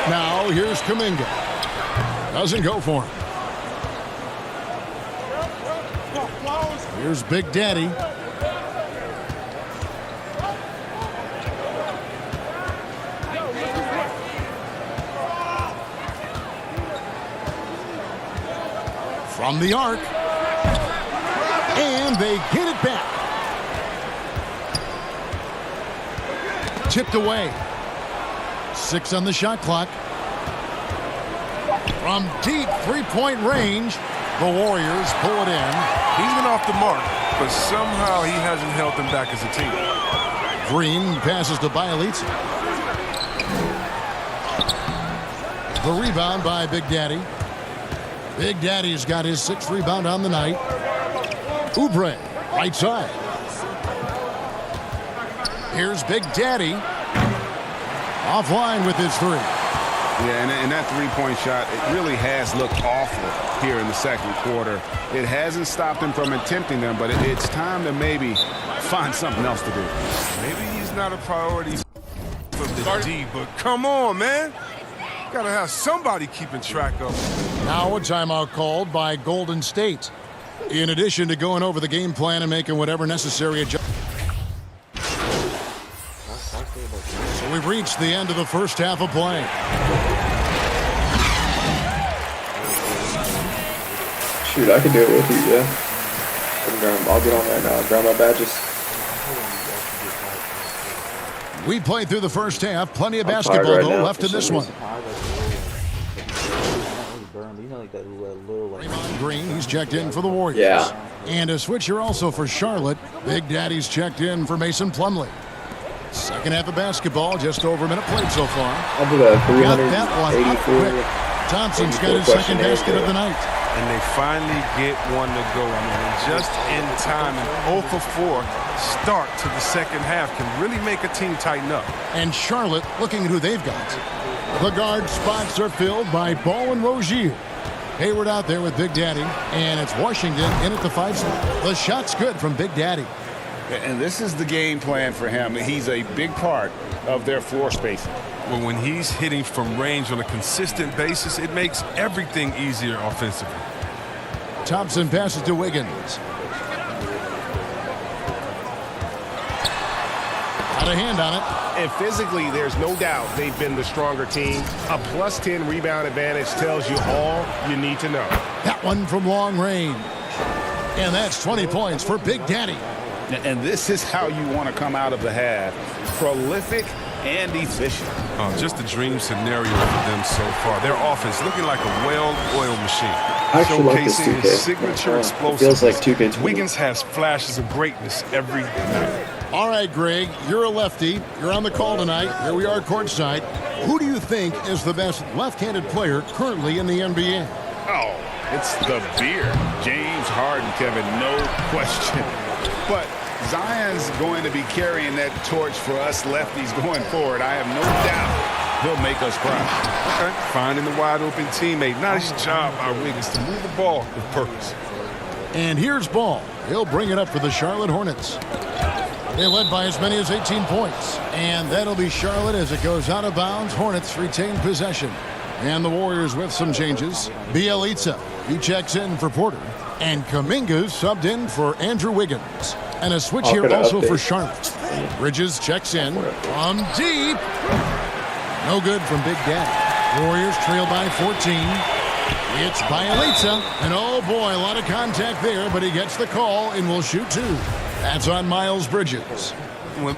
Now, here's Kuminga. Doesn't go for him. Here's Big Daddy. From the arc. And they get it back. Tipped away. 6 on the shot clock. From deep three-point range, the Warriors pull it in. He's been off the mark, but somehow he hasn't held them back as a team. Green passes to Bielitsa. The rebound by Big Daddy. Big Daddy's got his 6th rebound on the night. Oubre, right side. Here's Big Daddy. Offline with his 3. Yeah, and that three-point shot, it really has looked awful here in the second quarter. It hasn't stopped him from attempting them, but it's time to maybe find something else to do. Maybe he's not a priority for the D, but come on, man. Gotta have somebody keeping track of him. Now a timeout called by Golden State. In addition to going over the game plan and making whatever necessary adjustments. So we've reached the end of the first half of play. Shoot, I can do it with you, yeah. I'll get on right now. Grab my badges. We played through the first half. Plenty of basketball, though, left in this one. Green, he's checked in for the Warriors. Yeah. And a switcher also for Charlotte. Big Daddy's checked in for Mason Plumlee. Second half of basketball, just over a minute played so far. I'll do that. Got that one up quick. Thompson's got his second basket of the night. And they finally get one to go. I mean, just in time, an 0 for 4 start to the second half can really make a team tighten up. And Charlotte, looking at who they've got. The guard spots are filled by Ball and Rozier. Hayward out there with Big Daddy, and it's Washington in at the 5 spot. The shot's good from Big Daddy. And this is the game plan for him. He's a big part of their floor spacing. Well, when he's hitting from range on a consistent basis, it makes everything easier offensively. Thompson passes to Wiggins. Got a hand on it. And physically, there's no doubt they've been the stronger team. A plus 10 rebound advantage tells you all you need to know. That one from long range. And that's 20 points for Big Daddy. And this is how you want to come out of the half. Prolific and efficient. Oh, just a dream scenario for them so far. Their offense looking like a well-oiled machine. I actually like this 2K. His signature explosiveness. Feels like 2K22. Wiggins has flashes of greatness every night. All right, Greg, you're a lefty. You're on the call tonight. Here we are courtside. Who do you think is the best left-handed player currently in the NBA? Oh, it's the beard. James Harden, Kevin, no question. But Zion's going to be carrying that torch for us lefties going forward. I have no doubt he'll make us proud. Okay, finding the wide-open teammate. Nice job by Wiggins to move the ball with purpose. And here's Ball. He'll bring it up for the Charlotte Hornets. They led by as many as 18 points. And that'll be Charlotte as it goes out of bounds. Hornets retain possession. And the Warriors with some changes. Bielitsa, he checks in for Porter. And Kuminga's subbed in for Andrew Wiggins. And a switch here also for Charlotte. Bridges checks in from deep. No good from Big Daddy. Warriors trail by 14. It's Bielitsa. And oh boy, a lot of contact there, but he gets the call and will shoot 2. That's on Miles Bridges.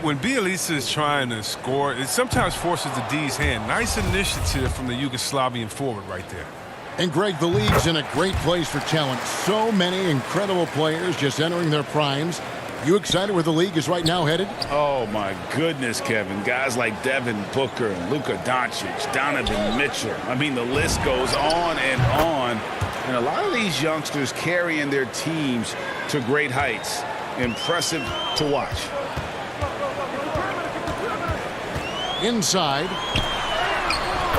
When Bielitsa is trying to score, it sometimes forces the D's hand. Nice initiative from the Yugoslavian forward right there. And Greg, the league's in a great place for talent. So many incredible players just entering their primes. You excited where the league is right now headed? Oh, my goodness, Kevin. Guys like Devin Booker, Luka Doncic, Donovan Mitchell. I mean, the list goes on and on. And a lot of these youngsters carrying their teams to great heights. Impressive to watch. Inside.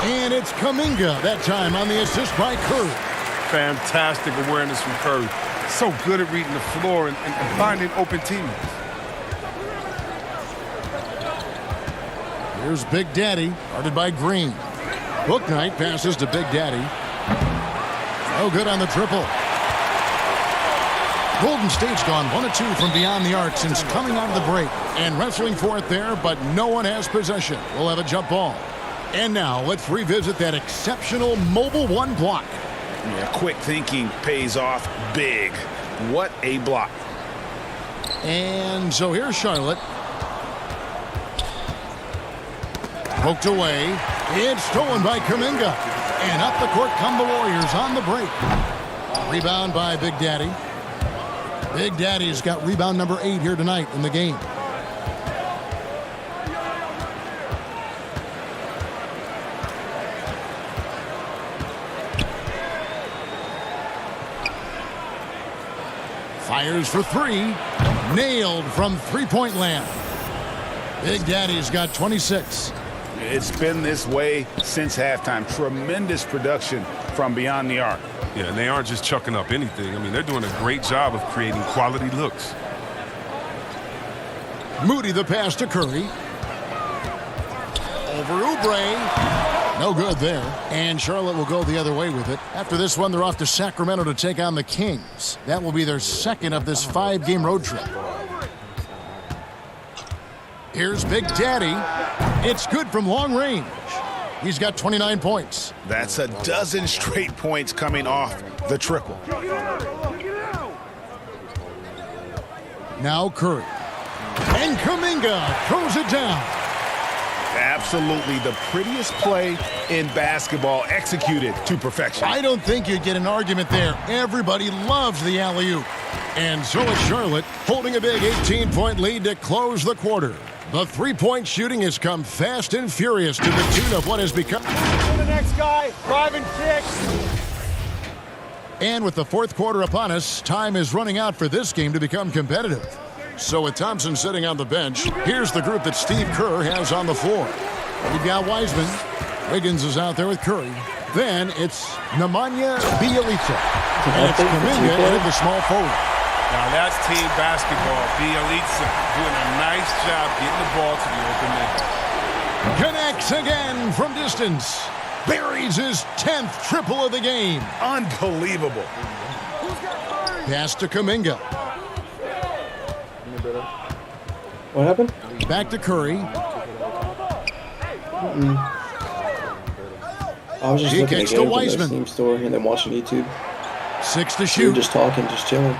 And it's Kuminga that time on the assist by Curry. Fantastic awareness from Curry. So good at reading the floor and finding open teammates. Here's Big Daddy, guarded by Green. Bouknight passes to Big Daddy. No good on the triple. Golden State's gone 1 of 2 from beyond the arc since coming out of the break. And wrestling for it there, but no one has possession. We'll have a jump ball. And now let's revisit that exceptional mobile one block. Yeah, quick thinking pays off big. What a block. And so here's Charlotte. Poked away. It's stolen by Kuminga. And up the court come the Warriors on the break. Rebound by Big Daddy. Big Daddy's got rebound number 8 here tonight in the game. Fires for 3. Nailed from three-point land. Big Daddy's got 26. It's been this way since halftime. Tremendous production from beyond the arc. Yeah, and they aren't just chucking up anything. I mean, they're doing a great job of creating quality looks. Moody the pass to Curry. Over Oubre. No good there. And Charlotte will go the other way with it. After this one, they're off to Sacramento to take on the Kings. That will be their second of this 5-game road trip. Here's Big Daddy. It's good from long range. He's got 29 points. That's a dozen straight points coming off the triple. Now Curry. And Kuminga throws it down. Absolutely the prettiest play in basketball, executed to perfection. I don't think you'd get an argument there. Everybody loves the alley-oop. And so is Charlotte, holding a big 18-point lead to close the quarter. The three-point shooting has come fast and furious to the tune of what has become... To the next guy, 5 and 6. And with the fourth quarter upon us, time is running out for this game to become competitive. So with Thompson sitting on the bench, here's the group that Steve Kerr has on the floor. We've got Wiseman. Wiggins is out there with Curry. Then it's Nemanja Bjelica. And it's Kuminga in the small forward. Now that's team basketball. Bjelica doing a nice job getting the ball to the open man. Connects again from distance. Buries his 10th triple of the game. Unbelievable. Pass to Kuminga. What happened? Back to Curry. I was just looking at games on the Steam store and then watching YouTube. 6 to shoot. We were just talking, just chilling.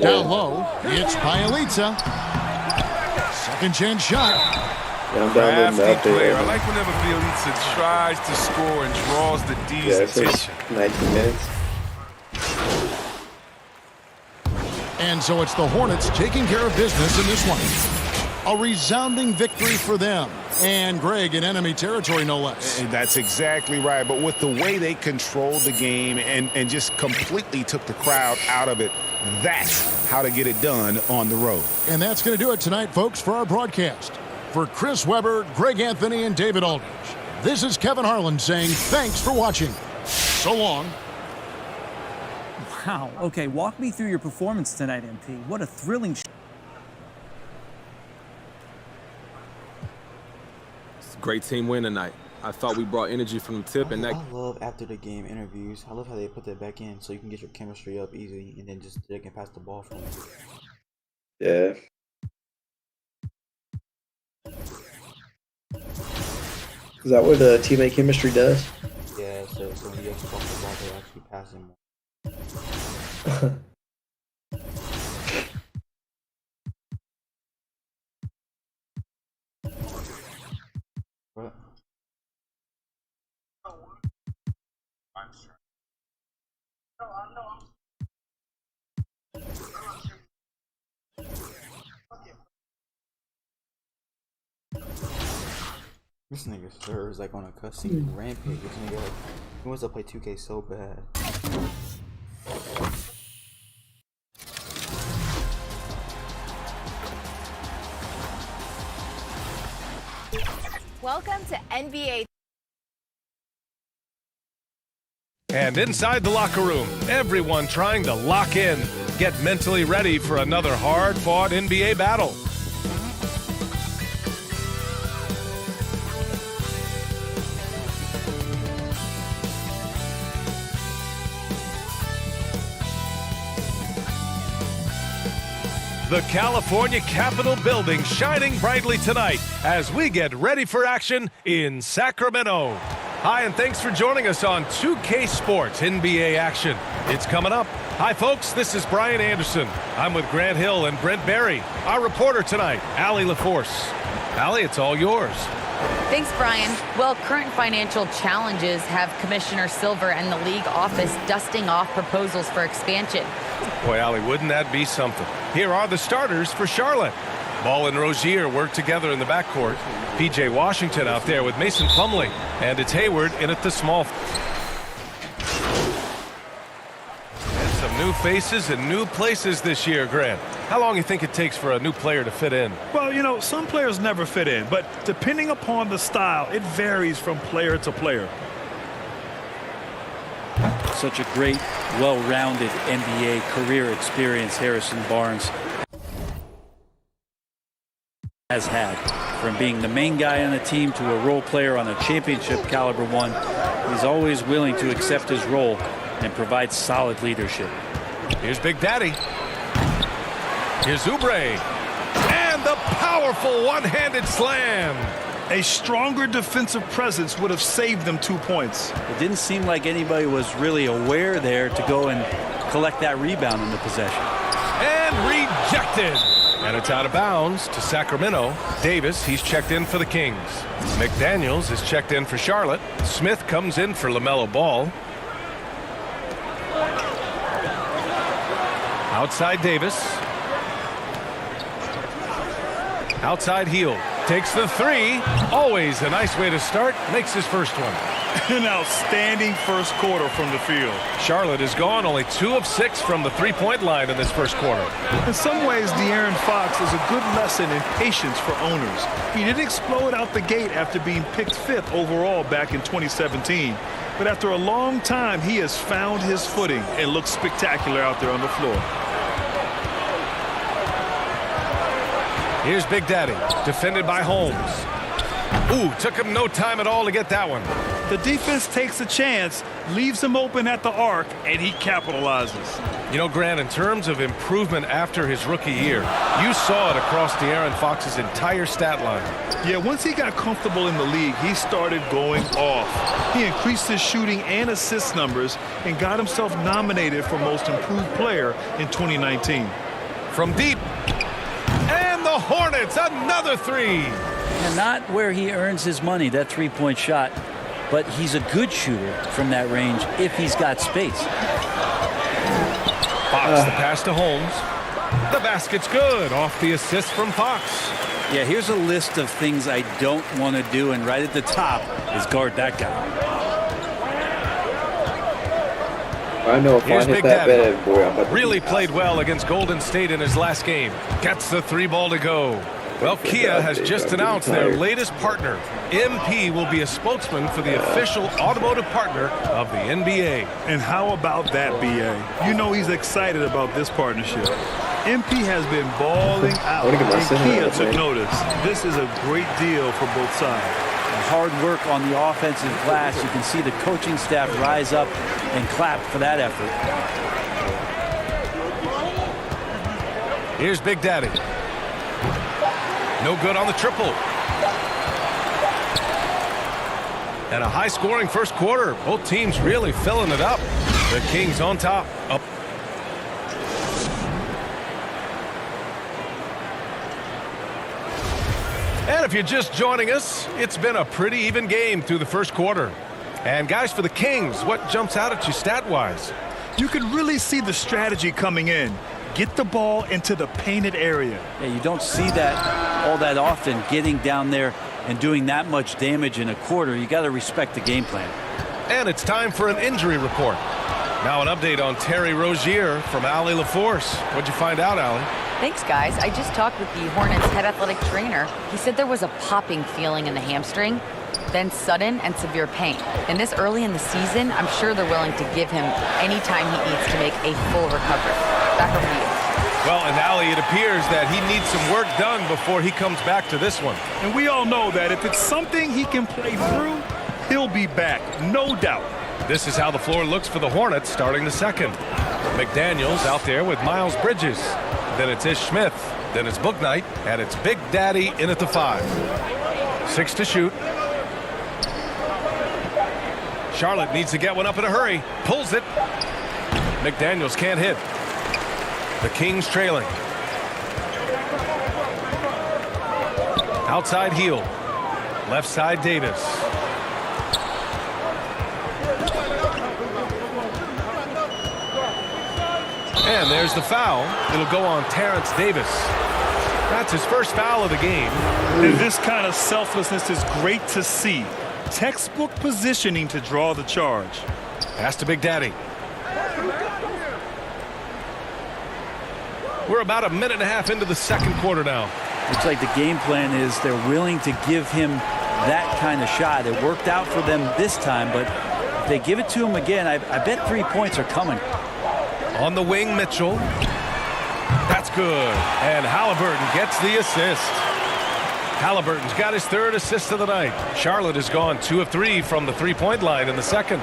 Down low, it's Bjelica. Second chance shot. Yeah, I'm downloading the update. I like whenever Bjelica tries to score and draws the D's attention. 19 minutes. And so it's the Hornets taking care of business in this one. A resounding victory for them. And Greg in enemy territory, no less. And that's exactly right. But with the way they controlled the game and just completely took the crowd out of it, that's how to get it done on the road. And that's going to do it tonight, folks, for our broadcast. For Chris Webber, Greg Anthony, and David Aldridge, this is Kevin Harlan saying thanks for watching. So long. Wow. Okay, walk me through your performance tonight, MP. What a thrilling Great team win tonight. I thought we brought energy from the tip, and that. I love after the game interviews. I love how they put that back in so you can get your chemistry up easy, and then just they can pass the ball from you. Yeah. Is that what the teammate chemistry does? Yeah, so when you have to pass the ball, they're actually passing more. This nigga sure is like on a cussing rampage. This nigga like, he wants to play 2K so bad. Welcome to NBA. And inside the locker room, everyone trying to lock in, get mentally ready for another hard-fought NBA battle. The California Capitol building shining brightly tonight as we get ready for action in Sacramento. Hi, and thanks for joining us on 2K Sports NBA action. It's coming up. Hi, folks. This is Brian Anderson. I'm with Grant Hill and Brent Barry. Our reporter tonight, Allie LaForce. Allie, it's all yours. Thanks, Brian. Well, current financial challenges have Commissioner Silver and the league office dusting off proposals for expansion. Boy, Allie, wouldn't that be something? Here are the starters for Charlotte. Ball and Rozier work together in the backcourt. P.J. Washington out there with Mason Plumlee. And it's Hayward in at the small. And some new faces and new places this year, Grant. How long do you think it takes for a new player to fit in? Well, you know, some players never fit in, but depending upon the style, it varies from player to player. Such a great, well-rounded NBA career experience Harrison Barnes has had. From being the main guy on the team to a role player on a championship caliber one, he's always willing to accept his role and provide solid leadership. Here's Big Daddy. Here's Oubre. And the powerful one-handed slam. A stronger defensive presence would have saved them 2 points. It didn't seem like anybody was really aware there to go and collect that rebound in the possession. And rejected. And it's out of bounds to Sacramento. Davis, he's checked in for the Kings. McDaniels is checked in for Charlotte. Smith comes in for LaMelo Ball. Outside Davis. Outside Hield. Takes the three. Always a nice way to start. Makes his first one. An outstanding first quarter from the field. Charlotte is gone only 2 of 6 from the three-point line in this first quarter. In some ways, De'Aaron Fox is a good lesson in patience for owners. He didn't explode out the gate after being picked 5th overall back in 2017. But after a long time, he has found his footing and looks spectacular out there on the floor. Here's Big Daddy, defended by Holmes. Ooh, took him no time at all to get that one. The defense takes a chance, leaves him open at the arc, and he capitalizes. You know, Grant, in terms of improvement after his rookie year, you saw it across De'Aaron Fox's entire stat line. Yeah, once he got comfortable in the league, he started going off. He increased his shooting and assist numbers and got himself nominated for Most Improved Player in 2019. From deep. And the Hornets, another three. And not where he earns his money, that three-point shot, but he's a good shooter from that range if he's got space. Fox, the pass to Holmes. The basket's good off the assist from Fox. Yeah, here's a list of things I don't want to do, and right at the top is guard that guy. I know if I hit that bad boy, I'm about to really played well against Golden State in his last game. Gets the 3 ball to go. Well, Kia has just announced their latest partner. MP will be a spokesman for the official automotive partner of the NBA. And how about that, BA? You know he's excited about this partnership. MP has been balling out, and Kia took notice. This is a great deal for both sides. Hard work on the offensive glass. You can see the coaching staff rise up and clap for that effort. Here's Big Daddy. No good on the triple. And a high-scoring first quarter. Both teams really filling it up. The Kings on top. Up. And if you're just joining us, it's been a pretty even game through the first quarter. And guys, for the Kings, what jumps out at you stat-wise? You can really see the strategy coming in. Get the ball into the painted area. Yeah, you don't see that all that often, getting down there and doing that much damage in a quarter. You got to respect the game plan. And it's time for an injury report. Now an update on Terry Rozier from Allie LaForce. What'd you find out, Allie? Thanks, guys. I just talked with the Hornets head athletic trainer. He said there was a popping feeling in the hamstring, then sudden and severe pain. And this early in the season, I'm sure they're willing to give him any time he needs to make a full recovery. Back over to you. Well, and Allie, it appears that he needs some work done before he comes back to this one. And we all know that if it's something he can play through, he'll be back, no doubt. This is how the floor looks for the Hornets starting the second. McDaniels out there with Miles Bridges. Then it's Ish Smith. Then it's Bouknight. And it's Big Daddy in at the 5. 6 to shoot. Charlotte needs to get one up in a hurry. Pulls it. McDaniels can't hit. The Kings trailing. Outside Heel. Left side Davis. And there's the foul. It'll go on Terrence Davis. That's his first foul of the game. And this kind of selflessness is great to see. Textbook positioning to draw the charge. Pass to Big Daddy. We're about a minute and a half into the second quarter now. Looks like the game plan is they're willing to give him that kind of shot. It worked out for them this time, but if they give it to him again, I bet 3 points are coming. On the wing, Mitchell. That's good. And Halliburton gets the assist. Halliburton's got his 3rd assist of the night. Charlotte has gone 2 of 3 from the three-point line in the second.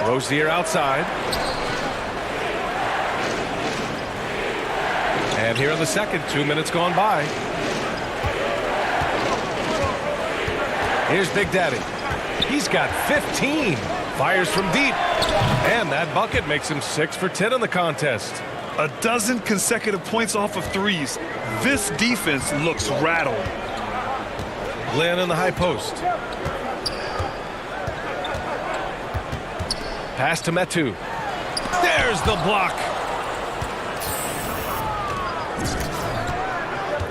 Rozier outside. And here in the second, 2 minutes gone by. Here's Big Daddy. He's got 15. Fires from deep. And that bucket makes him 6 for 10 in the contest. A dozen consecutive points off of threes. This defense looks rattled. Glenn in the high post. Pass to Metu. There's the block.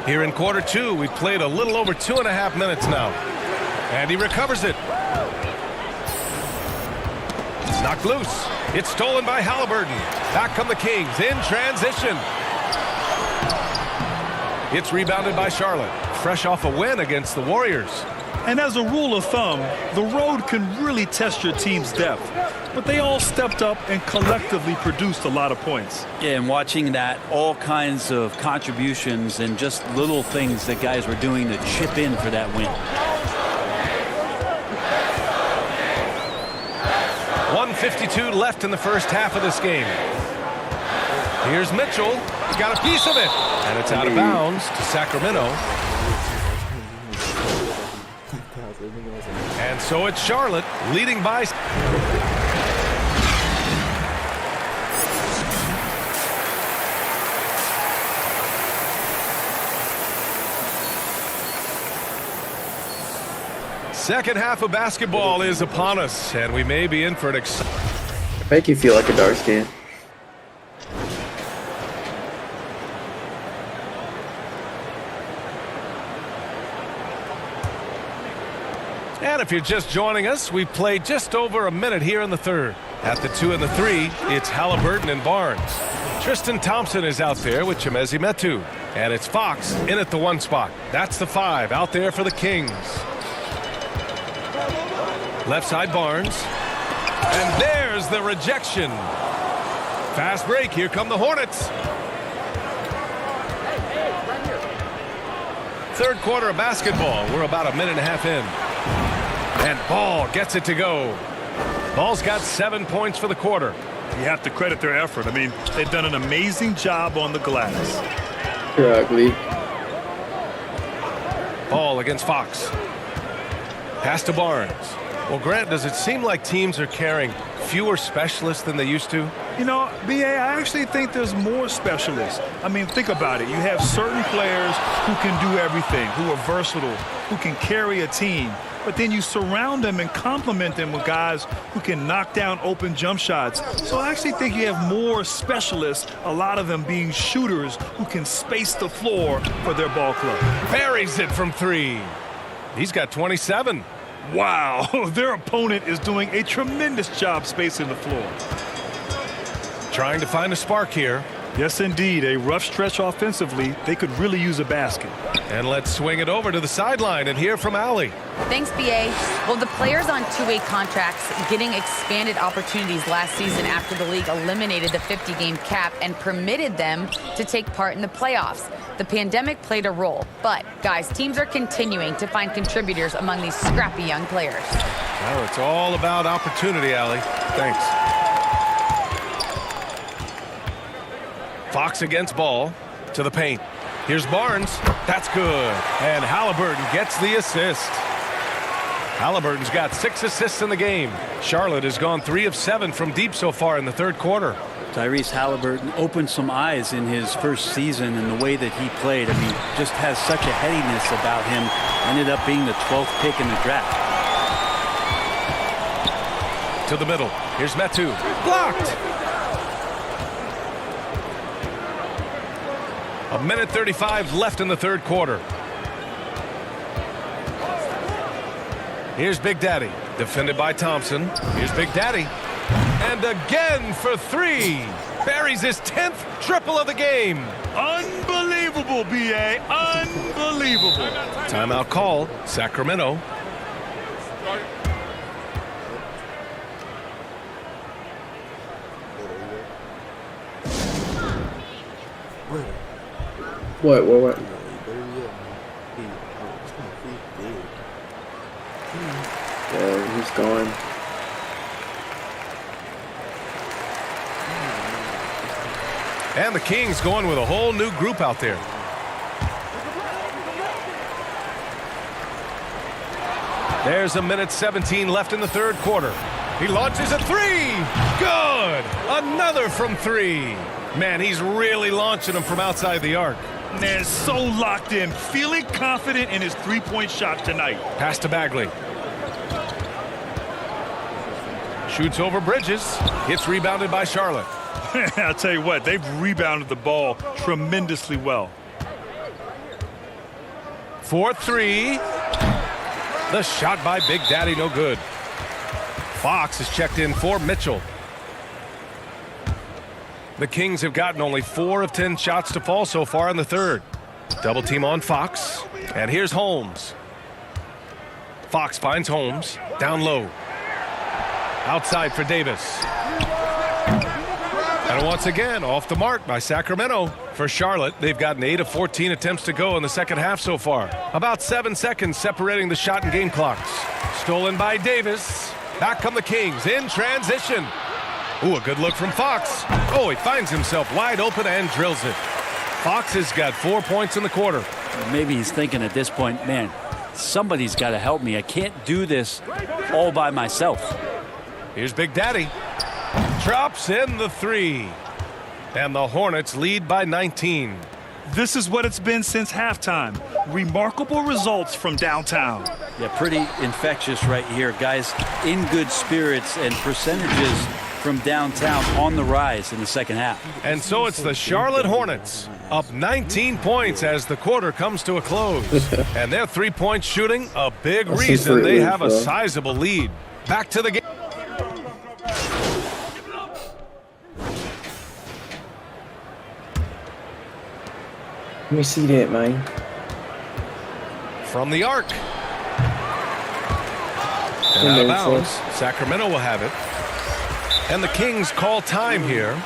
Here in quarter 2, we've played a little over 2.5 minutes now. And he recovers it. Knocked loose. It's stolen by Halliburton. Back come the Kings in transition. It's rebounded by Charlotte. Fresh off a win against the Warriors. And as a rule of thumb, the road can really test your team's depth. But they all stepped up and collectively produced a lot of points. Yeah, and watching that, all kinds of contributions and just little things that guys were doing to chip in for that win. 1:52 left in the first half of this game. Here's Mitchell. He's got a piece of it. And it's out of bounds to Sacramento. And so it's Charlotte leading by. Second half of basketball is upon us, and we may be in for an exciting. Make you feel like a dark skin. And if you're just joining us, we've played just over a minute here in the third. At the 2 and the 3, it's Halliburton and Barnes. Tristan Thompson is out there with Chimezie Metu. And it's Fox in at the 1 spot. That's the 5 out there for the Kings. Left side Barnes. And there's the rejection. Fast break. Here come the Hornets. Third quarter of basketball. We're about a minute and a half in. And Ball gets it to go. Ball's got 7 points for the quarter. You have to credit their effort. I mean, they've done an amazing job on the glass. You're ugly. Ball against Fox. Pass to Barnes. Well, Grant, does it seem like teams are carrying fewer specialists than they used to? You know, B.A., I actually think there's more specialists. I mean, think about it. You have certain players who can do everything, who are versatile, who can carry a team. but then you surround them and complement them with guys who can knock down open jump shots. So I actually think you have more specialists, a lot of them being shooters who can space the floor for their ball club. Buries it from 3. He's got 27. Wow, their opponent is doing a tremendous job spacing the floor. Trying to find a spark here. Yes, indeed. A rough stretch offensively. They could really use a basket. And let's swing it over to the sideline and hear from Allie. Thanks, BA. Well, the players on two-way contracts getting expanded opportunities last season after the league eliminated the 50-game cap and permitted them to take part in the playoffs. The pandemic played a role. But, guys, teams are continuing to find contributors among these scrappy young players. Well, it's all about opportunity, Allie. Thanks. Fox against Ball to the paint. Here's Barnes. That's good. And Halliburton gets the assist. Halliburton's got 6 assists in the game. Charlotte has gone 3 of 7 from deep so far in the third quarter. Tyrese Halliburton opened some eyes in his first season and the way that he played. I mean, just has such a headiness about him. Ended up being the 12th pick in the draft. To the middle. Here's Metu. Blocked. A minute 35 left in the third quarter. Here's Big Daddy, defended by Thompson. Here's Big Daddy. And again for 3. Buries his 10th triple of the game. Unbelievable, BA. Unbelievable. Timeout call, Sacramento. What? Yeah, he's gone. And the Kings going with a whole new group out there. There's a minute 17 left in the third quarter. He launches a 3. Good. Another from 3. Man, he's really launching them from outside the arc. Man, so locked in, feeling confident in his three-point shot tonight. Pass to Bagley. Shoots over Bridges. Gets rebounded by Charlotte. I'll tell you what, they've rebounded the ball tremendously well. 4-3. The shot by Big Daddy, no good. Fox is checked in for Mitchell. The Kings have gotten only 4 of 10 shots to fall so far in the third. Double team on Fox. And here's Holmes. Fox finds Holmes. Down low. Outside for Davis. And once again, off the mark by Sacramento. For Charlotte, they've gotten 8 of 14 attempts to go in the second half so far. About 7 seconds separating the shot and game clocks. Stolen by Davis. Back come the Kings in transition. Ooh, a good look from Fox. Oh, he finds himself wide open and drills it. Fox has got 4 points in the quarter. Maybe he's thinking at this point, man, somebody's got to help me. I can't do this all by myself. Here's Big Daddy. Drops in the 3. And the Hornets lead by 19. This is what it's been since halftime. Remarkable results from downtown. Yeah, pretty infectious right here. Guys in good spirits and percentages from downtown on the rise in the second half. And so it's the Charlotte Hornets up 19 points as the quarter comes to a close. And their three-point shooting, a big reason they have a sizable lead. Back to the game. Let me see that, man. From the arc. And out of bounds. Sacramento will have it. And the Kings call time here.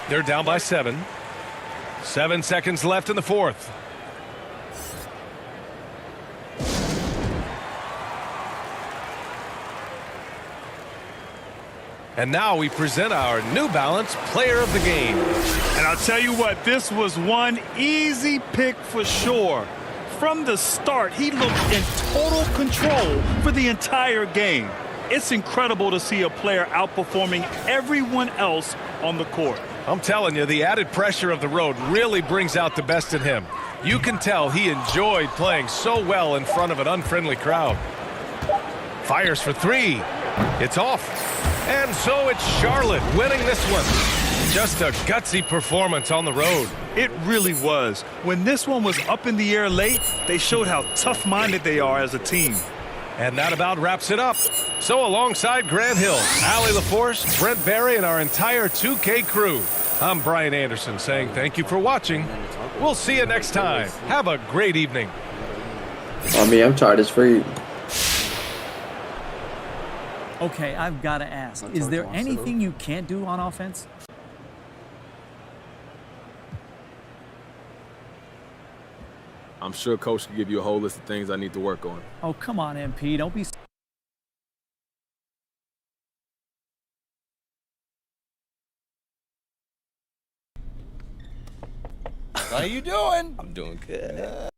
They're down by 7. 7 seconds left in the fourth. And now we present our New Balance Player of the Game. And I'll tell you what, this was one easy pick for sure. From the start, he looked in total control for the entire game. It's incredible to see a player outperforming everyone else on the court. I'm telling you, the added pressure of the road really brings out the best in him. You can tell he enjoyed playing so well in front of an unfriendly crowd. Fires for three. It's off. And so it's Charlotte winning this one. Just a gutsy performance on the road. It really was. When this one was up in the air late, they showed how tough-minded they are as a team. And that about wraps it up. So alongside Grant Hill, Allie LaForce, Brent Barry, and our entire 2K crew, I'm Brian Anderson saying thank you for watching. We'll see you next time. Have a great evening. I mean, I'm tired as free. Okay, I've got to ask. Is there anything you can't do on offense? I'm sure Coach can give you a whole list of things I need to work on. Oh, come on, MP. Don't be... How you doing? I'm doing good.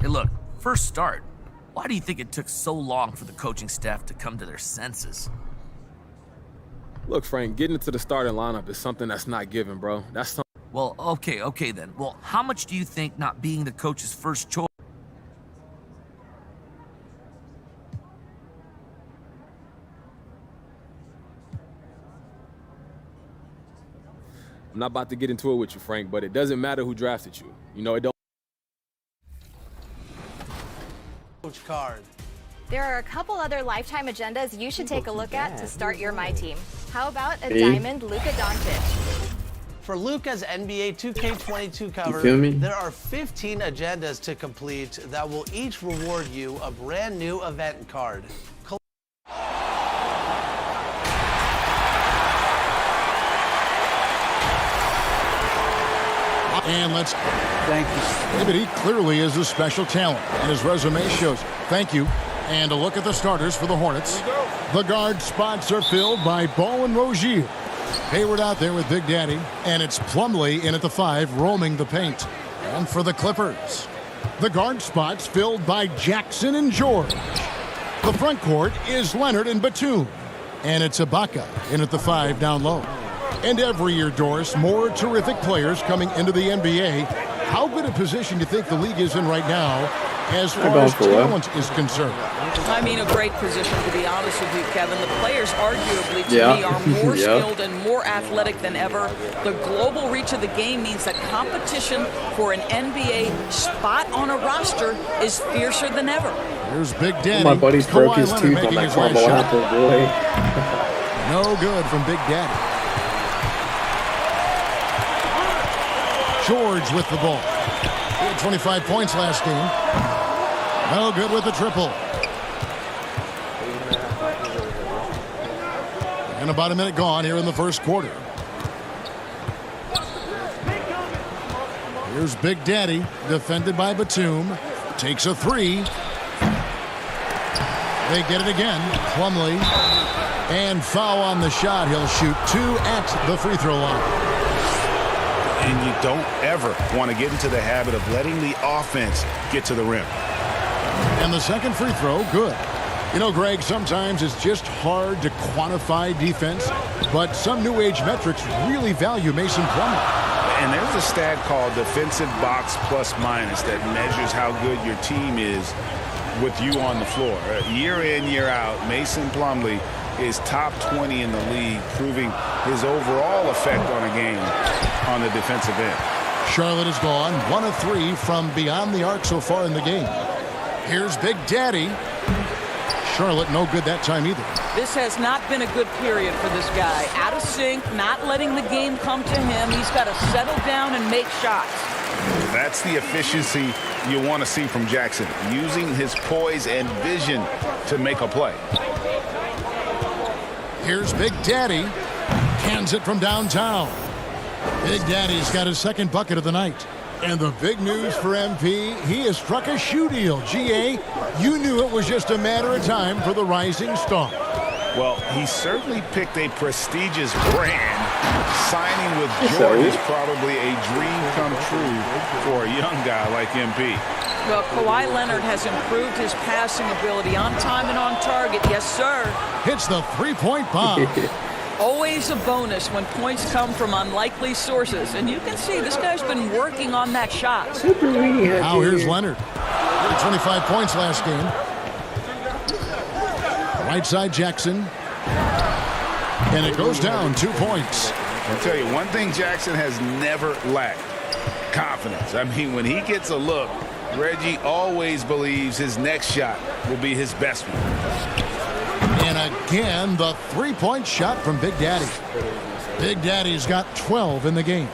Hey, look, first start. Why do you think it took so long for the coaching staff to come to their senses? Look, Frank, getting into the starting lineup is something that's not given, bro. That's something. Well, okay then. Well, how much do you think not being the coach's first choice? I'm not about to get into it with you, Frank, but it doesn't matter who drafted you. You know, it don't. Coach card. There are a couple other lifetime agendas you should take a look at to start your My Team. How about a diamond Luka Doncic? For Luka's NBA 2K22 cover, there are 15 agendas to complete that will each reward you a brand new event card. And let's thank you. But he clearly is a special talent, and his resume shows. Thank you. And a look at the starters for the Hornets. The guard spots are filled by Ball and Rozier. Hayward out there with Big Daddy, and it's Plumlee in at the 5, roaming the paint. And for the Clippers, the guard spots filled by Jackson and George. The front court is Leonard and Batum, and it's Ibaka in at the 5 down low. And every year, Doris, more terrific players coming into the NBA. How good a position do you think the league is in right now as far as talent is concerned? I mean, a great position, to be honest with you, Kevin. The players, arguably, to me, are more skilled and more athletic than ever. The global reach of the game means that competition for an NBA spot on a roster is fiercer than ever. Here's Big Daddy. My buddies broke his tooth on that caramel apple, boy. No good from Big Daddy. George with the ball. He had 25 points last game. No good with the triple. And about a minute gone here in the first quarter. Here's Big Daddy, defended by Batum. takes a three. They get it again. Plumlee. And foul on the shot. He'll shoot 2 at the free throw line. And you don't ever want to get into the habit of letting the offense get to the rim. And the second free throw, good. You know, Greg, sometimes it's just hard to quantify defense, but some new age metrics really value Mason Plumlee. And there's a stat called defensive box plus minus that measures how good your team is with you on the floor. Year in, year out, Mason Plumlee is top 20 in the league, proving his overall effect on a game on the defensive end. Charlotte is gone, 1 of 3 from beyond the arc so far in the game. Here's Big Daddy. Charlotte no good that time either. This has not been a good period for this guy. Out of sync, not letting the game come to him. He's got to settle down and make shots. That's the efficiency you want to see from Jackson, using his poise and vision to make a play. Here's Big Daddy. Hands it from downtown. Big Daddy's got his second bucket of the night. And the big news for MP, he has struck a shoe deal. GA, you knew it was just a matter of time for the rising star. Well, he certainly picked a prestigious brand. Signing with Jordan is probably a dream come true for a young guy like MP. Well, Kawhi Leonard has improved his passing ability on time and on target. Yes, sir. Hits the three-point bomb. Always a bonus when points come from unlikely sources. And you can see this guy's been working on that shot. Now here's Leonard. 25 points last game. Right side Jackson. And it goes down 2 points. I'll tell you, one thing Jackson has never lacked: confidence. I mean, when he gets a look, Reggie always believes his next shot will be his best one. And again, the three-point shot from Big Daddy. Big Daddy's got 12 in the game.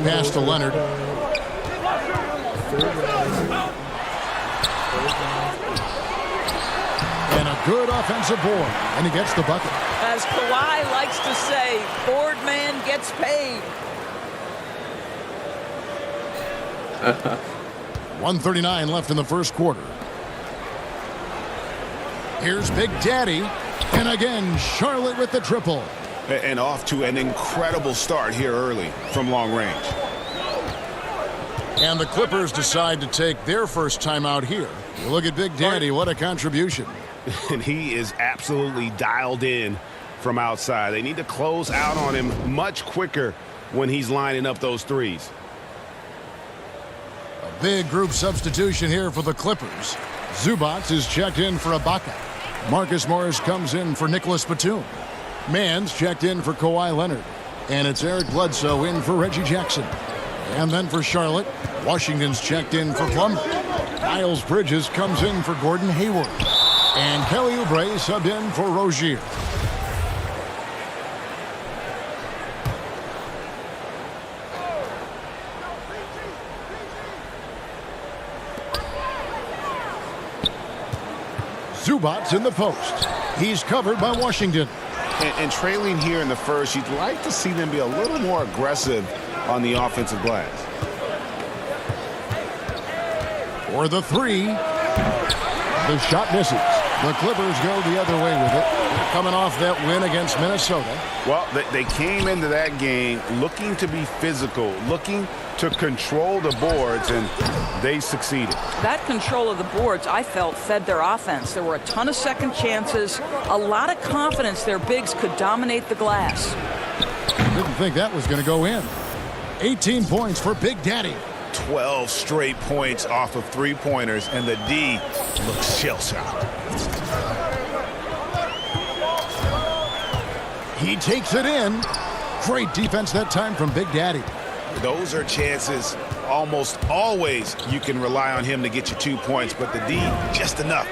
Pass to Leonard. And a good offensive board. And he gets the bucket. As Kawhi likes to say, board man gets paid. 1:39 left in the first quarter. Here's Big Daddy. And again, Charlotte with the triple. And off to an incredible start here early from long range. And the Clippers decide to take their first time out here. You look at Big Daddy, what a contribution. And he is absolutely dialed in from outside. They need to close out on him much quicker when he's lining up those threes. A big group substitution here for the Clippers. Zubac is checked in for Ibaka. Marcus Morris comes in for Nicholas Batum. Mann's checked in for Kawhi Leonard. And it's Eric Bledsoe in for Reggie Jackson. And then for Charlotte, Washington's checked in for Plumlee. Miles Bridges comes in for Gordon Hayward. And Kelly Oubre subbed in for Rozier. Zubac in the post. He's covered by Washington. And trailing here in the first, you'd like to see them be a little more aggressive on the offensive glass. For the three. The shot misses. The Clippers go the other way with it. Coming off that win against Minnesota. Well, they came into that game looking to be physical, looking to control the boards, and they succeeded. That control of the boards, I felt, fed their offense. There were a ton of second chances, a lot of confidence their bigs could dominate the glass. Didn't think that was going to go in. 18 points for Big Daddy. 12 straight points off of three-pointers, and the D looks shell-shocked. He takes it in. Great defense that time from Big Daddy. Those are chances almost always you can rely on him to get you 2 points, but the D just enough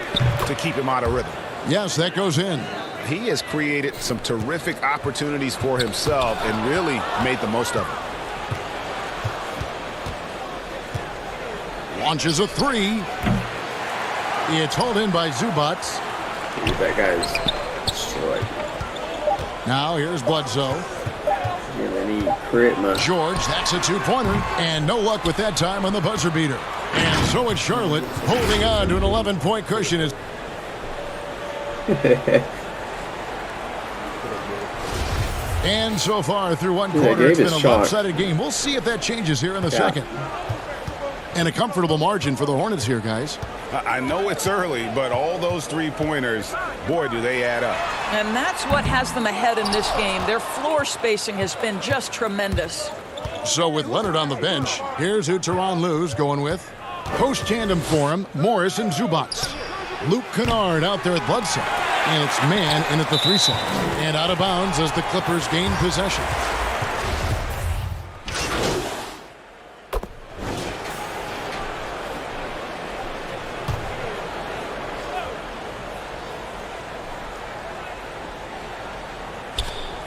to keep him out of rhythm. Yes, that goes in. He has created some terrific opportunities for himself and really made the most of it. Launches a three. It's hauled in by Zubac. Dude, that guy's destroyed. Now here's Bledsoe. And then he Crit, George, that's a two-pointer, and no luck with that time on the buzzer beater. And so it's Charlotte holding on to an 11-point cushion. And so far through one quarter, it's been a lopsided game. We'll see if that changes here in the second. And a comfortable margin for the Hornets here, guys. I know it's early, but all those three-pointers, boy, do they add up. And that's what has them ahead in this game. Their floor spacing has been just tremendous. So with Leonard on the bench, here's who Tyronn Lue's going with. Post-tandem for him, Morris and Zubac. Luke Kennard out there at Bledsoe. And it's man in at the 3 slot. And out of bounds as the Clippers gain possession.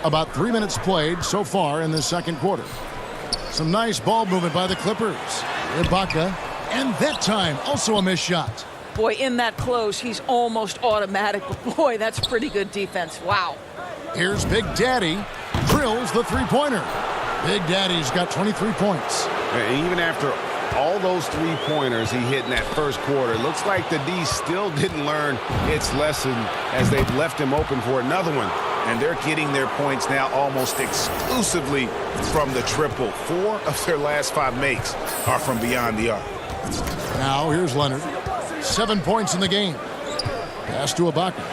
About 3 minutes played so far in the second quarter. Some nice ball movement by the Clippers. Ibaka, and that time also a missed shot. Boy, in that close, he's almost automatic, but boy, that's pretty good defense. Wow. Here's Big Daddy, drills the three-pointer. Big Daddy's got 23 points. Even after all those three-pointers he hit in that first quarter, looks like the D still didn't learn its lesson as they've left him open for another one. And they're getting their points now almost exclusively from the triple. 4 of their last 5 makes are from beyond the arc. Now here's Leonard. 7 points in the game. Pass to Ibaka.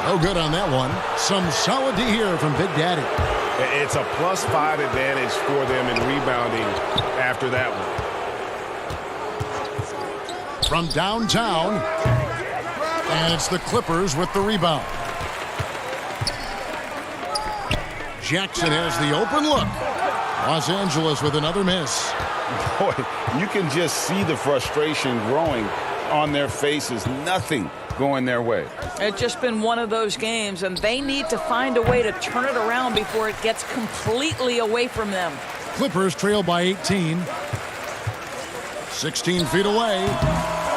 No good on that one. Some solid D here from Big Daddy. It's a +5 advantage for them in rebounding after that one. From downtown. And it's the Clippers with the rebound. Jackson has the open look. Los Angeles with another miss. Boy, you can just see the frustration growing on their faces. Nothing going their way. It's just been one of those games, and they need to find a way to turn it around before it gets completely away from them. Clippers trail by 18. 16 feet away.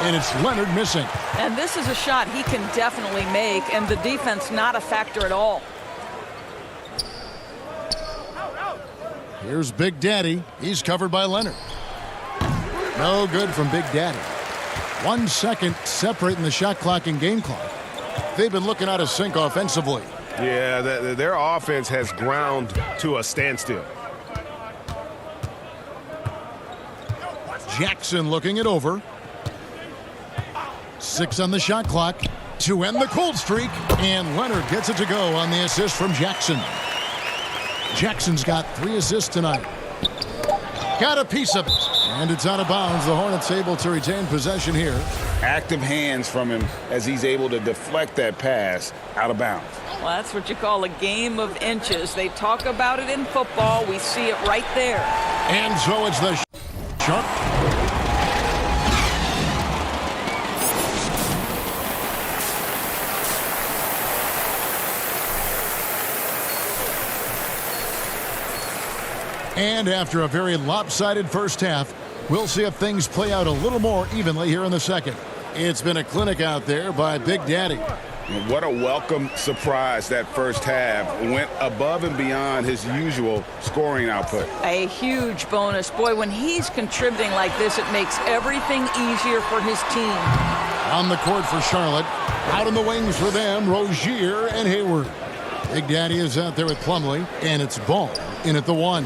And it's Leonard missing. And this is a shot he can definitely make, and the defense not a factor at all. Here's Big Daddy. He's covered by Leonard. No good from Big Daddy. 1 second separating the shot clock and game clock. They've been looking out of sync offensively. Yeah, their offense has ground to a standstill. Jackson looking it over. 6 on the shot clock to end the cold streak. And Leonard gets it to go on the assist from Jackson. Jackson's got 3 assists tonight. Got a piece of it. And it's out of bounds. The Hornets able to retain possession here. Active hands from him as he's able to deflect that pass out of bounds. Well, that's what you call a game of inches. They talk about it in football. We see it right there. And so it's the shot. And after a very lopsided first half, we'll see if things play out a little more evenly here in the second. It's been a clinic out there by Big Daddy. What a welcome surprise that first half. Went above and beyond his usual scoring output. A huge bonus. Boy, when he's contributing like this, it makes everything easier for his team. On the court for Charlotte. Out in the wings for them, Rozier and Hayward. Big Daddy is out there with Plumlee, and it's Ball in at the 1.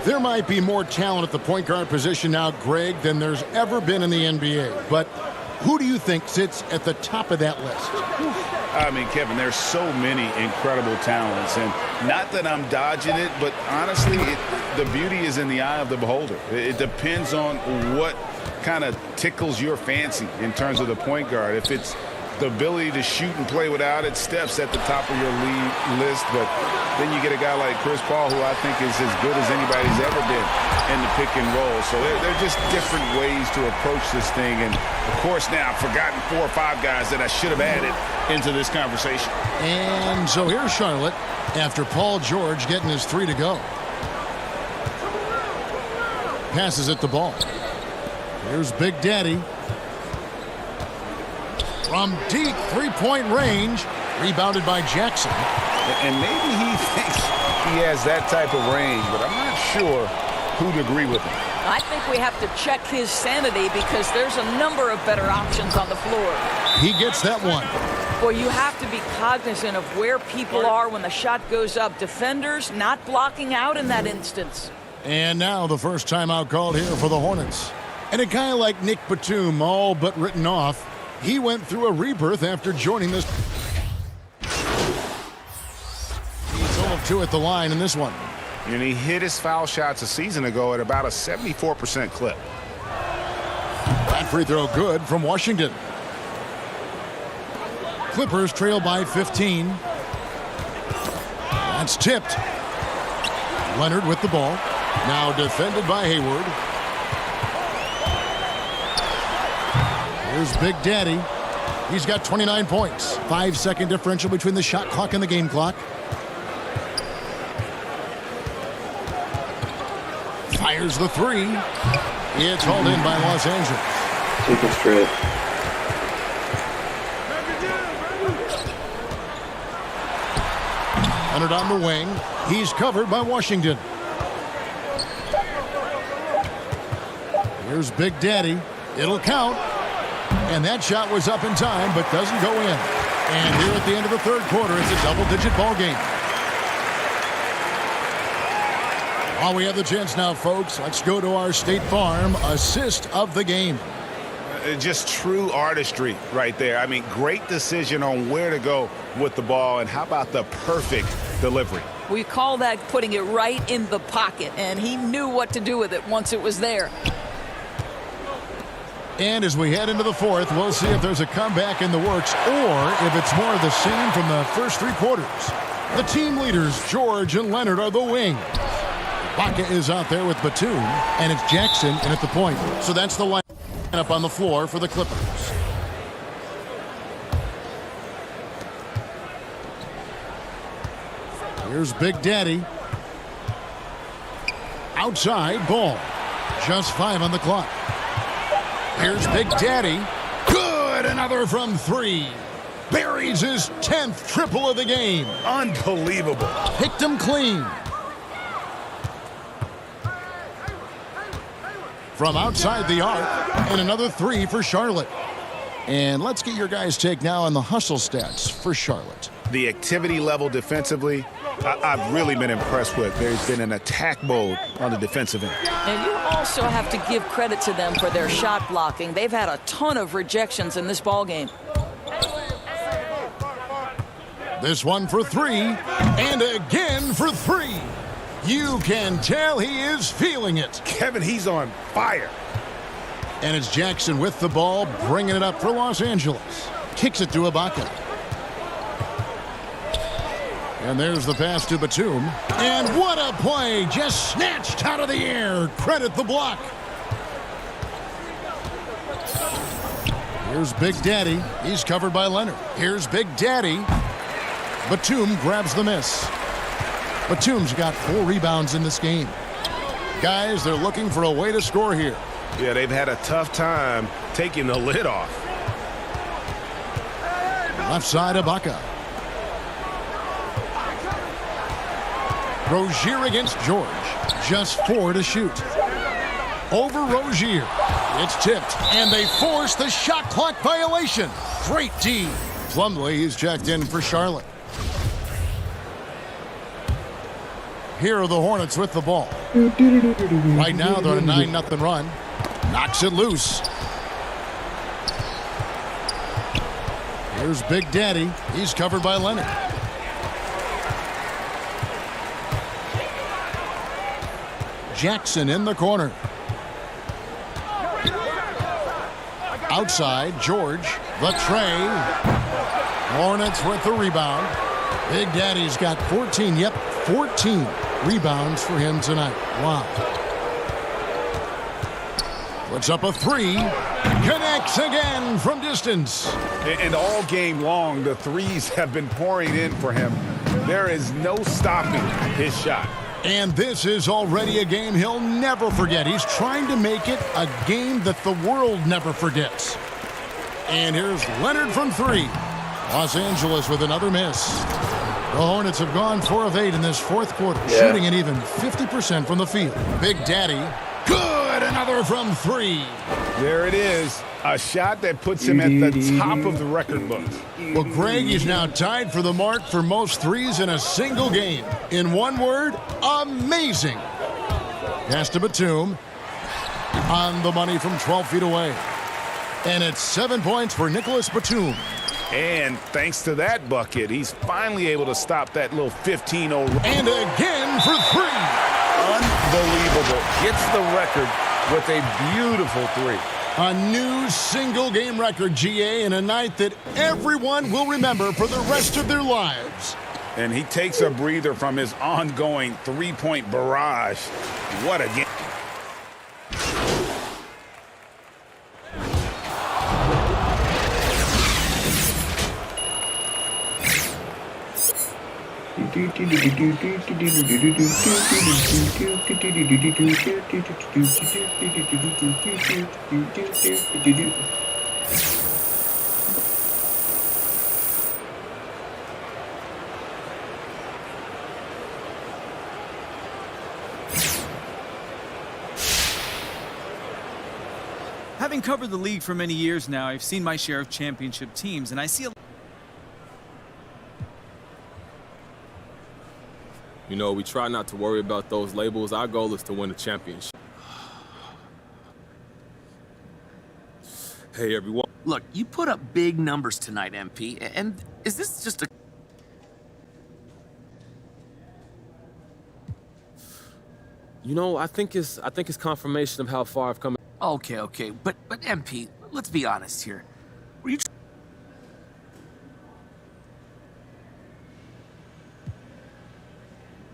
There might be more talent at the point guard position now, Greg, than there's ever been in the NBA. But who do you think sits at the top of that list? I mean, Kevin, there's so many incredible talents. And not that I'm dodging it, but honestly, the beauty is in the eye of the beholder. It depends on what kind of tickles your fancy in terms of the point guard. If it's the ability to shoot and play without it, Steph's at the top of your league list. But then you get a guy like Chris Paul, who I think is as good as anybody's ever been in the pick and roll. So they're just different ways to approach this thing. And, of course, now I've forgotten 4 or 5 guys that I should have added into this conversation. And so here's Charlotte after Paul George getting his 3 to go. Passes it to Ball. Here's Big Daddy. From deep 3-point range, rebounded by Jackson. And maybe he thinks he has that type of range, but I'm not sure who'd agree with him. I think we have to check his sanity because there's a number of better options on the floor. He gets that one. Well, you have to be cognizant of where people are when the shot goes up. Defenders not blocking out in that instance. And now the first timeout called here for the Hornets. And a guy like Nick Batum, all but written off, he went through a rebirth after joining this. He's 0-2 at the line in this one. And he hit his foul shots a season ago at about a 74% clip. That free throw good from Washington. Clippers trail by 15. That's tipped. Leonard with the ball. Now defended by Hayward. Here's Big Daddy. He's got 29 points. 5-second differential between the shot clock and the game clock. Fires the three. It's hauled in by Los Angeles. Take a strip. Leonard on the wing. He's covered by Washington. Here's Big Daddy. It'll count. And that shot was up in time, but doesn't go in. And here at the end of the third quarter, it's a double-digit ball game. While we have the chance now, folks, let's go to our State Farm assist of the game. Just true artistry right there. I mean, great decision on where to go with the ball, and how about the perfect delivery? We call that putting it right in the pocket, and he knew what to do with it once it was there. And as we head into the fourth, we'll see if there's a comeback in the works or if it's more of the same from the first three quarters. The team leaders, George and Leonard, are the wing. Baca is out there with Batum, and it's Jackson in at the point. So that's the lineup on the floor for the Clippers. Here's Big Daddy. Outside, ball. Just 5 on the clock. Here's Big Daddy. Good! Another from 3. Buries his 10th triple of the game. Unbelievable. Picked him clean. From outside the arc, and another 3 for Charlotte. And let's get your guys' take now on the hustle stats for Charlotte. The activity level defensively, I've really been impressed with. There's been an attack mode on the defensive end. And you also have to give credit to them for their shot blocking. They've had a ton of rejections in this ballgame. This one for 3, and again for 3. You can tell he is feeling it. Kevin, he's on fire. And it's Jackson with the ball, bringing it up for Los Angeles. Kicks it to Ibaka. And there's the pass to Batum. And what a play! Just snatched out of the air. Credit the block. Here's Big Daddy. He's covered by Leonard. Here's Big Daddy. Batum grabs the miss. Batum's got 4 rebounds in this game. Guys, they're looking for a way to score here. Yeah, they've had a tough time taking the lid off. Left side, Ibaka. Rozier against George. Just 4 to shoot. Over Rozier. It's tipped, and they force the shot clock violation. Great D. Plumlee is checked in for Charlotte. Here are the Hornets with the ball. Right now, they're on a 9-0 run. Knocks it loose. Here's Big Daddy. He's covered by Leonard. Jackson in the corner. Outside, George. The tray. Hornets with the rebound. Big Daddy's got 14. Yep, 14 rebounds for him tonight. Wow. Puts up a 3. Connects again from distance. And all game long, the threes have been pouring in for him. There is no stopping his shot. And this is already a game he'll never forget. He's trying to make it a game that the world never forgets. And here's Leonard from 3. Los Angeles with another miss. The Hornets have gone 4 of 8 in this fourth quarter, shooting an even 50% from the field. Big Daddy, good, another from 3. There it is, a shot that puts him at the top of the record book. Well, Greg is now tied for the mark for most threes in a single game. In one word, amazing. Pass to Batum, on the money from 12 feet away. And it's 7 points for Nicholas Batum. And thanks to that bucket, he's finally able to stop that little 15-0 run. And again for 3. Unbelievable. Gets the record with a beautiful 3. A new single-game record, GA, in a night that everyone will remember for the rest of their lives. And he takes a breather from his ongoing three-point barrage. What a game. Having covered the league for many years now, I've seen my share of championship teams, and I see a... You know, we try not to worry about those labels. Our goal is to win a championship. Hey, everyone. Look, you put up big numbers tonight, MP, and is this just a... You know, I think it's confirmation of how far I've come. Okay, but MP, let's be honest here. Were you...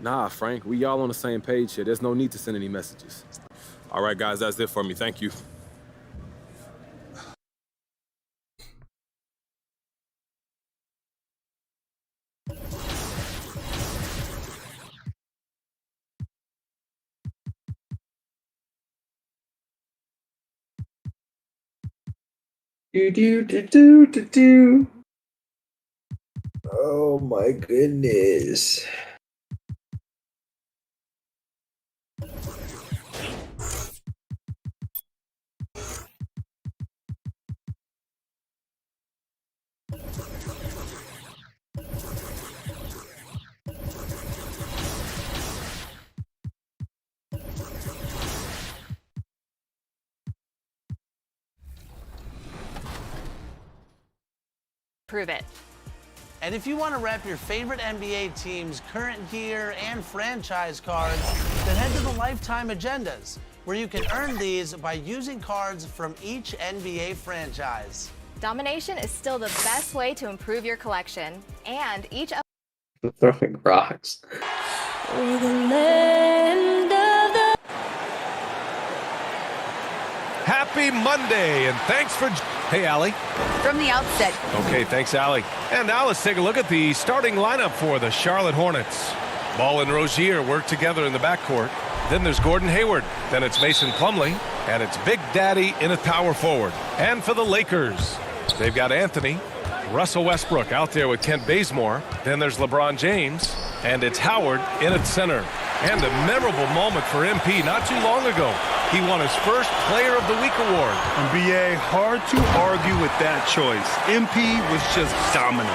Nah, Frank, we all on the same page here. There's no need to send any messages. All right, guys, that's it for me. Thank you. Oh my goodness. Prove it. And if you want to rep your favorite NBA team's current gear and franchise cards, then head to the Lifetime Agendas, where you can earn these by using cards from each NBA franchise. Domination is still the best way to improve your collection, and each of throwing rocks. Happy Monday, and thanks for... Hey, Allie. From the outset. Okay, thanks, Allie. And now let's take a look at the starting lineup for the Charlotte Hornets. Ball and Rozier work together in the backcourt. Then there's Gordon Hayward. Then it's Mason Plumlee. And it's Big Daddy in at power forward. And for the Lakers, they've got Anthony, Russell Westbrook out there with Kent Bazemore. Then there's LeBron James. And it's Howard in at center. And a memorable moment for MP not too long ago. He won his first Player of the Week award. And BA, hard to argue with that choice. MP was just dominant.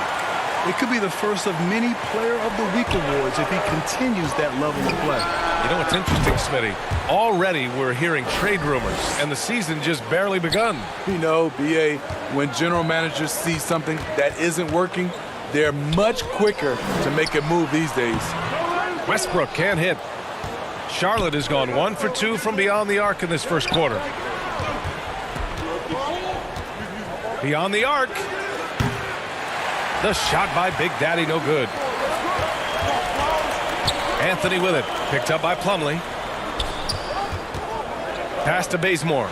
It could be the first of many Player of the Week awards if he continues that level of play. You know what's interesting, Smitty? Already we're hearing trade rumors, and the season just barely begun. You know, BA, when general managers see something that isn't working, they're much quicker to make a move these days. Westbrook can't hit. Charlotte has gone 1 for 2 from beyond the arc in this first quarter. Beyond the arc. The shot by Big Daddy, no good. Anthony with it. Picked up by Plumlee. Pass to Bazemore.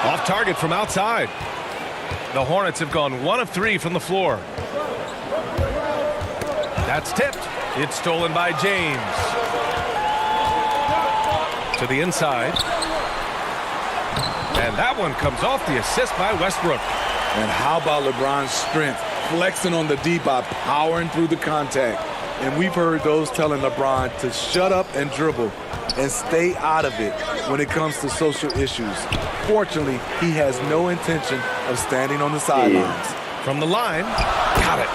Off target from outside. The Hornets have gone 1 of 3 from the floor. That's tipped. It's stolen by James. To the inside. And that one comes off the assist by Westbrook. And how about LeBron's strength flexing on the D by powering through the contact. And we've heard those telling LeBron to shut up and dribble and stay out of it when it comes to social issues. Fortunately, he has no intention of standing on the sidelines. From the line, got it.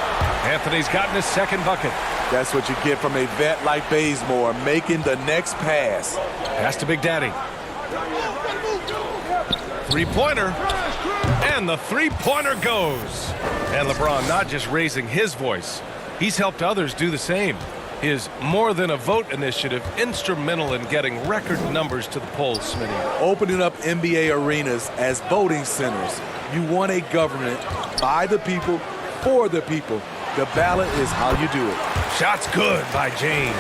Anthony's gotten his second bucket. That's what you get from a vet like Bazemore, making the next pass. Pass to Big Daddy. Three-pointer. And the three-pointer goes. And LeBron not just raising his voice. He's helped others do the same. His More Than a Vote initiative instrumental in getting record numbers to the polls, Smitty. Opening up NBA arenas as voting centers. You want a government by the people, for the people. The ballot is how you do it. Shot's good by James.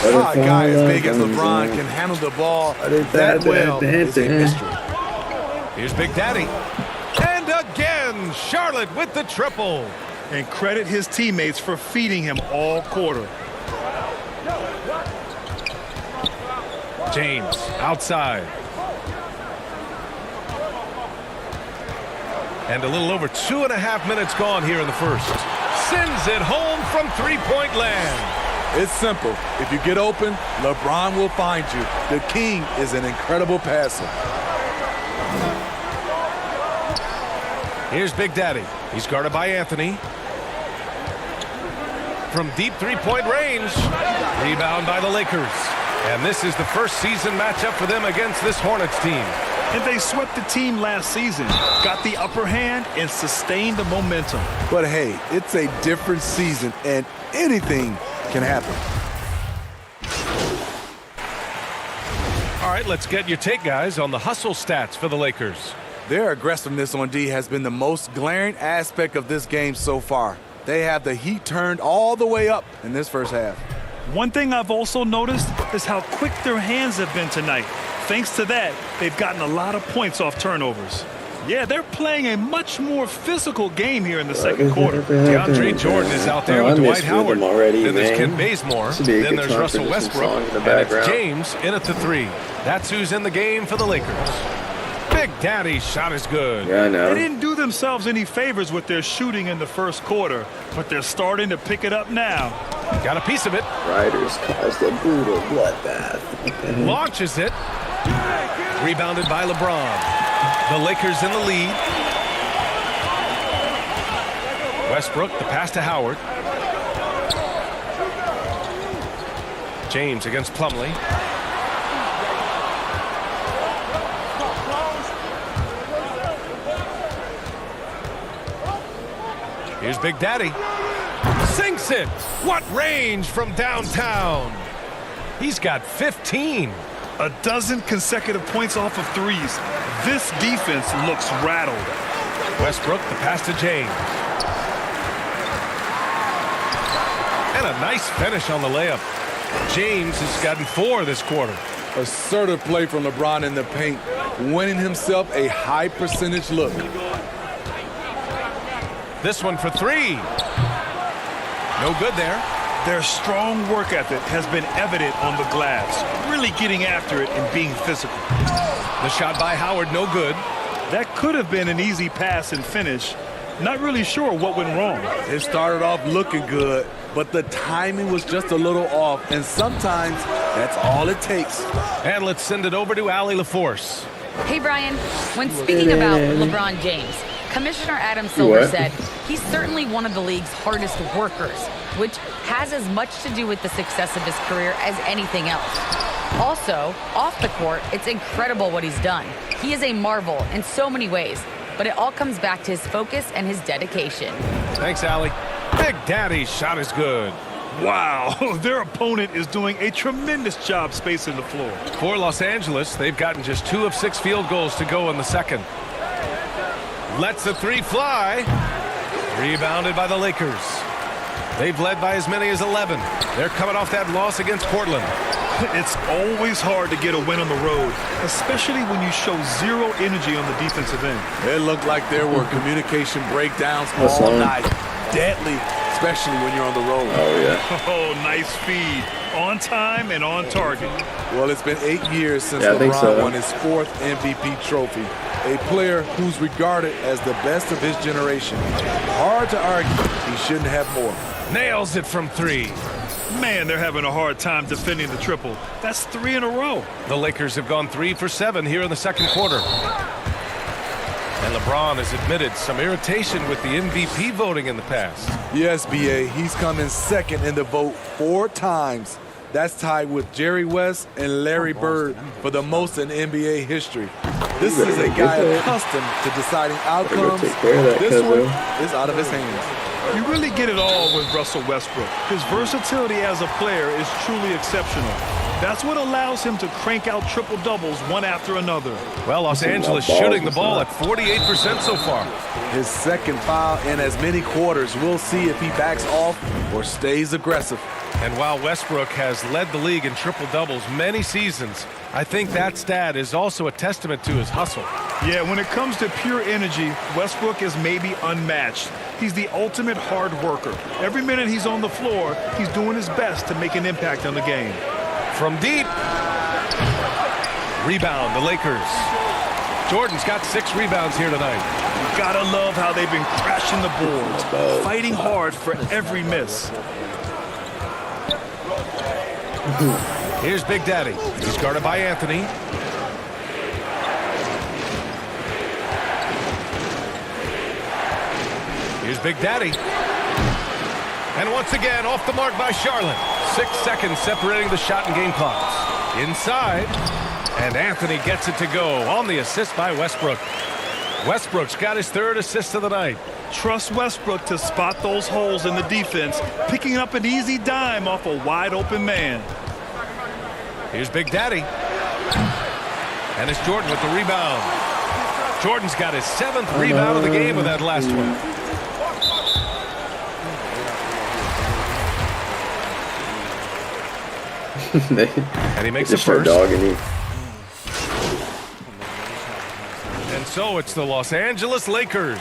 A guy as big as LeBron can handle the ball that well is a mystery. Here's Big Daddy. And again, Charlotte with the triple. And credit his teammates for feeding him all quarter. James outside. And a little over 2.5 minutes gone here in the first. Sends it home from three-point land. It's simple. If you get open, LeBron will find you. The king is an incredible passer. Here's Big Daddy. He's guarded by Anthony. From deep three-point range. Rebound by the Lakers. And this is the first season matchup for them against this Hornets team. And they swept the team last season, got the upper hand, and sustained the momentum. But hey, it's a different season, and anything can happen. All right, let's get your take, guys, on the hustle stats for the Lakers. Their aggressiveness on D has been the most glaring aspect of this game so far. They have the heat turned all the way up in this first half. One thing I've also noticed is how quick their hands have been tonight. Thanks to that, they've gotten a lot of points off turnovers. Yeah, they're playing a much more physical game here in the second quarter. DeAndre Jordan is out there with Dwight Howard. Then there's Ken Bazemore. Then there's Russell Westbrook. And it's James in at the three. That's who's in the game for the Lakers. Big Daddy's shot is good. Yeah, I know. They didn't do themselves any favors with their shooting in the first quarter, but they're starting to pick it up now. Got a piece of it. Riders caused a brutal bloodbath. Launches it. Rebounded by LeBron. The Lakers in the lead. Westbrook, the pass to Howard. James against Plumlee. Here's Big Daddy. Sinks it. What range from downtown? He's got 15. A dozen consecutive points off of threes. This defense looks rattled. Westbrook, the pass to James. And a nice finish on the layup. James has gotten 4 this quarter. Assertive play from LeBron in the paint, winning himself a high percentage look. This one for 3. No good there. Their strong work ethic has been evident on the glass, really getting after it and being physical. The shot by Howard, no good. That could have been an easy pass and finish. Not really sure what went wrong. It started off looking good, but the timing was just a little off, and sometimes that's all it takes. And let's send it over to Allie LaForce. Hey, Brian. When speaking about LeBron James, Commissioner Adam Silver said he's certainly one of the league's hardest workers, which has as much to do with the success of his career as anything else. Also, off the court, it's incredible what he's done. He is a marvel in so many ways, but it all comes back to his focus and his dedication. Thanks, Allie. Big Daddy's shot is good. Wow, their opponent is doing a tremendous job spacing the floor. For Los Angeles, they've gotten just 2 of 6 field goals to go in the second. Lets the 3 fly. Rebounded by the Lakers. They've led by as many as 11. They're coming off that loss against Portland. It's always hard to get a win on the road, especially when you show zero energy on the defensive end. It looked like there were communication breakdowns all night. Deadly, especially when you're on the road. Oh, yeah. Oh, nice feed. On time and on target. Well, it's been 8 years since LeBron won his 4th MVP trophy. a player who's regarded as the best of his generation. Hard to argue he shouldn't have more. Nails it from 3. Man, they're having a hard time defending the triple. That's 3 in a row. The Lakers have gone 3 for 7 here in the second quarter. And LeBron has admitted some irritation with the MVP voting in the past. Yes, B.A., he's come in second in the vote 4 times. That's tied with Jerry West and Larry Bird for the most in NBA history. This is a guy accustomed to deciding outcomes. This one is out of his hands. You really get it all with Russell Westbrook. His versatility as a player is truly exceptional. That's what allows him to crank out triple-doubles one after another. Well, Los Angeles shooting the ball at 48% so far. His second foul in as many quarters. We'll see if he backs off or stays aggressive. And while Westbrook has led the league in triple-doubles many seasons, I think that stat is also a testament to his hustle. Yeah, when it comes to pure energy, Westbrook is maybe unmatched. He's the ultimate hard worker. Every minute he's on the floor, he's doing his best to make an impact on the game. From deep. Rebound, the Lakers. Jordan's got 6 rebounds here tonight. You gotta love how they've been crashing the boards, fighting hard for every miss. Here's Big Daddy. He's guarded by Anthony. Here's Big Daddy. And once again, off the mark by Charlotte. 6 seconds separating the shot and game clocks. Inside. And Anthony gets it to go on the assist by Westbrook. Westbrook's got his 3rd assist of the night. Trust Westbrook to spot those holes in the defense, picking up an easy dime off a wide-open man. Here's Big Daddy. And it's Jordan with the rebound. Jordan's got his 7th rebound of the game with that last one. And he makes a first. And so it's the Los Angeles Lakers.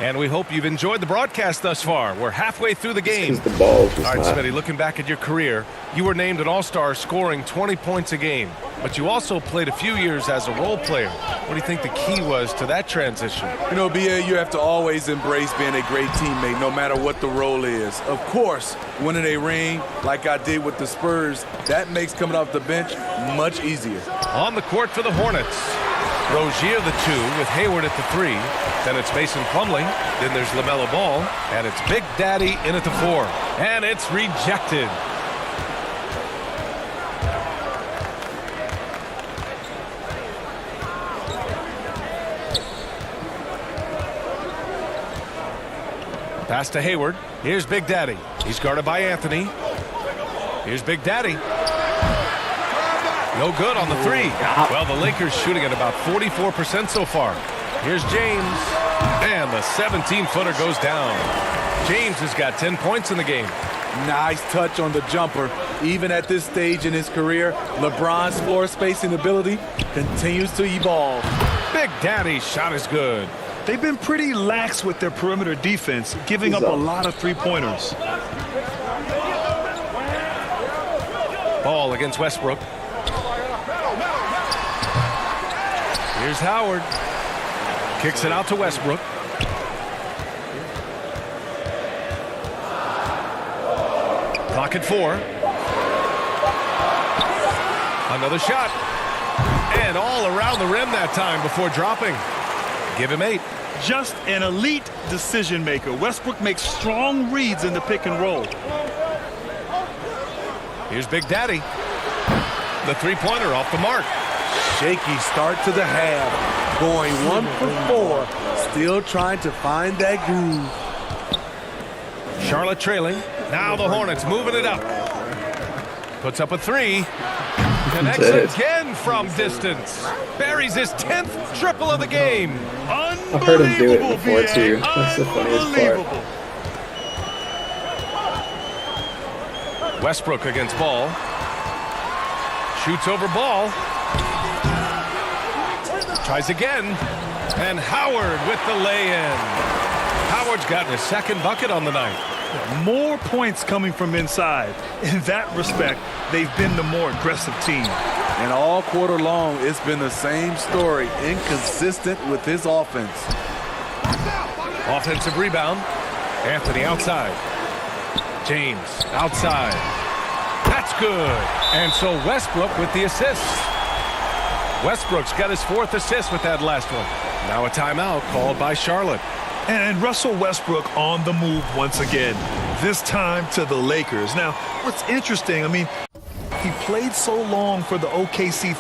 And we hope you've enjoyed the broadcast thus far. We're halfway through the game. The ball all right, Smitty, looking back at your career, you were named an All-Star scoring 20 points a game. But you also played a few years as a role player. What do you think the key was to that transition? You know, B.A., you have to always embrace being a great teammate, no matter what the role is. Of course, winning a ring like I did with the Spurs, that makes coming off the bench much easier. On the court for the Hornets. Rozier the 2 with Hayward at the 3. Then it's Mason Plumlee. Then there's LaMelo Ball. And it's Big Daddy in at the 4. And it's rejected. Pass to Hayward. Here's Big Daddy. He's guarded by Anthony. Here's Big Daddy. No good on the 3. Well, the Lakers shooting at about 44% so far. Here's James. And the 17-footer goes down. James has got 10 points in the game. Nice touch on the jumper. Even at this stage in his career, LeBron's floor spacing ability continues to evolve. Big Daddy's shot is good. They've been pretty lax with their perimeter defense, giving up a lot of three-pointers. Ball against Westbrook. Here's Howard. Kicks it out to Westbrook. Clock at 4. Another shot. And all around the rim that time before dropping. Give him 8. Just an elite decision maker. Westbrook makes strong reads in the pick and roll. Here's Big Daddy. The three-pointer off the mark. Shaky start to the half. Going 1 for 4. Still trying to find that groove. Charlotte trailing. Now the Hornets moving it up. Puts up a 3. Connects again from distance. Buries his 10th triple of the game. I've heard him do it before too. That's the funniest part. Westbrook against Ball. Shoots over Ball. Tries again. And Howard with the lay-in. Howard's gotten his second bucket on the night. More points coming from inside. In that respect, they've been the more aggressive team. And all quarter long, it's been the same story, inconsistent with his offense. Offensive rebound. Anthony outside. James outside. That's good. And so Westbrook with the assist. Westbrook's got his 4th assist with that last one. Now a timeout called by Charlotte. And Russell Westbrook on the move once again, this time to the Lakers. Now, what's interesting, I mean, he played so long for the OKC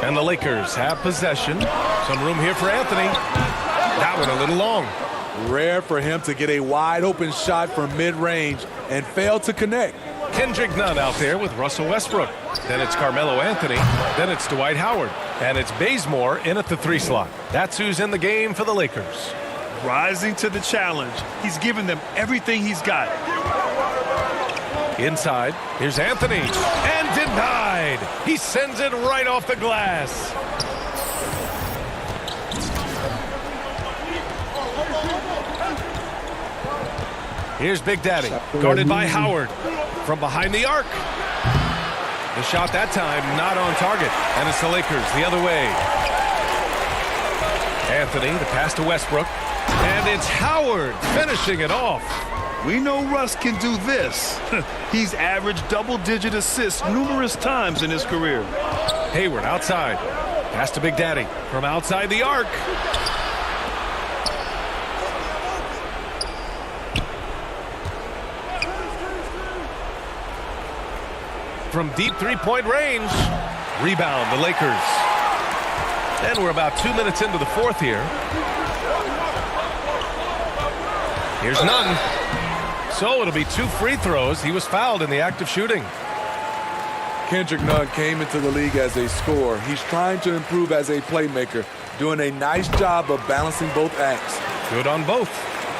And the Lakers have possession. Some room here for Anthony. That one a little long. Rare for him to get a wide open shot from mid-range and fail to connect. Kendrick Nunn out there with Russell Westbrook. Then it's Carmelo Anthony. Then it's Dwight Howard. And it's Bazemore in at the 3 slot. That's who's in the game for the Lakers. rising to the challenge. He's given them everything he's got. Inside, here's Anthony. And denied. He sends it right off the glass. Here's Big Daddy, guarded by Howard from behind the arc. The shot that time not on target, and it's the Lakers the other way. Anthony, the pass to Westbrook, and it's Howard finishing it off. We know Russ can do this. He's averaged double-digit assists numerous times in his career. Hayward outside, pass to Big Daddy from outside the arc. From deep three-point range. Rebound, the Lakers. And we're about 2 minutes into the fourth here. Here's Nunn. So it'll be 2 free throws. He was fouled in the act of shooting. Kendrick Nunn came into the league as a scorer. He's trying to improve as a playmaker, doing a nice job of balancing both acts. Good on both.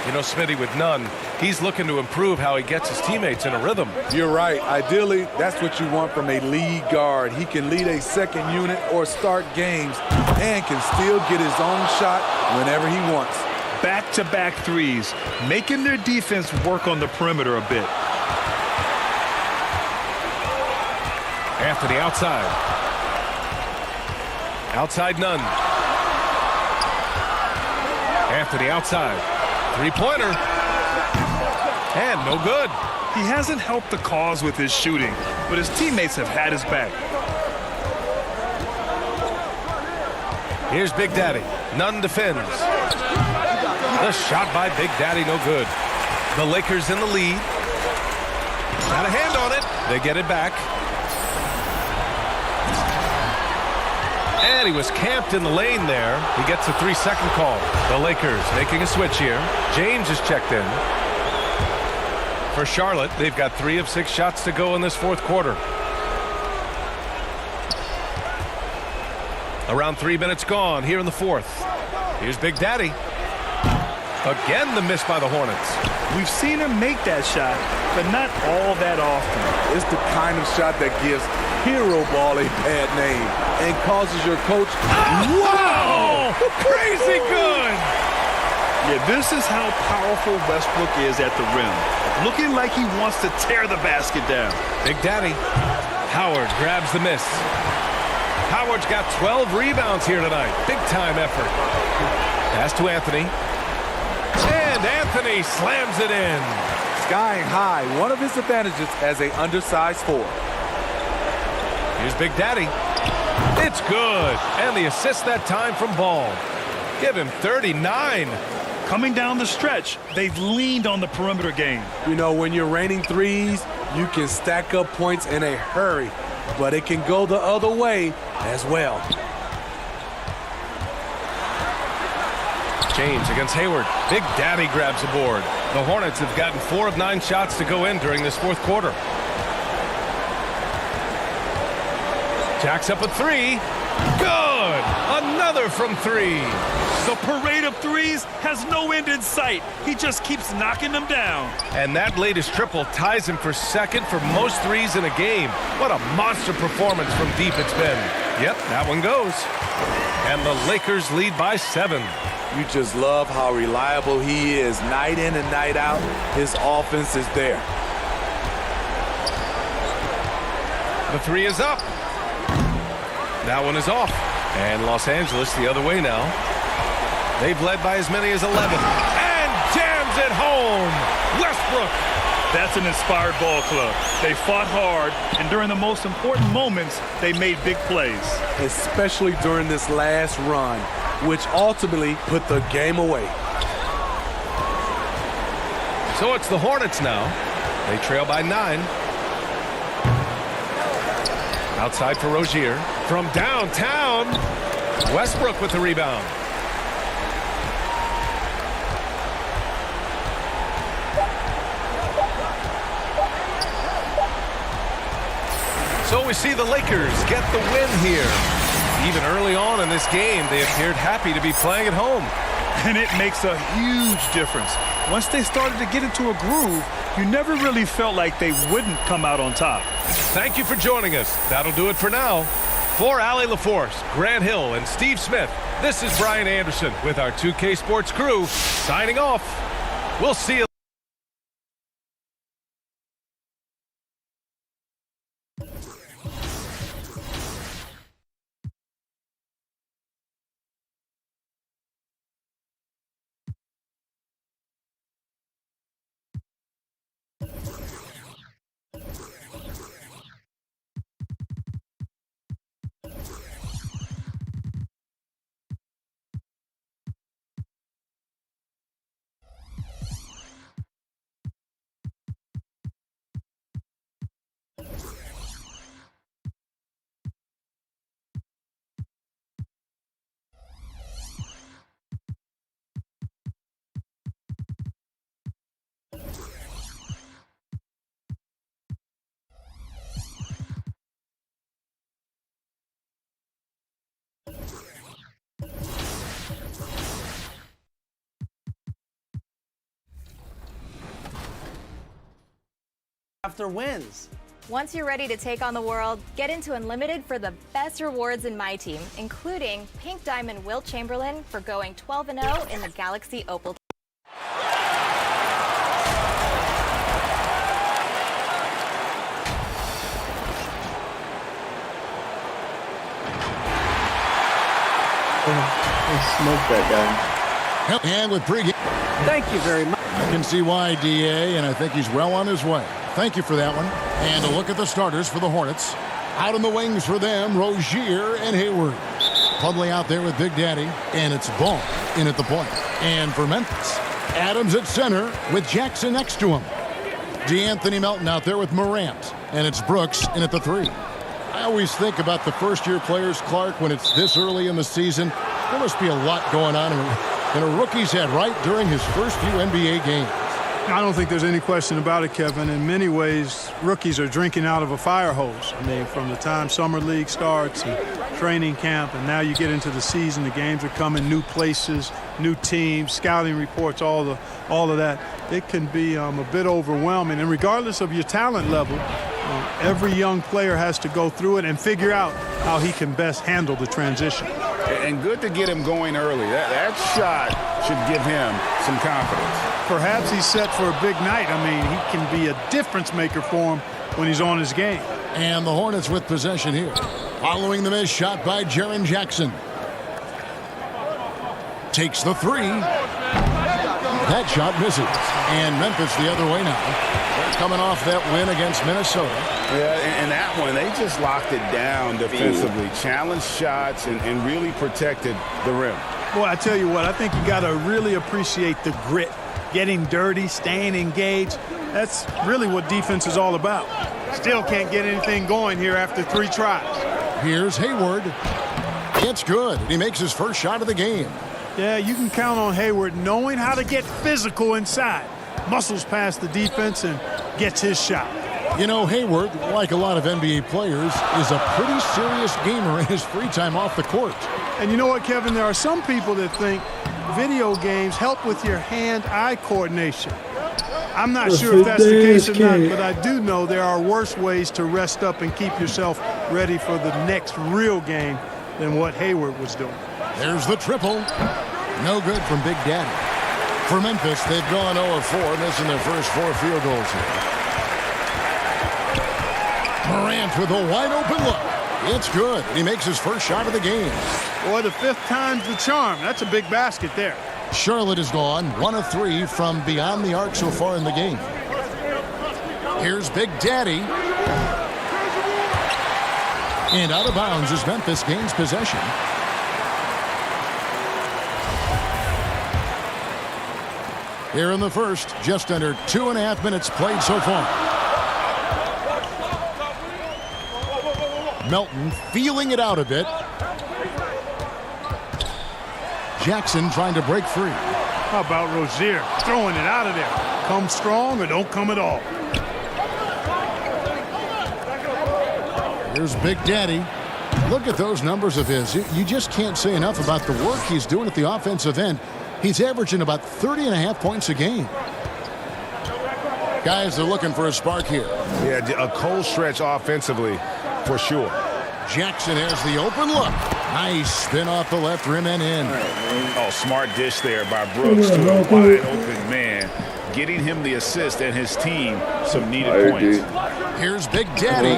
You know, Smitty, with Nunn, he's looking to improve how he gets his teammates in a rhythm. You're right. Ideally, that's what you want from a lead guard. He can lead a second unit or start games and can still get his own shot whenever he wants. Back-to-back threes, making their defense work on the perimeter a bit. Anthony outside. Outside Nunn. Anthony outside. Three-pointer. And no good. He hasn't helped the cause with his shooting, but his teammates have had his back. Here's Big Daddy. Nunn defends. The shot by Big Daddy, no good. The Lakers in the lead. Got a hand on it. They get it back. And he was camped in the lane there. He gets a 3-second call. The Lakers making a switch here. James is checked in. For Charlotte, they've got 3 of 6 shots to go in this fourth quarter. Around 3 minutes gone here in the fourth. Here's Big Daddy. Again, the miss by the Hornets. We've seen him make that shot, but not all that often. It's the kind of shot that gives hero ball a bad name and causes your coach. Wow! Crazy good! Yeah, this is how powerful Westbrook is at the rim. Looking like he wants to tear the basket down. Big Daddy. Howard grabs the miss. Howard's got 12 rebounds here tonight. Big time effort. Pass to Anthony. And Anthony slams it in. Skying high, one of his advantages as an undersized forward. Here's Big Daddy. It's good. And the assist that time from Ball. Give him 39. Coming down the stretch, they've leaned on the perimeter game. You know, when you're raining threes, you can stack up points in a hurry, but it can go the other way as well. James against Hayward. Big Daddy grabs the board. The Hornets have gotten 4 of 9 shots to go in during this fourth quarter. Jacks up a 3. Good. Another from 3. The parade of threes has no end in sight. He just keeps knocking them down. And that latest triple ties him for second for most threes in a game. What a monster performance from deep it's been. Yep, that one goes. And the Lakers lead by 7. You just love how reliable he is night in and night out. His offense is there. The three is up. That one is off. And Los Angeles the other way now. They've led by as many as 11. And jams it home. Westbrook. That's an inspired ball club. They fought hard, and during the most important moments, they made big plays. Especially during this last run, which ultimately put the game away. So it's the Hornets now. They trail by 9. Outside for Rozier. From downtown, Westbrook with the rebound. So we see the Lakers get the win here. Even early on in this game, they appeared happy to be playing at home. And it makes a huge difference. Once they started to get into a groove, you never really felt like they wouldn't come out on top. Thank you for joining us. That'll do it for now. For Allie LaForce, Grant Hill, and Steve Smith, this is Brian Anderson with our 2K Sports crew signing off. We'll see you. After wins. Once you're ready to take on the world, get into Unlimited for the best rewards in My Team, including Pink Diamond Wilt Chamberlain for going 12-0 in the Galaxy Opal. Smoke that guy. And with pregame. Thank you very much. I can see why, DA, and I think he's well on his way. Thank you for that one. And a look at the starters for the Hornets. Out in the wings for them, Rozier and Hayward. Plumlee out there with Big Daddy, and it's Ball in at the point. And for Memphis, Adams at center with Jackson next to him. DeAnthony Melton out there with Morant, and it's Brooks in at the 3. I always think about the first-year players, Clark, when it's this early in the season. There must be a lot going on in a rookie's head right during his first few NBA games. I don't think there's any question about it, Kevin. In many ways, rookies are drinking out of a fire hose. I mean, from the time summer league starts and training camp, and now you get into the season, the games are coming, new places, new teams, scouting reports, all of that. It can be a bit overwhelming. And regardless of your talent level, every young player has to go through it and figure out how he can best handle the transition. And good to get him going early. That shot should give him some confidence. Perhaps he's set for a big night. I mean, he can be a difference maker for him when he's on his game. And the Hornets with possession here. Following the miss shot by Jaren Jackson. Takes the 3. That shot misses. And Memphis the other way now. They're coming off that win against Minnesota. Yeah, and that one, they just locked it down defensively. Challenged shots and really protected the rim. Boy, I tell you what, I think you got to really appreciate the grit. Getting dirty, staying engaged. That's really what defense is all about. Still can't get anything going here after 3 tries. Here's Hayward. It's good. He makes his first shot of the game. Yeah, you can count on Hayward knowing how to get physical inside. Muscles past the defense and gets his shot. You know, Hayward, like a lot of NBA players, is a pretty serious gamer in his free time off the court. And you know what, Kevin? There are some people that think video games help with your hand-eye coordination. I'm not sure if that's the case or not, but I do know there are worse ways to rest up and keep yourself ready for the next real game than what Hayward was doing. There's the triple. No good from Big Daddy. For Memphis, they've gone 0-4, missing their first 4 field goals here. Morant with a wide-open look. It's good. He makes his first shot of the game. Boy, the 5th time's the charm. That's a big basket there. Charlotte is gone 1 of 3 from beyond the arc so far in the game. Here's Big Daddy. And out of bounds as Memphis gains possession. Here in the first, just under 2.5 minutes played so far. Melton feeling it out a bit. Jackson trying to break free. How about Rozier throwing it out of there? Come strong or don't come at all. Here's Big Daddy. Look at those numbers of his. You just can't say enough about the work he's doing at the offensive end. He's averaging about 30.5 points a game. Guys are looking for a spark here. Yeah, a cold stretch offensively, for sure. Jackson has the open look. Nice spin off the left rim and in. Oh, smart dish there by Brooks to a wide open man, getting him the assist and his team some needed points. Here's Big Daddy.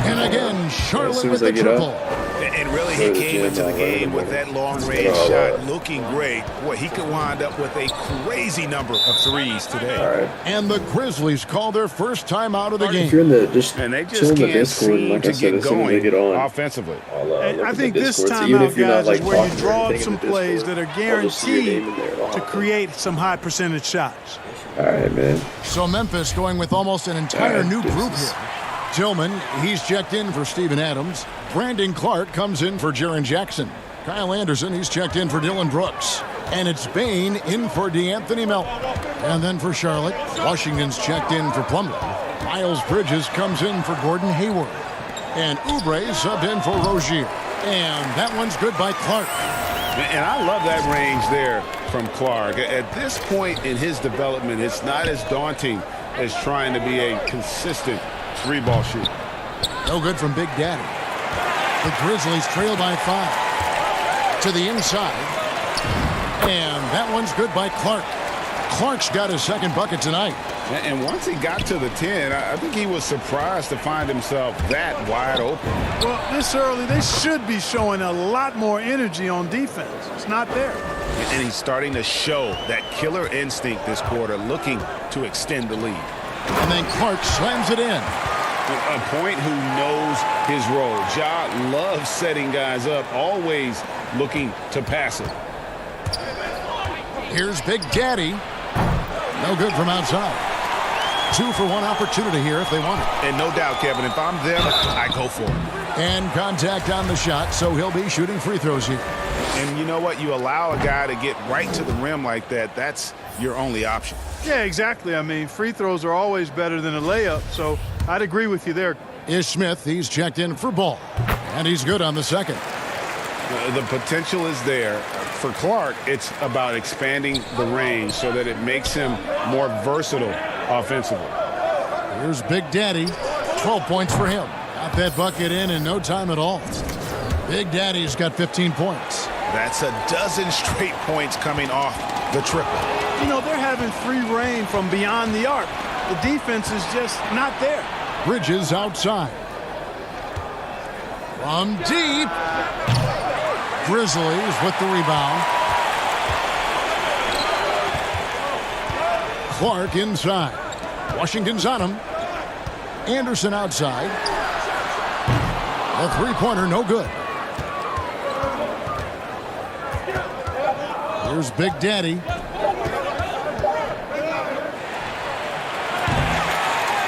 And again, Charlotte with the triple. And really, he came into the game with that long-range shot looking great. Boy, he could wind up with a crazy number of threes today. And the Grizzlies call their first time out of the game. If you're in the and they just can't seem to get going offensively. I think this timeout, guys, is where you draw up some plays that are guaranteed to create some high-percentage shots. All right, man. So Memphis going with almost an entire new group here. Tillman, he's checked in for Steven Adams. Brandon Clark comes in for Jaren Jackson. Kyle Anderson, he's checked in for Dylan Brooks. And it's Bane in for DeAnthony Melton. And then for Charlotte, Washington's checked in for Plumlee. Miles Bridges comes in for Gordon Hayward. And Oubre subbed in for Rozier. And that one's good by Clark. And I love that range there from Clark. At this point in his development, it's not as daunting as trying to be a consistent three-ball shooter. No good from Big Daddy. The Grizzlies trail by 5. To the inside. And that one's good by Clark. Clark's got his second bucket tonight. And once he got to the 10, I think he was surprised to find himself that wide open. Well, this early, they should be showing a lot more energy on defense. It's not there. And he's starting to show that killer instinct this quarter, looking to extend the lead. And then Clark slams it in. A point who knows his role. Ja loves setting guys up, always looking to pass it. Here's Big Daddy. No good from outside. 2 for 1 opportunity here if they want it. And no doubt, Kevin, if I'm them, I go for it. And contact on the shot, so he'll be shooting free throws here. And you know what? You allow a guy to get right to the rim like that, that's your only option. Yeah, exactly. I mean, free throws are always better than a layup, so I'd agree with you there. Ish Smith, he's checked in for Ball, and he's good on the second. The potential is there. For Clark, it's about expanding the range so that it makes him more versatile offensively. Here's Big Daddy. 12 points for him. Got that bucket in no time at all. Big Daddy's got 15 points. That's a dozen straight points coming off the triple. You know, they're having free reign from beyond the arc. The defense is just not there. Bridges outside. From deep. Grizzlies with the rebound. Clark inside. Washington's on him. Anderson outside. A three-pointer, no good. Here's Big Daddy.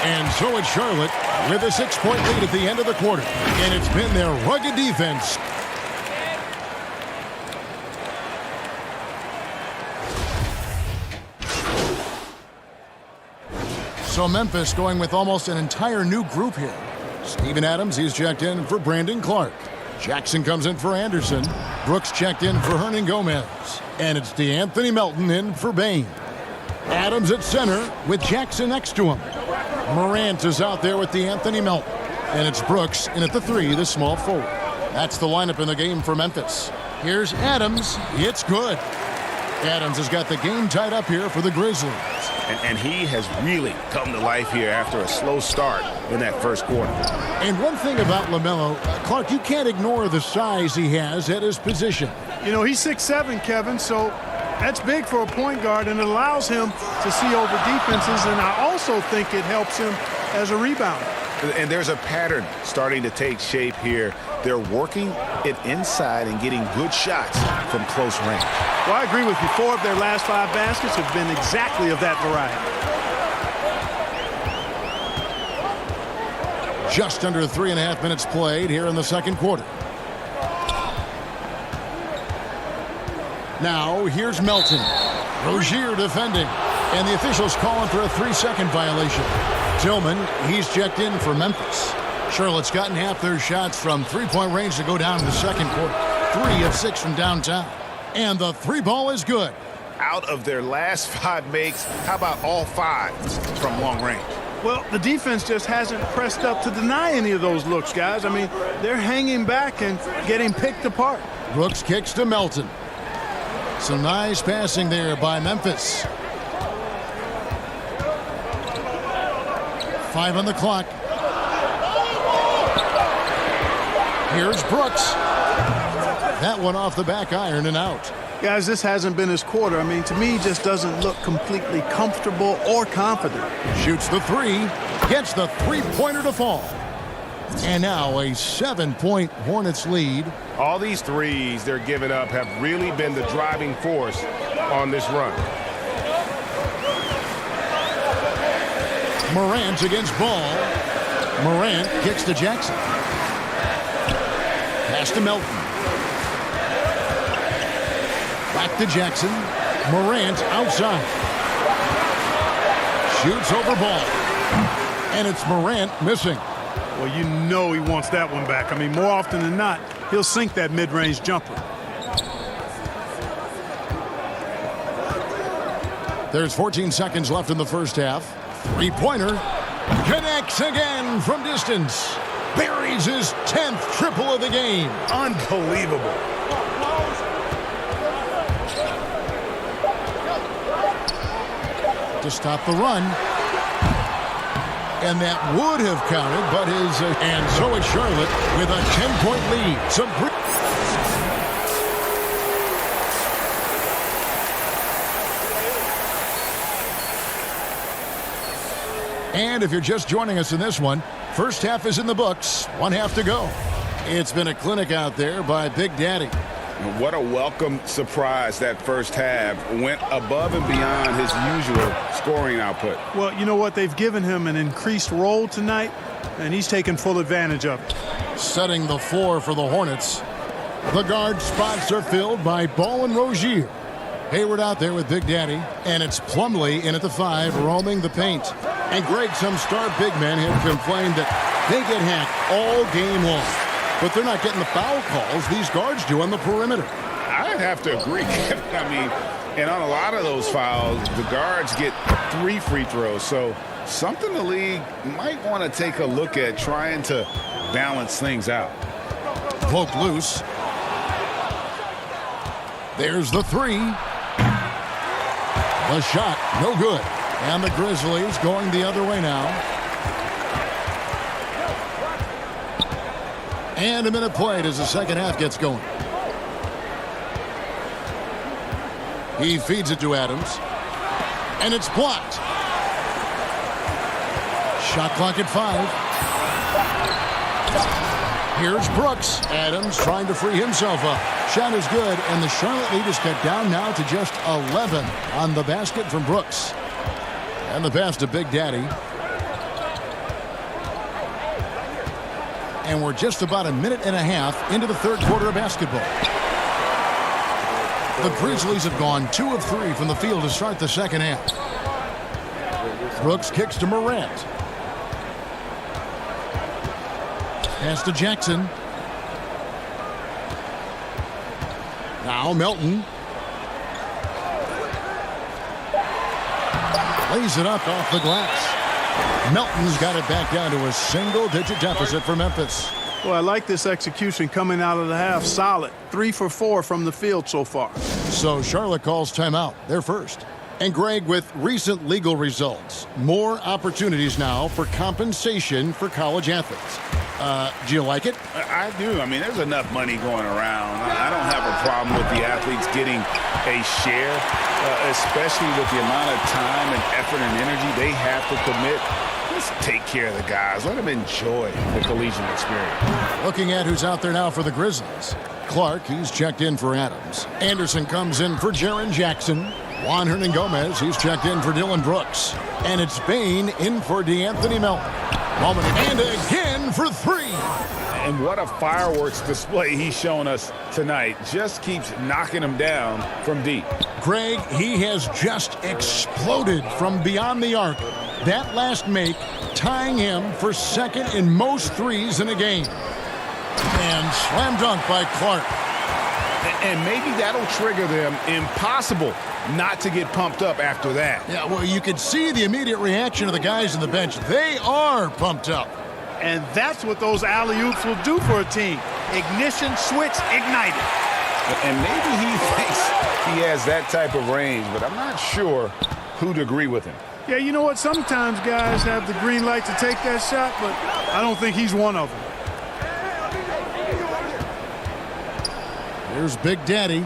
And so it's Charlotte with a 6-point lead at the end of the quarter. And it's been their rugged defense. So Memphis going with almost an entire new group here. Steven Adams, he's checked in for Brandon Clark. Jackson comes in for Anderson. Brooks checked in for Hernan Gomez. And it's DeAnthony Melton in for Bain. Adams at center with Jackson next to him. Morant is out there with DeAnthony Melton. And it's Brooks in at the 3, the small forward. That's the lineup in the game for Memphis. Here's Adams. It's good. Adams has got the game tied up here for the Grizzlies. And he has really come to life here after a slow start in that first quarter. And one thing about LaMelo, Clark, you can't ignore the size he has at his position. You know, he's 6'7", Kevin, so that's big for a point guard, and it allows him to see over defenses, and I also think it helps him as a rebounder. And there's a pattern starting to take shape here. They're working it inside and getting good shots from close range. Well, I agree with you. 4 of their last 5 baskets have been exactly of that variety. Just under 3.5 minutes played here in the second quarter. Now, here's Melton. Rozier defending. And the officials calling for a 3-second violation. Tillman, he's checked in for Memphis. Charlotte's gotten half their shots from three-point range to go down in the second quarter. 3 of 6 from downtown. And the 3 ball is good. Out of their last 5 makes, how about all 5 from long range? Well, the defense just hasn't pressed up to deny any of those looks, guys. I mean, they're hanging back and getting picked apart. Brooks kicks to Melton. Some nice passing there by Memphis. 5 on the clock. Here's Brooks. That one off the back iron and out. Guys, this hasn't been his quarter. I mean, to me, he just doesn't look completely comfortable or confident. Shoots the 3. Gets the 3-pointer to fall. And now a 7-point Hornets lead. All these threes they're giving up have really been the driving force on this run. Morant against Ball. Morant kicks to Jackson. Pass to Melton. Back to Jackson. Morant outside. Shoots over Ball. And it's Morant missing. Well, you know he wants that one back. I mean, more often than not, he'll sink that mid-range jumper. There's 14 seconds left in the first half. 3-pointer. Connects again from distance. Buries his 10th triple of the game. Unbelievable. To stop the run. And that would have counted, but and so it's Charlotte with a 10-point lead. And if you're just joining us in this one, first half is in the books. 1 half to go. It's been a clinic out there by Big Daddy. What a welcome surprise that first half. Went above and beyond his usual scoring output. Well, you know what? They've given him an increased role tonight, and he's taken full advantage of it. Setting the floor for the Hornets. The guard spots are filled by Ball and Rozier. Hayward out there with Big Daddy, and it's Plumlee in at the 5, roaming the paint. And Greg, some star big men have complained that they get hacked all game long. But they're not getting the foul calls these guards do on the perimeter. I'd have to agree. I mean, and on a lot of those fouls, the guards get 3 free throws. So something the league might want to take a look at trying to balance things out. Poke loose. There's the 3. The shot, no good. And the Grizzlies going the other way now. And a minute played as the second half gets going. He feeds it to Adams. And it's blocked. Shot clock at 5. Here's Brooks. Adams trying to free himself up. Shot is good, and the Charlotte lead is cut down now to just 11 on the basket from Brooks. And the pass to Big Daddy. And we're just about a minute and a half into the third quarter of basketball. The Grizzlies have gone 2 of 3 from the field to start the second half. Brooks kicks to Morant. Pass to Jackson. Now Melton. Lays it up off the glass. Melton's got it back down to a single-digit deficit for Memphis. Well, I like this execution coming out of the half. Solid. 3 for 4 from the field so far. So Charlotte calls timeout. They're first. And Greg, with recent legal results, more opportunities now for compensation for college athletes. Do you like it? I do. I mean, there's enough money going around. I don't have a problem with the athletes getting a share, especially with the amount of time and effort and energy they have to commit. Let's take care of the guys. Let them enjoy the collegiate experience. Looking at who's out there now for the Grizzlies. Clark, he's checked in for Adams. Anderson comes in for Jaren Jackson. Juan Hernangomez, he's checked in for Dylan Brooks. And it's Bain in for DeAnthony Melton. Moment and again for 3. And what a fireworks display he's shown us tonight. Just keeps knocking them down from deep. Greg, he has just exploded from beyond the arc. That last make tying him for second in most threes in a game. And slam dunk by Clark. And maybe that'll trigger them. Impossible not to get pumped up after that. Yeah, well, you could see the immediate reaction of the guys on the bench. They are pumped up. And that's what those alley-oops will do for a team. Ignition, switch, ignited. And maybe he thinks he has that type of range, but I'm not sure who'd agree with him. Yeah, you know what? Sometimes guys have the green light to take that shot, but I don't think he's one of them. Here's Big Daddy,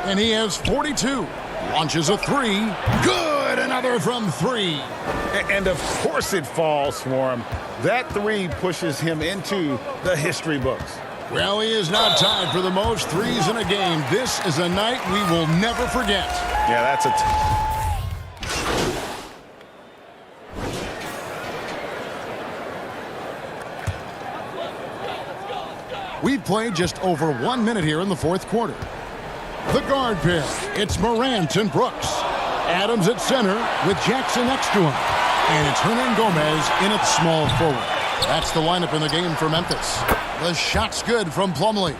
and he has 42. Launches a 3. Good! Another from 3. And of course it falls for him. That 3 pushes him into the history books. Well, he is now tied for the most threes in a game. This is a night we will never forget. Yeah, that's We've played just over 1 minute here in the fourth quarter. The guard pair, it's Morant and Brooks. Adams at center with Jackson next to him. And it's Hernangomez in at small forward. That's the lineup in the game for Memphis. The shot's good from Plumlee.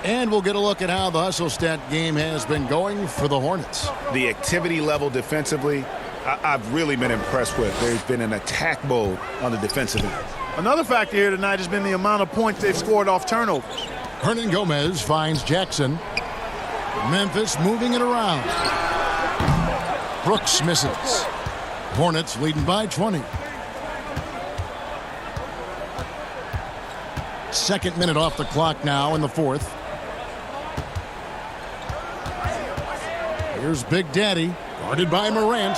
And we'll get a look at how the hustle stat game has been going for the Hornets. The activity level defensively, I've really been impressed with. There's been an attack mode on the defensive end. Another factor here tonight has been the amount of points they've scored off turnovers. Hernangomez finds Jackson. Memphis moving it around. Brooks misses. Hornets leading by 20. Second minute off the clock now in the fourth. Here's Big Daddy, guarded by Morant.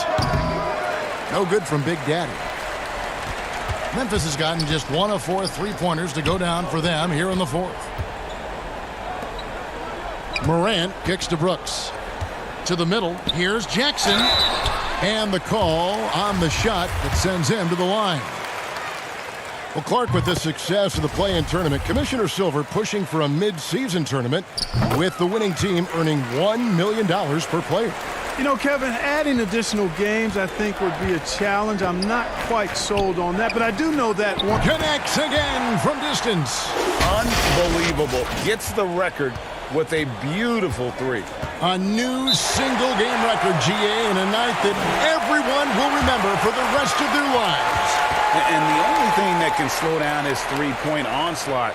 No good from Big Daddy. Memphis has gotten just 1 of 4 3-pointers to go down for them here in the fourth. Morant kicks to Brooks. To the middle, here's Jackson. And the call on the shot that sends him to the line. Well, Clark, with the success of the play-in tournament, Commissioner Silver pushing for a mid-season tournament with the winning team earning $1 million per player. You know, Kevin, adding additional games I think would be a challenge. I'm not quite sold on that, but I do know that one connects again from distance. Unbelievable. Gets the record with a beautiful 3. A new single-game record, GA, in a night that everyone will remember for the rest of their lives. And the only thing that can slow down his three-point onslaught,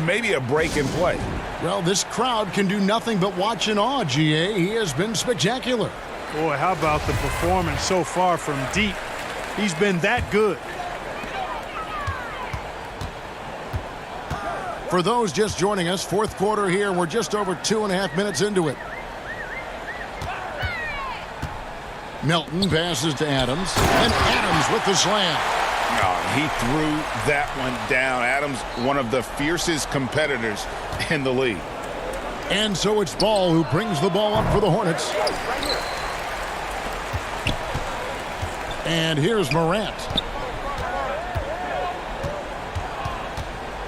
maybe a break in play. Well, this crowd can do nothing but watch in awe, GA. He has been spectacular. Boy, how about the performance so far from deep? He's been that good. For those just joining us, fourth quarter here, we're just over 2.5 minutes into it. Melton passes to Adams, and Adams with the slam. Oh, he threw that one down. Adams, one of the fiercest competitors in the league. And so it's Ball who brings the ball up for the Hornets. And here's Morant.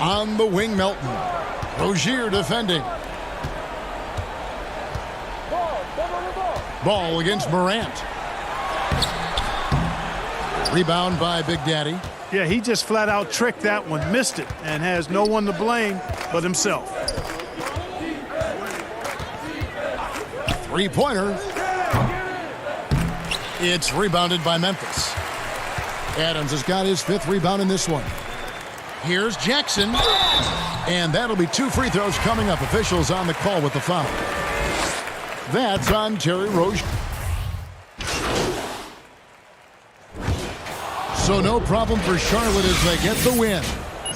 On the wing, Melton. Rozier defending. Ball against Morant. Rebound by Big Daddy. Yeah, he just flat out tricked that one, missed it, and has no one to blame but himself. Three-pointer. It's rebounded by Memphis. Adams has got his 5th rebound in this one. Here's Jackson. And that'll be 2 free throws coming up. Officials on the call with the foul. That's on Terry Rozier. So no problem for Charlotte as they get the win.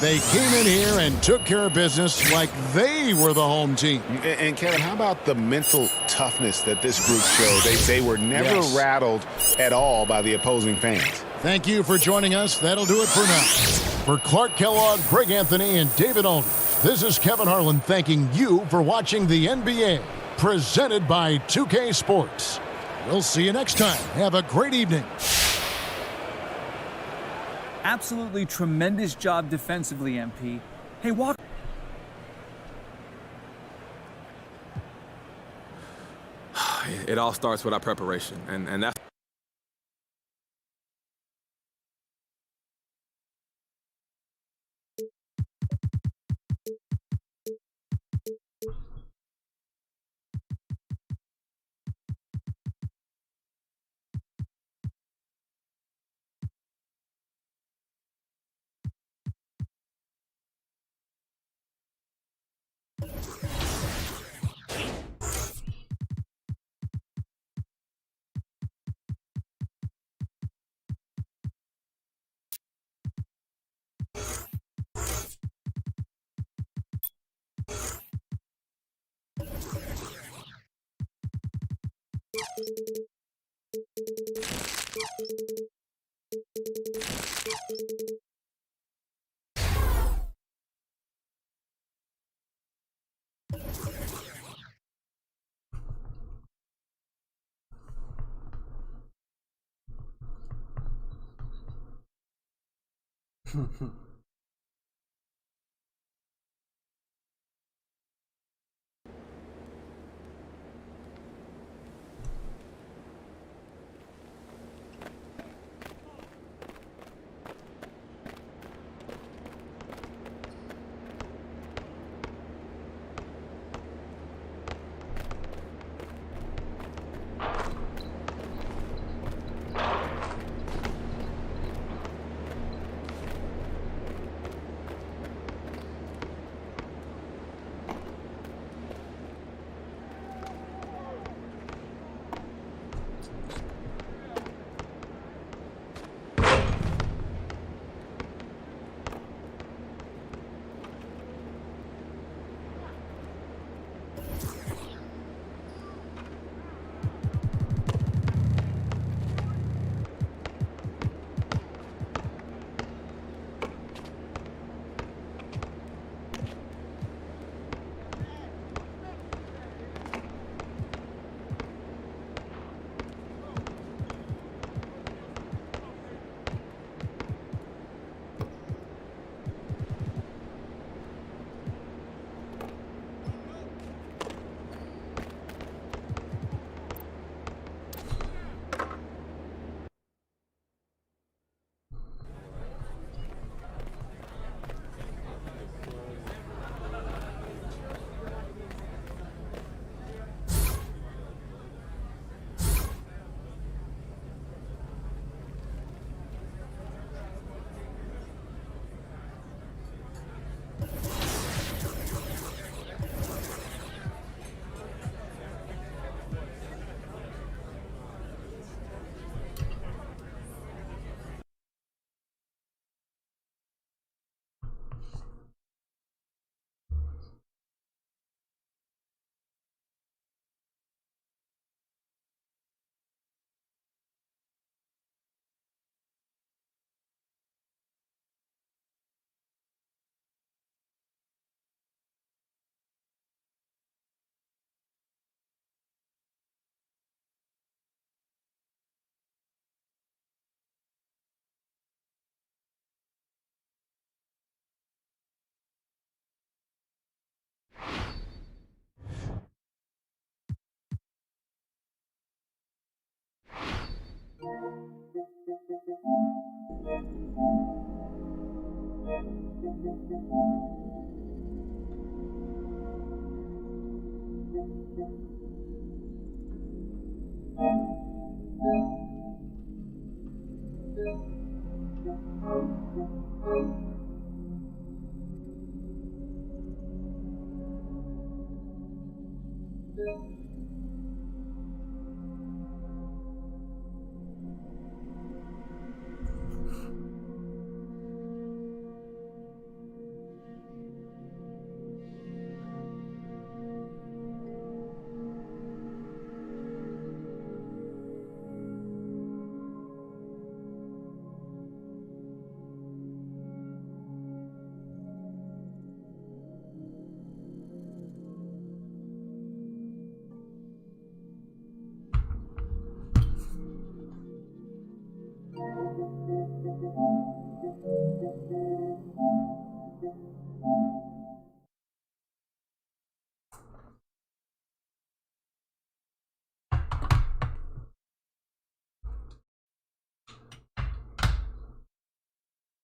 They came in here and took care of business like they were the home team. And Kevin, how about the mental toughness that this group showed? They were never rattled at all by the opposing fans. Thank you for joining us. That'll do it for now. For Clark Kellogg, Greg Anthony, and David Aldridge, this is Kevin Harlan thanking you for watching the NBA, presented by 2K Sports. We'll see you next time. Have a great evening. Absolutely tremendous job defensively, MP. Hey, walk. It all starts with our preparation, and that's